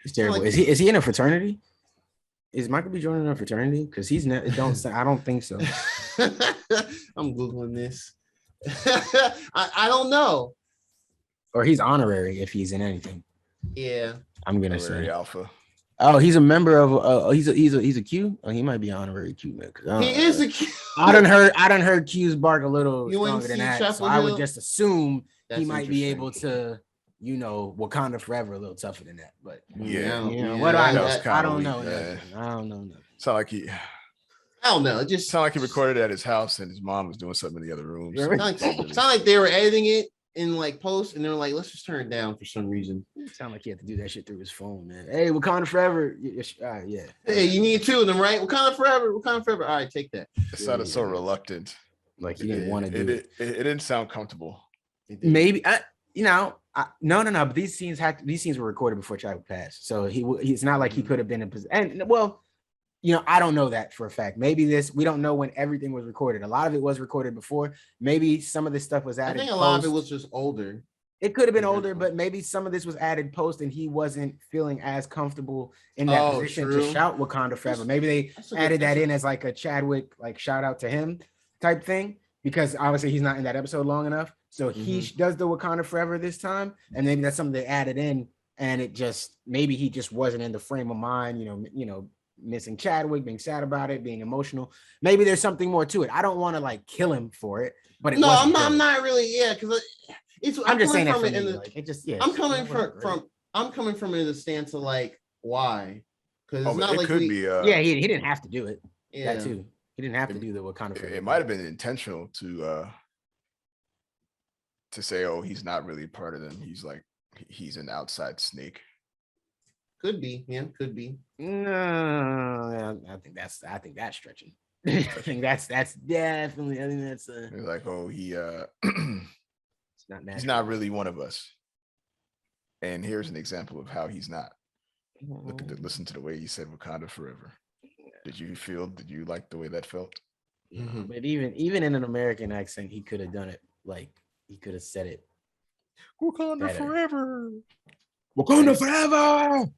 S3: It's terrible. Is he in a fraternity? Is Michael B. Jordan in a fraternity? Because he's not. I don't think so.
S4: I'm googling this. I don't know.
S3: Or he's honorary if he's in anything.
S4: Yeah,
S3: I'm gonna say
S5: Alpha.
S3: Oh, he's a member of. He's a Q. Oh, he might be an honorary Q member.
S4: He is a Q.
S3: I done heard Q's bark a little stronger than that. So I would just assume he might be able to. Wakanda Forever a little tougher than that, but what do I know? I don't know. I don't know.
S5: Sound like he.
S4: I don't know. It just
S5: sound like he recorded at his house and his mom was doing something in the other room.
S4: Sound like they were editing it in post and they were like, let's just turn it down for some reason.
S3: It sound like he had to do that shit through his phone, man. Hey, Wakanda Forever. Yeah.
S4: Hey, you need two of them, right? Wakanda Forever. All right, take that.
S5: It sounded so reluctant.
S3: Like he didn't want to do it.
S5: It didn't sound comfortable.
S3: Maybe no. But these scenes were recorded before Chadwick passed, so he's not like he could have been in position. And well, I don't know that for a fact. Maybe we don't know when everything was recorded. A lot of it was recorded before. Maybe some of this stuff was added.
S4: I think a lot of it was just older.
S3: It could have been older, but maybe some of this was added post, and he wasn't feeling as comfortable in that position to shout Wakanda Forever. Maybe they added that in as like a Chadwick shout out to him type thing. because obviously he's not in that episode long enough. So he does the Wakanda Forever this time, and maybe that's something they added in, and it just maybe he just wasn't in the frame of mind, missing Chadwick, being sad about it, being emotional. Maybe there's something more to it. I don't want to like kill him for it, but it
S4: I'm not really, because it's.
S3: I'm just saying that for me,
S4: I'm coming from it in the stance of like why, because it's not
S5: it
S4: like
S5: could be.
S3: He didn't have to do it. Yeah, that too. He didn't have to do the Wakanda.
S5: It might have been intentional to say, oh, he's not really part of them. He's an outside snake.
S4: Could be, could be.
S3: No, I think that's stretching. I think that's definitely. I think that's
S5: like, oh,
S3: it's not
S5: he's not really one of us. And here's an example of how he's not. Listen to the way he said Wakanda Forever. Did you like the way that felt?
S3: But even in an American accent, he could have done it. Like he could have said it.
S5: Wakanda Forever.
S3: Wakanda Forever.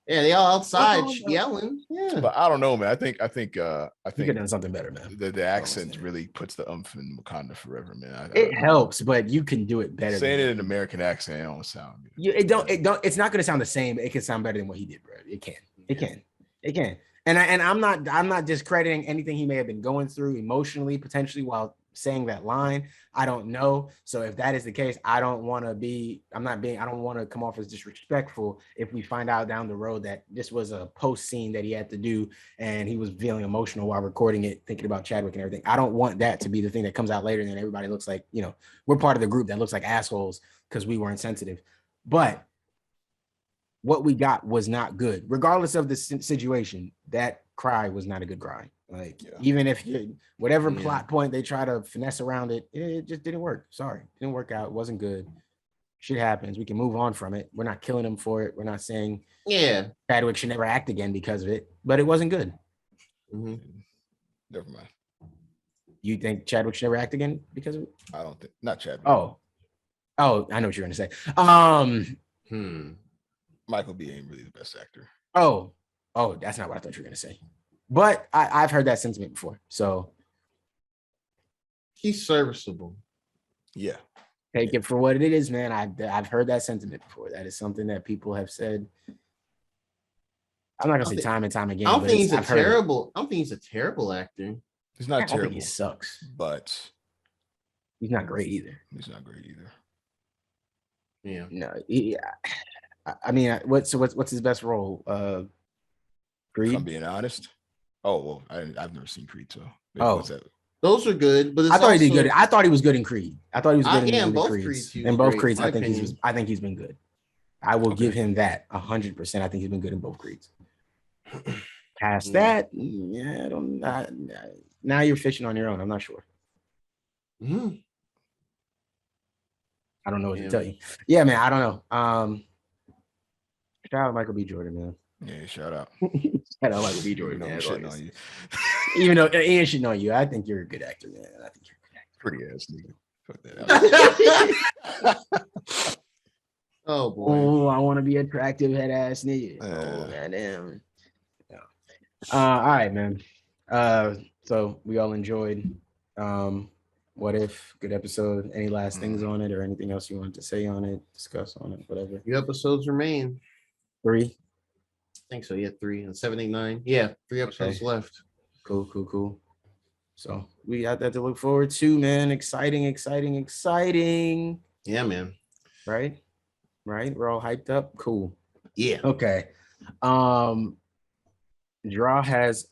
S4: Yeah, they all outside yelling. Yeah,
S5: but I don't know, man. I think
S3: he could have done something better, man.
S5: The accent really puts the umph in Wakanda Forever, man.
S3: It helps, but you can do it better.
S5: Saying it in an American accent, it don't sound good.
S3: It's not going to sound the same. It can sound better than what he did, bro. It can. And I'm not discrediting anything he may have been going through emotionally, potentially while saying that line. I don't know. So if that is the case, I don't want to come off as disrespectful if we find out down the road that this was a post scene that he had to do and he was feeling emotional while recording it, thinking about Chadwick and everything. I don't want that to be the thing that comes out later and then everybody looks like, we're part of the group that looks like assholes because we weren't sensitive. But what we got was not good. Regardless of the situation, that cry was not a good cry. Like, even if whatever plot point they try to finesse around it, it just didn't work. Sorry. It didn't work out. It wasn't good. Shit happens. We can move on from it. We're not killing him for it. We're not saying Chadwick should never act again because of it, but it wasn't good.
S5: Never mind.
S3: You think Chadwick should never act again because of it?
S5: I don't think. Not Chadwick.
S3: Oh, I know what you're going to say.
S5: Michael B. ain't really the best actor.
S3: Oh, that's not what I thought you were going to say. But I've heard that sentiment before. So
S4: he's serviceable.
S5: Yeah.
S3: Take it for what it is, man. I've heard that sentiment before. That is something that people have said. I'm not gonna say time and time again.
S4: I don't think he's a terrible actor.
S5: He's not terrible.
S3: He sucks,
S5: but
S3: he's not great either.
S5: Yeah.
S3: No. I mean, what's his best role? Creed.
S5: If I'm being honest. Oh well, I've never seen Creed, so
S4: those are good. But
S3: I thought he did good. I thought he was good in Creed. I thought he was good in both
S4: Creeds.
S3: In both Creeds, I think he's been good. I will give him that 100%. I think he's been good in both Creeds. Past that, I don't. Now you're fishing on your own. I'm not sure. I don't know what to tell you. Yeah, man. I don't know. Shout out Michael B. Jordan, man.
S5: Yeah, shout out.
S3: Shout out Michael B. Jordan, man.
S5: Shitting on you.
S3: Even though he ain't shitting on you, I think you're a good actor, man. I think you're a good actor.
S5: Pretty ass nigga. Fuck that out.
S4: Oh boy.
S3: Oh, I want to be attractive head ass nigga. Oh, goddamn. Yeah. All right, man. So we all enjoyed What If? Good episode. Any last things on it or anything else you wanted to say on it, discuss on it, whatever?
S4: 3 episodes remain.
S3: 3?
S4: I think so. Yeah, 3 and 7, 8, 9. Yeah, 3 episodes left.
S3: Cool. So we got that to look forward to, man. Exciting.
S4: Yeah, man.
S3: Right. We're all hyped up. Cool.
S4: Yeah.
S3: Okay. Draw has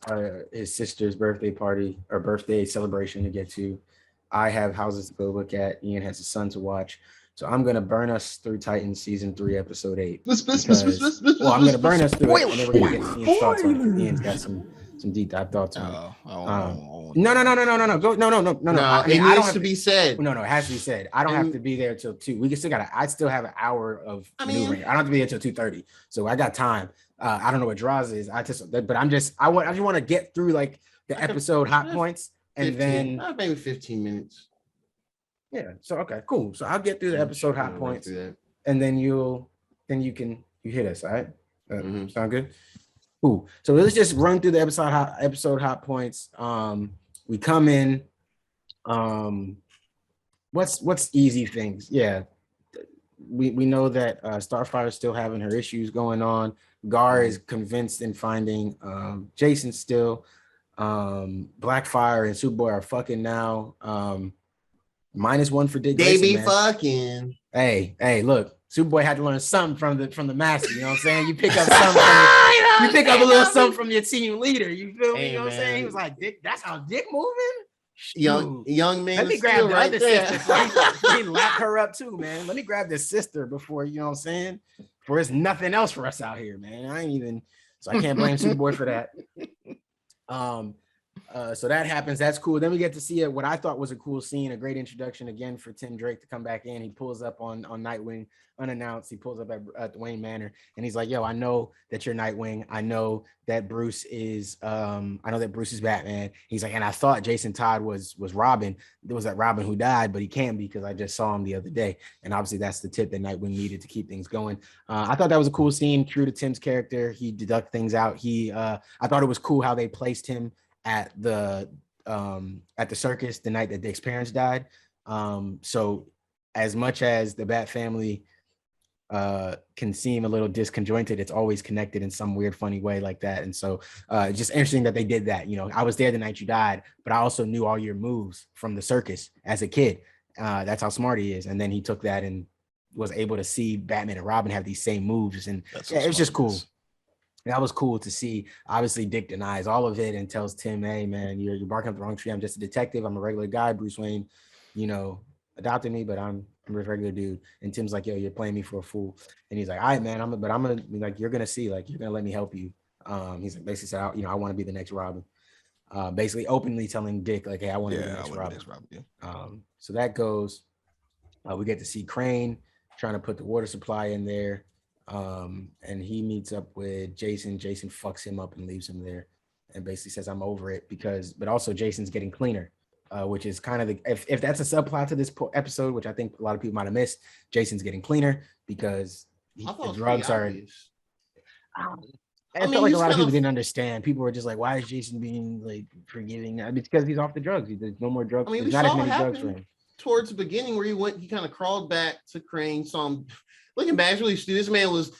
S3: his sister's birthday party or birthday celebration to get to. I have houses to go look at. Ian has a son to watch. So I'm gonna burn us through Titans season 3, episode 8. I'm gonna burn us through it, and then we're gonna get Ian's thoughts on it. Ian's got some deep dive thoughts on it. No. Go, no.
S4: It needs to be said.
S3: No, it has to be said. I don't have to be there till 2. I still have an hour of maneuvering. I don't have to be there till 2:30. So I got time. I don't know what draws is. I just want to get through like the episode hot points, and
S4: 15,
S3: then
S4: maybe 15 minutes.
S3: Yeah. So okay, cool. So I'll get through the episode hot points, and then you hit us. All right. Sound good? Cool. So let's just run through the episode hot points. We come in. What's easy things? Yeah, we know that Starfire is still having her issues going on. Gar is convinced in finding Jason still. Blackfire and Superboy are fucking now. -1 for Dick
S4: They
S3: Grayson,
S4: be
S3: man.
S4: fucking.
S3: Hey, look, Superboy had to learn something from the master. You know what I'm saying? You pick up something you pick up a little something from your team leader. You feel me?
S4: Hey,
S3: You know what I'm saying? He was like, Dick, that's how Dick moving.
S4: Young man.
S3: Let me grab the
S4: right
S3: other
S4: there.
S3: sister before he lap her up too, man. Let me grab this sister before, you know what I'm saying? For there's nothing else for us out here, man. So I can't blame Superboy for that. So that happens. That's cool. Then we get to see what I thought was a cool scene, a great introduction again for Tim Drake to come back in. He pulls up on Nightwing unannounced. He pulls up at the Wayne Manor and he's like, yo, I know that you're Nightwing. I know that Bruce is Batman. He's like, and I thought Jason Todd was Robin. There was that Robin who died, but he can't be because I just saw him the other day. And obviously that's the tip that Nightwing needed to keep things going. I thought that was a cool scene, true to Tim's character. He deduct things out. I thought it was cool how they placed him at the circus the night that Dick's parents died. So as much as the Bat family can seem a little disconjointed, it's always connected in some weird, funny way like that. And so just interesting that they did that. You know, I was there the night you died, but I also knew all your moves from the circus as a kid. That's how smart he is. And then he took that and was able to see Batman and Robin have these same moves. And yeah, it was just cool. That was cool to see. Obviously, Dick denies all of it and tells Tim, hey, man, you're barking up the wrong tree. I'm just a detective. I'm a regular guy. Bruce Wayne, you know, adopted me, but I'm a regular dude. And Tim's like, yo, you're playing me for a fool. And he's like, all right, man, I'm gonna like, you're gonna see, like, you're gonna let me help you. He's like, basically said, I want to be the next Robin. Basically openly telling Dick, like, hey, I want to be the next Robin. So that goes. We get to see Crane trying to put the water supply in there. And he meets up with Jason. Jason fucks him up and leaves him there and basically says, I'm over it but also Jason's getting cleaner, which is kind of if that's a subplot to this episode, which I think a lot of people might have missed, Jason's getting cleaner because the drugs are. I felt like a lot of people didn't understand. People were just like, why is Jason being like forgiving? It's because he's off the drugs. There's no more drugs. There's not as many drugs for him.
S4: Towards the beginning where he kind of crawled back to Crane, saw him. Looking back, it's really stupid. This man was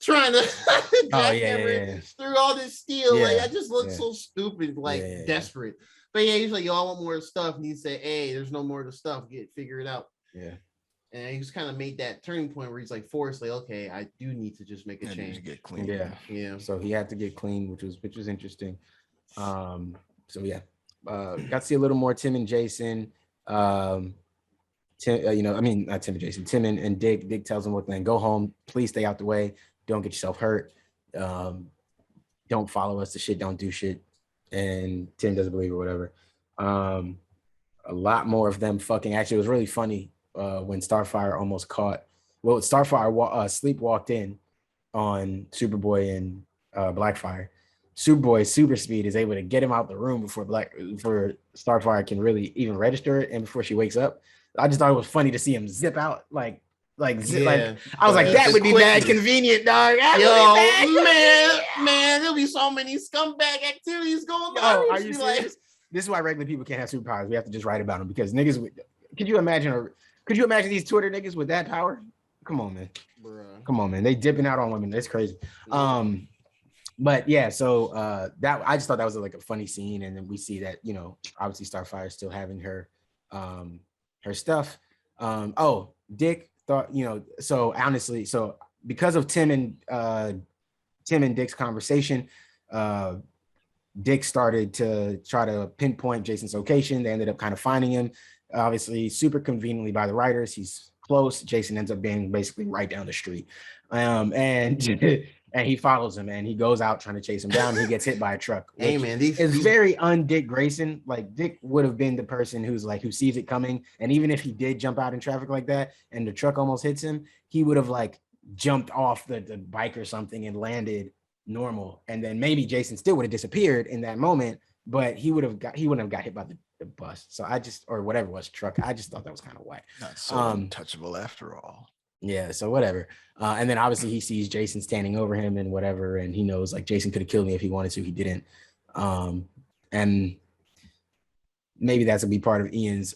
S4: trying to through all this steel. Like, I just look so stupid, desperate. But yeah, he's like, yo, I want more stuff. And he said, hey, there's no more of the stuff. Figure it out. Yeah. And he just kind of made that turning point where he's like forced, like, okay, I do need to just make a change.
S5: Get clean.
S3: Yeah. So he had to get clean, which was interesting. So yeah. Got to see a little more Tim and Jason. Tim, not Tim and Jason, Tim and Dick. Dick tells him, look, man, go home. Please stay out the way. Don't get yourself hurt. Don't follow us. The shit don't do shit. And Tim doesn't believe or whatever. A lot more of them fucking. Actually, it was really funny when Starfire almost caught. Well, Starfire sleepwalked in on Superboy and Blackfire. Superboy's super speed is able to get him out the room before Starfire can really even register it, and before she wakes up. I just thought it was funny to see him zip out like I was like, that would be mad convenient, dog.
S4: Man, there'll be so many scumbag activities going on.
S3: Are you serious? This is why regular people can't have superpowers. We have to just write about them because niggas. Could you imagine these Twitter niggas with that power? Come on, man. Bruh. Come on, man. They dipping out on women. That's crazy. Yeah. But yeah, so that I just thought that was like a funny scene, and then we see that obviously Starfire is still having her stuff. Dick thought so honestly, so because of Tim and Dick's conversation, Dick started to try to pinpoint Jason's location. They ended up kind of finding him, obviously super conveniently by the writers. He's close. Jason ends up being basically right down the street, and he follows him and he goes out trying to chase him down. He gets hit by a truck.
S4: Hey man,
S3: it's very un-Dick Grayson. Like, Dick would have been the person who sees it coming, and even if he did jump out in traffic like that and the truck almost hits him, he would have like jumped off the bike or something and landed normal, and then maybe Jason still would have disappeared in that moment, but he wouldn't have got hit by the bus. So or whatever it was, truck. I just thought that was kind of whack.
S5: Not so untouchable after all.
S3: Yeah, so whatever. And then obviously he sees Jason standing over him and whatever, and he knows like Jason could have killed me if he wanted to. He didn't. And maybe that's gonna be part of Ian's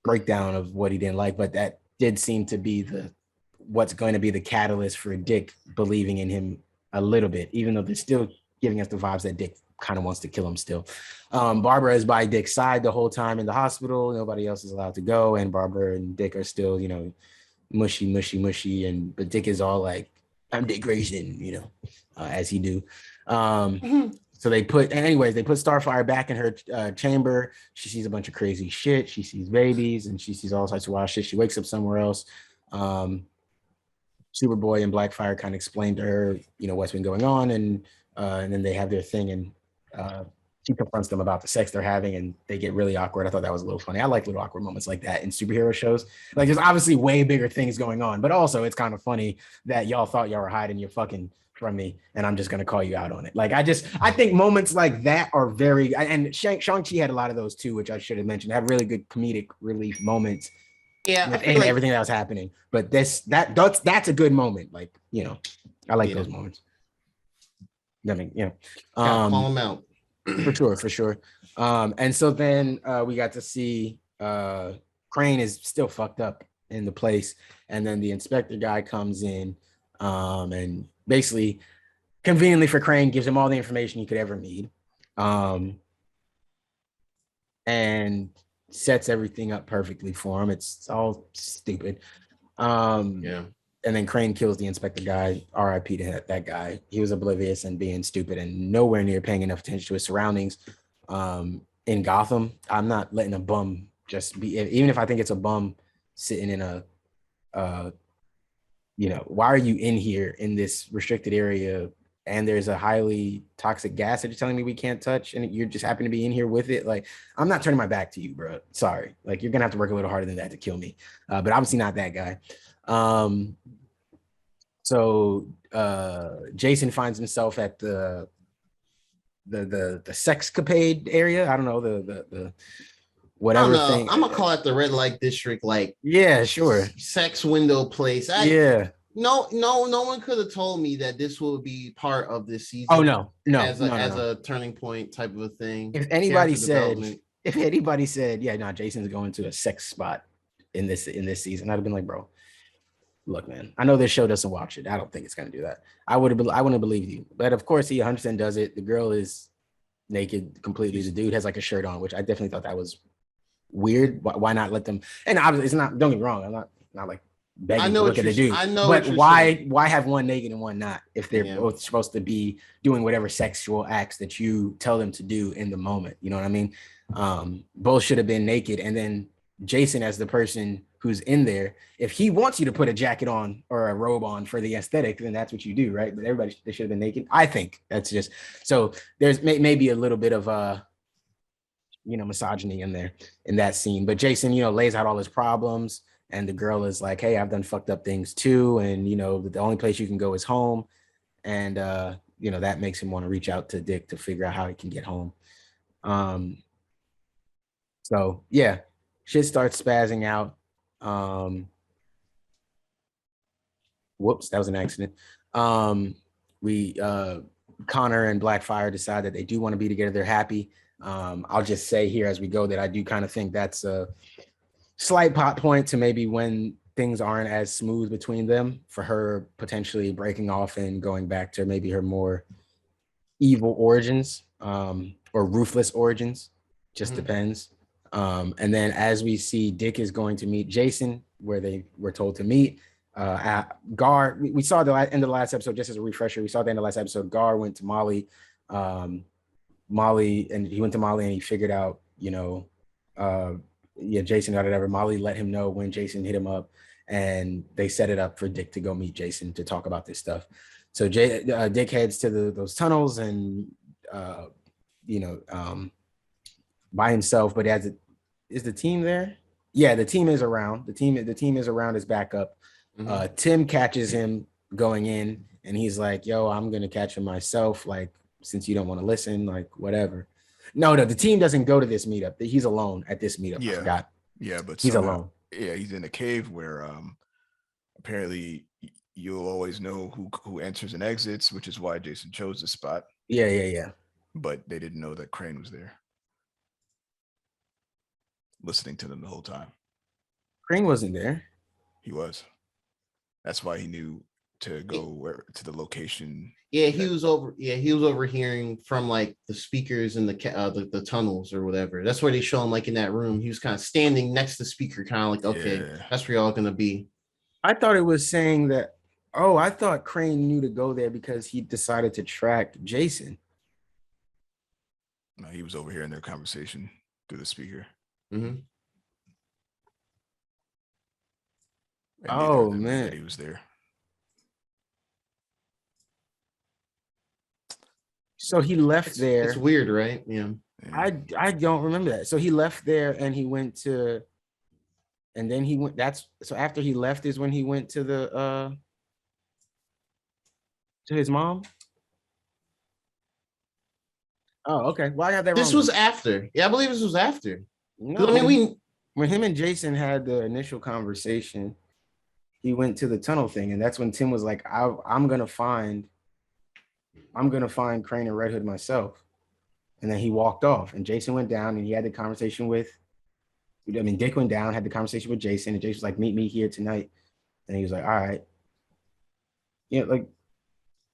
S3: breakdown of what he didn't like, but that did seem to be what's going to be the catalyst for Dick believing in him a little bit, even though they're still giving us the vibes that Dick kind of wants to kill him still. Barbara is by Dick's side the whole time in the hospital. Nobody else is allowed to go, and Barbara and Dick are still, mushy, but Dick is all like, I'm Dick Grayson, as he do. So they put Starfire back in her chamber. She sees a bunch of crazy shit. She sees babies and she sees all types of wild shit. She wakes up somewhere else. Superboy and Blackfire kind of explain to her, what's been going on, and then they have their thing, and she confronts them about the sex they're having, and they get really awkward. I thought that was a little funny. I like little awkward moments like that in superhero shows. Like, there's obviously way bigger things going on, but also it's kind of funny that y'all thought y'all were hiding your fucking from me, and I'm just gonna call you out on it. Like, I think moments like that are very, and Shang-Chi had a lot of those too, which I should have mentioned. Have really good comedic relief moments.
S4: Yeah,
S3: and everything that was happening. But that's a good moment. Like, I like those moments. I mean,
S4: call them out.
S3: for sure. And so then we got to see Crane is still fucked up in the place, and then the inspector guy comes in, and basically, conveniently for Crane, gives him all the information he could ever need, and sets everything up perfectly for him. It's all stupid.
S4: Yeah.
S3: And then Crane kills the inspector guy. R.I.P. to that guy. He was oblivious and being stupid and nowhere near paying enough attention to his surroundings. In Gotham, I'm not letting a bum just be, even if I think it's a bum sitting in a, why are you in here in this restricted area? And there's a highly toxic gas that you're telling me we can't touch, and you just happen to be in here with it. Like, I'm not turning my back to you, bro. Sorry. Like, you're gonna have to work a little harder than that to kill me. But obviously not that guy. So Jason finds himself at the sexcapade area. I don't know, the whatever thing.
S4: I'm gonna call it the red light district, like,
S3: yeah, sure,
S4: sex window place. No one could have told me that this will be part of this season.
S3: Oh no,
S4: as a turning point type of a thing.
S3: If anybody said, yeah, no, Jason's going to a sex spot in this season, I'd have been like, bro, look, man, I know this show doesn't watch it. I don't think it's gonna do that. I wouldn't have believed you, but of course he 100% does it. The girl is naked completely. The dude has like a shirt on, which I definitely thought that was weird. Why not let them? And obviously, it's not. Don't get me wrong. I'm not like begging to look at the dude.
S4: I know,
S3: but why have one naked and one not if they're both supposed to be doing whatever sexual acts that you tell them to do in the moment? You know what I mean? Both should have been naked, and then Jason, as the person who's in there, if he wants you to put a jacket on or a robe on for the aesthetic, then that's what you do, right? But they should have been naked. I think that's just, so there's maybe a little bit of misogyny in there in that scene. But Jason, lays out all his problems, and the girl is like, hey, I've done fucked up things too, and the only place you can go is home. And that makes him want to reach out to Dick to figure out how he can get home. So yeah, shit starts spazzing out. Whoops, that was an accident. Connor and Blackfire decide that they do want to be together. They're happy. I'll just say here as we go that I do kind of think that's a slight plot point to maybe when things aren't as smooth between them, for her potentially breaking off and going back to maybe her more evil origins, or ruthless origins, just depends. And then as we see, Dick is going to meet Jason where they were told to meet. Gar, we saw the end of the last episode, just as a refresher, we saw the end of the last episode, Gar went to Molly, and he went to Molly and he figured out, Jason got whatever. Molly let him know when Jason hit him up, and they set it up for Dick to go meet Jason to talk about this stuff. So Dick heads to those tunnels and, by himself, but is the team there? Yeah, the team is around. The team is around his backup. Tim catches him going in, and he's like, yo, I'm gonna catch him myself, like, since you don't want to listen, like, whatever. No, the team doesn't go to this meetup. He's alone at this meetup.
S5: Yeah.
S3: I forgot.
S5: Yeah, but
S3: he's alone.
S5: Yeah, he's in a cave where apparently you'll always know who enters and exits, which is why Jason chose the spot.
S3: Yeah.
S5: But they didn't know that Crane was there. listening to them the whole time.
S3: Crane wasn't there.
S5: He was. That's why he knew to go to the location.
S4: Yeah, he was over. Yeah, he was overhearing from like the speakers in the tunnels or whatever. That's where they show him, like in that room. He was kind of standing next to the speaker, kind of like, okay, that's where y'all gonna be.
S3: I thought it was saying that. Oh, I thought Crane knew to go there because he decided to track Jason.
S5: No, he was overhearing their conversation through the speaker.
S4: Mm-hmm.
S3: Oh man,
S5: he was there.
S3: So he left there.
S4: It's weird, right? Yeah.
S3: I don't remember that. So he left there and he went to, and then he went. So after he left is when he went to the to his mom. Oh, okay. Well, I got that wrong.
S4: This was after. Yeah, I believe this was after.
S3: No, I mean, when him and Jason had the initial conversation, he went to the tunnel thing, and that's when Tim was like, I'm gonna find Crane and Red Hood myself. And then he walked off, and Jason went down, and he had the conversation with, Dick went down, had the conversation with Jason, and Jason was like, meet me here tonight. And he was like, all right. Yeah, like,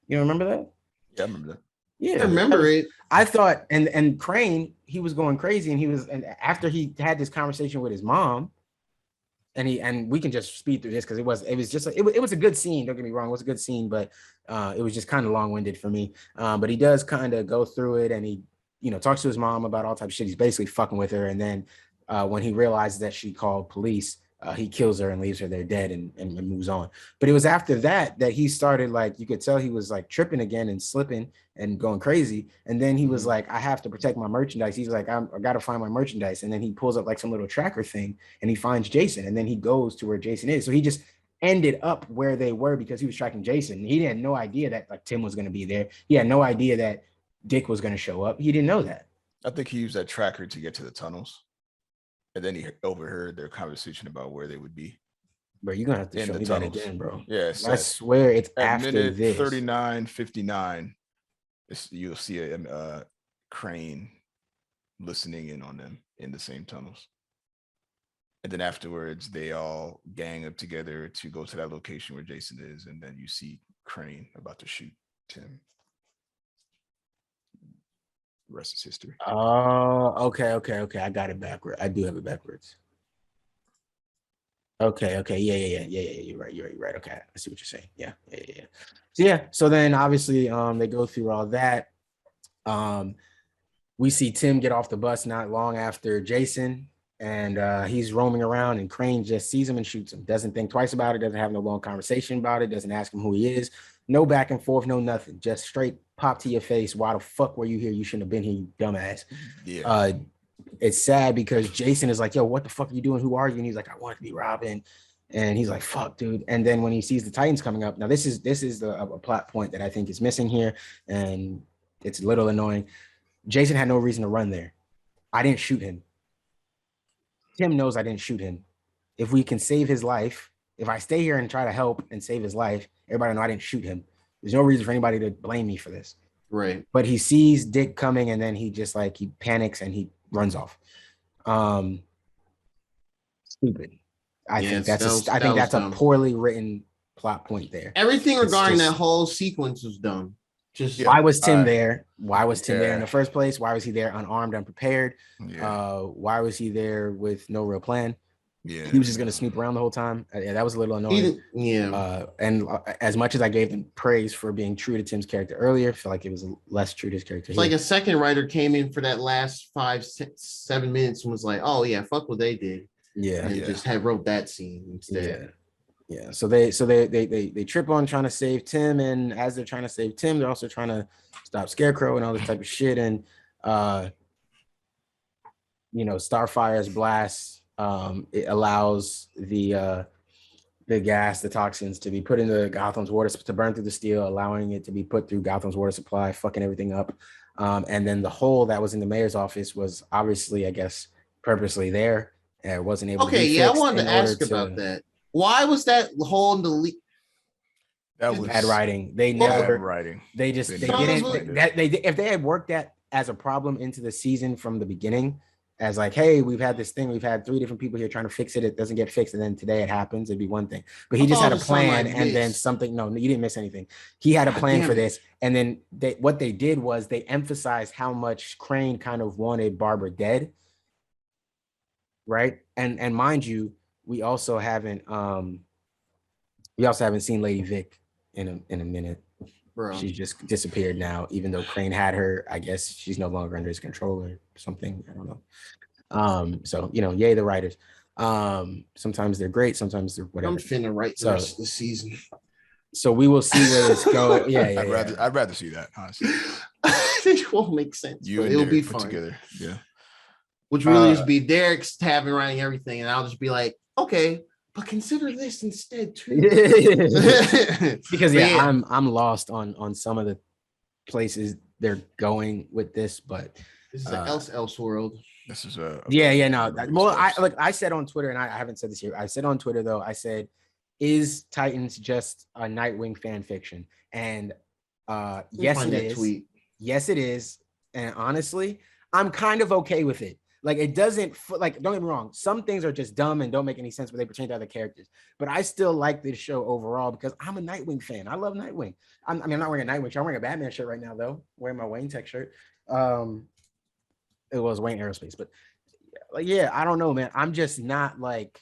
S3: you remember that?
S5: Yeah, I remember that.
S3: Yeah,
S4: I remember it.
S3: I thought, and Crane, he was going crazy, and after he had this conversation with his mom, and we can just speed through this because it was just it was a good scene. Don't get me wrong, it was a good scene, but it was just kind of long-winded for me. But he does kind of go through it, and he talks to his mom about all types of shit. He's basically fucking with her, and then when he realizes that she called police, he kills her and leaves her there dead and moves on. But it was after that he started, like, you could tell he was like tripping again and slipping and going crazy. And then he was like, I have to protect my merchandise. He's like, I got to find my merchandise. And then he pulls up like some little tracker thing and he finds Jason. And then he goes to where Jason is. So he just ended up where they were because he was tracking Jason. He had no idea that like Tim was going to be there. He had no idea that Dick was going to show up. He didn't know that.
S5: I think he used that tracker to get to the tunnels. And then he overheard their conversation about where they would be.
S3: Bro, you're gonna have to show me that again, bro.
S5: Yeah,
S3: I swear it's
S5: at
S3: after
S5: minute
S3: this.
S5: 39:59. You'll see a Crane listening in on them in the same tunnels. And then afterwards, they all gang up together to go to that location where Jason is, and then you see Crane about to shoot Tim. The rest is history.
S3: Oh, okay. I got it backwards. I do have it backwards. Okay. Yeah. You're right. Okay, I see what you're saying. Yeah. So then obviously, they go through all that. We see Tim get off the bus not long after Jason, and he's roaming around, and Crane just sees him and shoots him. Doesn't think twice about it. Doesn't have no long conversation about it. Doesn't ask him who he is. No back and forth. No nothing. Just straight pop to your face. Why the fuck were you here? You shouldn't have been here, you dumbass.
S5: Yeah.
S3: It's sad because Jason is like, yo, what the fuck are you doing? Who are you? And he's like, I want to be Robin. And he's like, fuck, dude. And then when he sees the Titans coming up, now this is a plot point that I think is missing here, and it's a little annoying. Jason had no reason to run there. I didn't shoot him. Tim knows I didn't shoot him. If we can save his life, if I stay here and try to help and save his life, everybody know I didn't shoot him. There's no reason for anybody to blame me for this.
S4: Right.
S3: But he sees Dick coming, and then he just like, he panics and he runs off. Stupid. I think that's a poorly written plot point there.
S4: Everything regarding that whole sequence was dumb.
S3: Why was Tim there? Why was Tim there in the first place? Why was he there unarmed, unprepared? Why was he there with no real plan?
S5: Yeah,
S3: he was just gonna snoop around the whole time. That was a little annoying. And as much as I gave them praise for being true to Tim's character earlier, I feel like it was less true to his character.
S4: It's like a second writer came in for that last 5-7 minutes and was like, "Oh yeah, fuck what they did." And just wrote that scene instead.
S3: Yeah. So they trip on trying to save Tim, and as they're trying to save Tim, they're also trying to stop Scarecrow and all this type of shit. And Starfire's blast. It allows the gas, the toxins, to be put into Gotham's water, to burn through the steel, allowing it to be put through Gotham's water supply, fucking everything up. And then the hole that was in the mayor's office was obviously, I guess, purposely there. And it wasn't able to be fixed.
S4: I wanted to ask about that. Why was that hole in the leak?
S5: That was
S3: bad writing. They didn't. If they had worked that as a problem into the season from the beginning, as like, hey, we've had this thing, we've had 3 different people here trying to fix it, it doesn't get fixed, and then today it happens, it'd be one thing. But he just had a plan, and then something. No, you didn't miss anything. He had a plan for this, and then what they did was they emphasized how much Crane kind of wanted Barbara dead, right? And mind you, we also haven't seen Lady Vic in a minute. Bro. She's just disappeared now, even though Crane had her. I guess she's no longer under his control or something. I don't know. So yay the writers. Sometimes they're great, sometimes they're whatever.
S4: I'm finna write the rest of the season.
S3: So we will see where this goes. Yeah.
S5: I'd rather see that, honestly.
S4: It won't make sense. It'll be fun
S5: together. Yeah.
S4: Which really just be Derek's having writing everything, and I'll just be like, okay. But consider this instead too.
S3: Because I'm lost on some of the places they're going with this, but
S4: this is an else world.
S5: This is
S3: I said on Twitter, and I haven't said this here. I said on Twitter though, I said, is Titans just a Nightwing fan fiction? And yes, it is. Tweet. Yes, it is. And honestly, I'm kind of okay with it. Like, it doesn't, like, don't get me wrong, some things are just dumb and don't make any sense when they pertain to other characters. But I still like this show overall because I'm a Nightwing fan. I love Nightwing. I'm not wearing a Nightwing shirt. I'm wearing a Batman shirt right now, though. Wearing my Wayne Tech shirt. It was Wayne Aerospace. But, yeah, I don't know, man. I'm just not, like,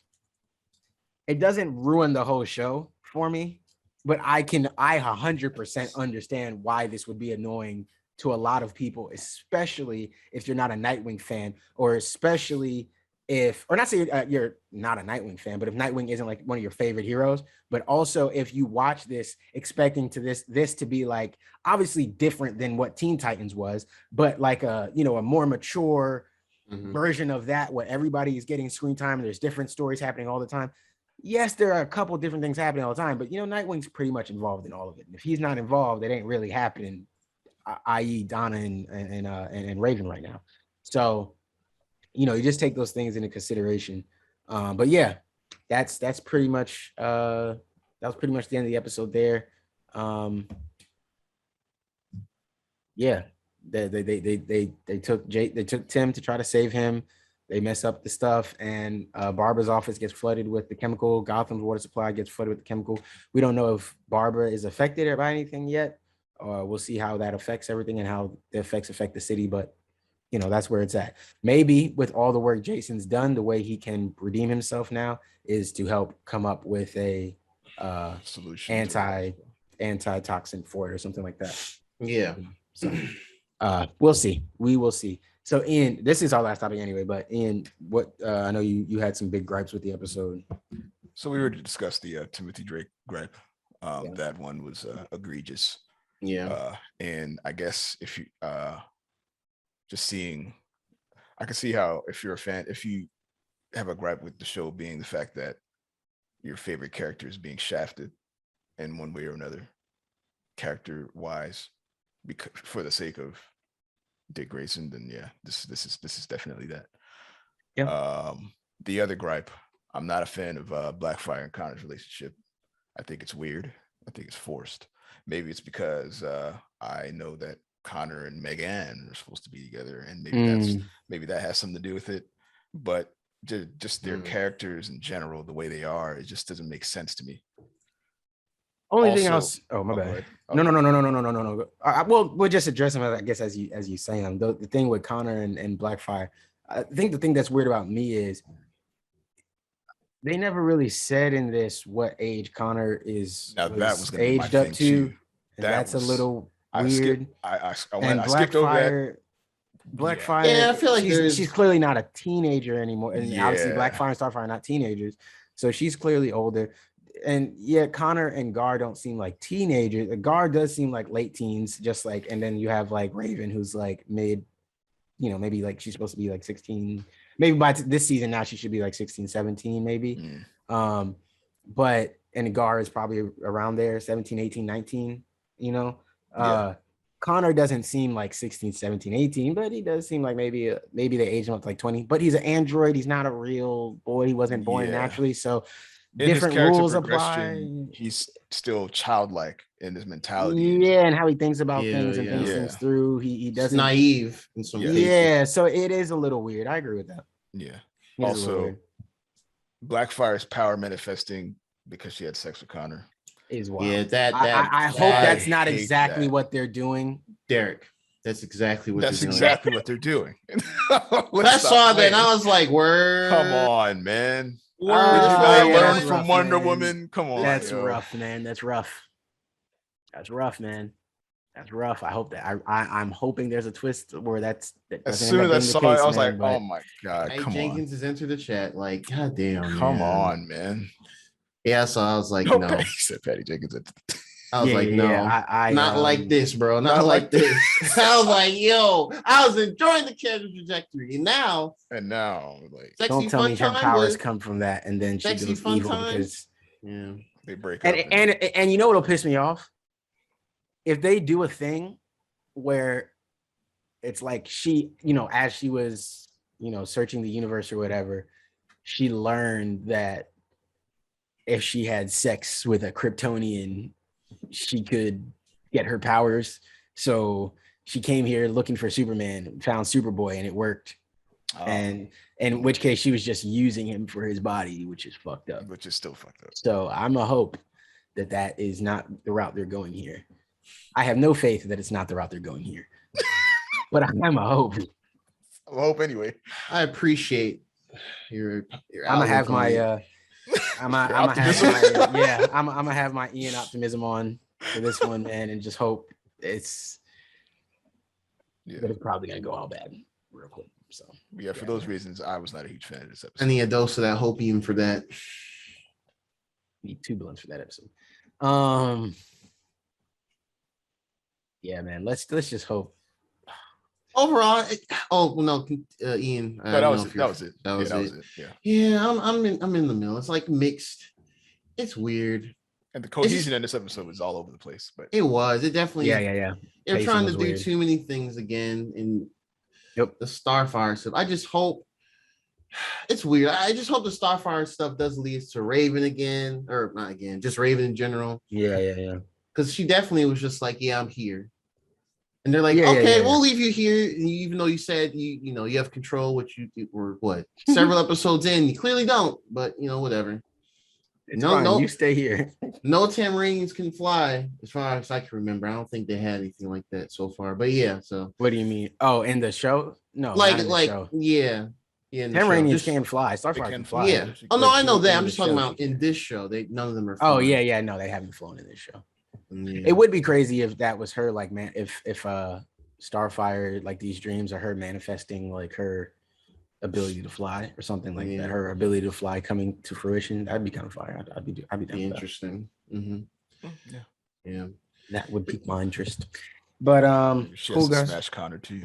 S3: it doesn't ruin the whole show for me. But I 100% understand why this would be annoying to a lot of people, especially if you're not a Nightwing fan, or especially if, or not say you're not a Nightwing fan, but if Nightwing isn't like one of your favorite heroes, but also if you watch this expecting to this to be like obviously different than what Teen Titans was, but like a more mature version of that, where everybody is getting screen time and there's different stories happening all the time. Yes, there are a couple different things happening all the time, but Nightwing's pretty much involved in all of it. And if he's not involved, it ain't really happening. I.e. Donna and Raven right now. So, you just take those things into consideration. But yeah, that's pretty much that was pretty much the end of the episode there. Yeah, they took Tim to try to save him. They mess up the stuff, and Barbara's office gets flooded with the chemical. Gotham's water supply gets flooded with the chemical. We don't know if Barbara is affected by anything yet. We'll see how that affects everything and how the effects affect the city, but that's where it's at. Maybe with all the work Jason's done, the way he can redeem himself now is to help come up with a solution, anti-toxin for it or something like that.
S4: Yeah.
S3: So we'll see. We will see. So Ian, this is our last topic anyway, but Ian, what I know you had some big gripes with the episode.
S5: So we were to discuss the Timothy Drake gripe. That one was egregious.
S4: Yeah.
S5: And I guess if you just seeing, I can see how if you're a fan, if you have a gripe with the show being the fact that your favorite character is being shafted in one way or another, character wise, because for the sake of Dick Grayson, then yeah, this is definitely that.
S3: Yeah.
S5: The other gripe, I'm not a fan of Blackfire and Connor's relationship. I think it's weird. I think it's forced. Maybe it's because I know that Connor and Megan are supposed to be together, and maybe that has something to do with it. But just their characters in general, the way they are, it just doesn't make sense to me.
S3: Only thing else. Oh, my bad. No. Well, we'll just address them, I guess, as you say them. The thing with Connor and Blackfire, I think the thing that's weird about me is they never really said in this what age Connor is aged up to. That's a little weird.
S5: I skipped over that.
S3: Blackfire.
S4: Yeah, I feel like
S3: she's clearly not a teenager anymore. And obviously Blackfire and Starfire are not teenagers. So she's clearly older. And yeah, Connor and Gar don't seem like teenagers. Gar does seem like late teens, just like, and then you have like Raven, who's like mid, maybe like she's supposed to be like 16. Maybe by this season now she should be like 16, 17, maybe. But and Gar is probably around there, 17, 18, 19, Connor doesn't seem like 16, 17, 18, but he does seem like maybe they aged him up to like 20. But he's an android. He's not a real boy. He wasn't born naturally. So
S5: in his
S3: different
S5: character
S3: rules
S5: progression,
S3: apply.
S5: he's still childlike in his mentality.
S3: Yeah, and how he thinks about
S4: Yeah,
S3: things and thinks
S5: yeah.
S3: things through. He
S4: It's
S3: doesn't.
S4: naive in some cases.
S3: Yeah, so it is a little weird. I agree with that.
S5: Yeah.
S3: It is a little
S5: Also,
S3: weird.
S5: Blackfire's power manifesting because she had sex with Connor.
S3: Is wild.
S4: Yeah, that
S3: I hope that's not
S5: hate
S3: exactly
S5: that.
S3: what they're doing.
S4: Derek. That's exactly what
S5: That's
S4: they're doing.
S5: exactly what they're doing.
S4: When I saw that, and I was like, "Word,
S5: come on, man.
S4: word."
S5: Did you
S3: Oh,
S5: not
S3: yeah,
S5: learn
S3: that's
S5: from
S3: rough,
S5: Wonder
S3: man.
S5: Woman? Come on.
S3: That's
S5: yo.
S3: rough, man. That's rough. That's rough, man. That's rough. I hope that I'm hoping there's a twist where that
S5: As
S3: doesn't
S5: soon
S3: end
S5: as
S3: up
S5: I
S3: being the
S5: saw
S3: case,
S5: it, I was
S3: man,
S5: like,
S3: but
S5: oh my God,
S4: Hey,
S5: come
S4: Jenkins has entered the chat. Like, God damn,
S5: on. Come
S4: man.
S5: on, man.
S4: Yeah, so I was like,
S5: No,
S4: no.
S5: Patty said Patty Jenkins.
S4: I was like, no,
S3: I
S4: not like this, bro. Not,
S5: not
S4: like
S5: like
S4: this. I was like, yo, I was enjoying the character trajectory. And now,
S5: And now, like,
S4: sexy
S3: Don't tell
S4: fun
S3: me her
S4: time
S3: powers
S4: with
S3: come from that, and then she
S4: sexy
S3: goes
S4: fun
S3: evil
S4: times.
S3: because
S4: Yeah.
S5: they break up.
S3: and you know what'll piss me off? If they do a thing where it's like she, as she was, searching the universe or whatever, she learned that if she had sex with a Kryptonian, she could get her powers. So she came here looking for Superman, found Superboy, and it worked. And in which case she was just using him for his body, which is fucked up.
S5: Which is still fucked up.
S3: So I'm a hope that is not the route they're going here. I have no faith that it's not the route they're going here, but I'm a hope.
S5: I hope anyway.
S4: I appreciate your
S3: I'm gonna have my I'm gonna have my Ian optimism on for this one, man, and just hope but it's probably gonna go all bad real quick. So
S5: yeah, for those reasons, I was not a huge fan of this episode.
S4: I need a dose of that hopium for that.
S3: Need 2 blunts for that episode. Yeah, man. Let's just hope.
S4: Overall, Ian.
S5: That was it. That was it. Yeah.
S4: Yeah, I'm in the middle. It's like mixed. It's weird.
S5: And the cohesion in this episode was all over the place, but
S4: it was. It definitely.
S3: Yeah.
S4: They're
S3: Pacing
S4: trying to
S3: was
S4: do
S3: weird.
S4: too many things again in
S3: Yep.
S4: the Starfire stuff. I just hope it's weird. I just hope the Starfire stuff does lead to Raven again, or not again, just Raven in general.
S3: Yeah.
S4: Because she definitely was just like, yeah, I'm here. And they're like, okay, we'll leave you here. And even though you said you have control, which you were several episodes in, you clearly don't, but whatever.
S3: It's fine. You stay here.
S4: No Tamaraneans can fly, as far as I can remember. I don't think they had anything like that so far. But yeah, so
S3: what do you mean? Oh, in the show? No,
S4: like
S3: show.
S4: yeah.
S3: Tamaraneans can fly. Starfire can fly.
S4: Yeah. Oh no, I know that. I'm just talking about in this show. None of them are flying.
S3: Oh yeah. No, they haven't flown in this show.
S4: Yeah.
S3: It would be crazy if that was her, like, man, if Starfire, like, these dreams are her manifesting like her ability to fly or something like that. Her ability to fly coming to fruition. That'd be kind of fire. I'd be down with that.
S4: Interesting. Mm-hmm. Yeah.
S3: That would pique my interest. But
S5: she
S3: cool
S5: has to
S3: guys.
S5: smash Connor too.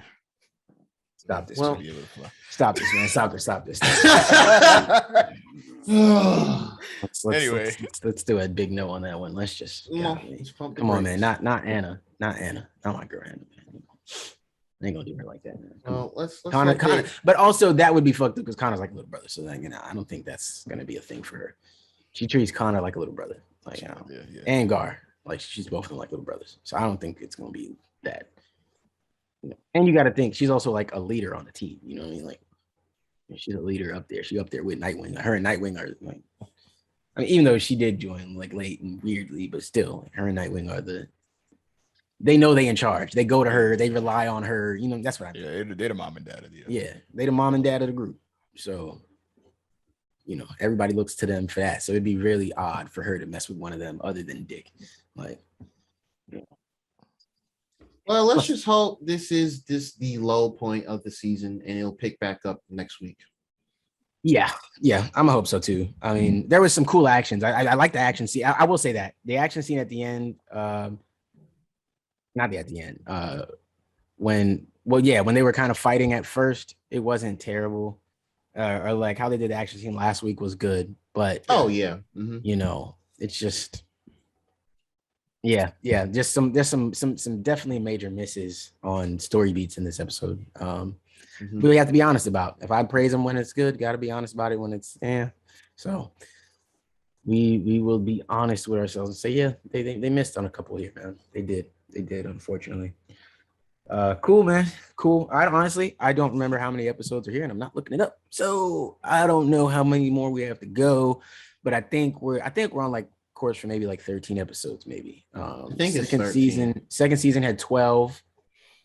S3: Stop this.
S5: To be able to fly.
S3: Stop this, man. Stop this.
S5: Anyway,
S3: let's do a big no on that one. Let's just come on, man. Not Anna. Not my girl Anna. Man. I ain't gonna do her like that, man.
S4: Well, let's
S3: Connor, but also that would be fucked up because Connor's like a little brother. So then, I don't think that's gonna be a thing for her. She treats Connor like a little brother, like and Gar, like she's both of them like little brothers. So I don't think it's gonna be that. And you got to think she's also like a leader on the team. You know what I mean? Like she's a leader up there. She's up there with Nightwing. Her and Nightwing are like. I mean, even though she did join like late and weirdly, but still, her and Nightwing are they know they in charge. They go to her. They rely on her. That's what I mean.
S5: Yeah, they're the mom and dad of the
S3: they the mom and dad of the group. So, everybody looks to them for that. So it'd be really odd for her to mess with one of them other than Dick. Like,
S4: Well, let's just hope this is the low point of the season and it'll pick back up next week.
S3: Yeah, I'm gonna hope so too. I mean, there was some cool actions. I like the action scene. I will say that the action scene at the end, not at the end. When they were kind of fighting at first, it wasn't terrible. Or like how they did the action scene last week was good, but it's just just there's some definitely major misses on story beats in this episode. We have to be honest about. If I praise them when it's good, got to be honest about it when it's So we will be honest with ourselves and say, yeah, they missed on a couple here, man. They did, unfortunately. Cool, man. Cool. I don't remember how many episodes are here, and I'm not looking it up, so I don't know how many more we have to go. But I think we're on like course for maybe like 13 episodes, maybe.
S4: I think it's 13.
S3: Second season had 12,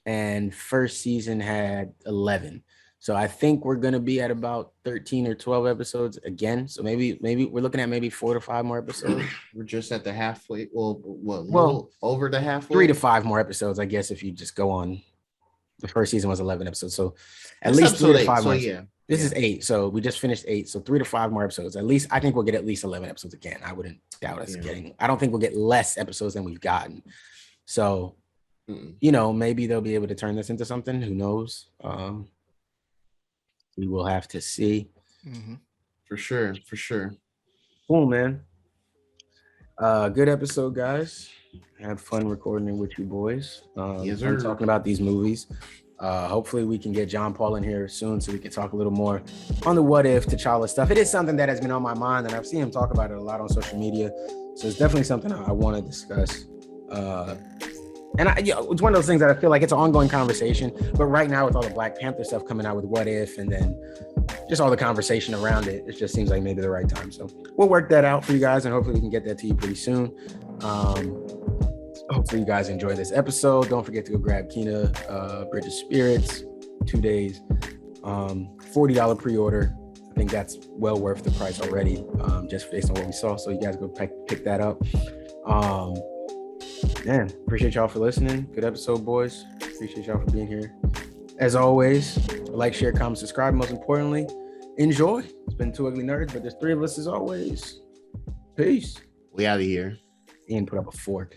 S3: and first season had 11. So I think we're gonna be at about 13 or 12 episodes again. So maybe we're looking at maybe 4 to 5 more episodes.
S4: We're just at the halfway. Well, over the halfway.
S3: 3 to 5 more episodes, I guess, if you just go on. The first season was 11 episodes, so at least 3 to 5 more.
S4: Yeah,
S3: this is 8, so we just finished 8, so 3 to 5 more episodes. At least I think we'll get at least 11 episodes again. I wouldn't doubt us getting. I don't think we'll get less episodes than we've gotten. So, maybe they'll be able to turn this into something. Who knows? We will have to see.
S5: Mm-hmm.
S4: For sure.
S3: Cool, man. Good episode, guys. Had fun recording with you boys.
S4: Yes,
S3: fun
S4: sir.
S3: talking about these movies. Hopefully we can get John Paul in here soon so we can talk a little more on the what if T'Challa stuff. It is something that has been on my mind, and I've seen him talk about it a lot on social media. So it's definitely something I want to discuss. And it's one of those things that I feel like it's an ongoing conversation. But right now, with all the Black Panther stuff coming out with What If, and then just all the conversation around it, it just seems like maybe the right time. So we'll work that out for you guys, and hopefully we can get that to you pretty soon. Hopefully you guys enjoy this episode. Don't forget to go grab Kina Bridge of Spirits, 2 days, $40 pre-order. I think that's well worth the price already, just based on what we saw. So you guys go pick that up. Man, appreciate y'all for listening. Good episode, boys. Appreciate y'all for being here. As always, like, share, comment, subscribe. Most importantly, enjoy. It's been 2 Ugly Nerds, but there's 3 of us as always. Peace.
S4: We out of here.
S3: Ian put up a fork.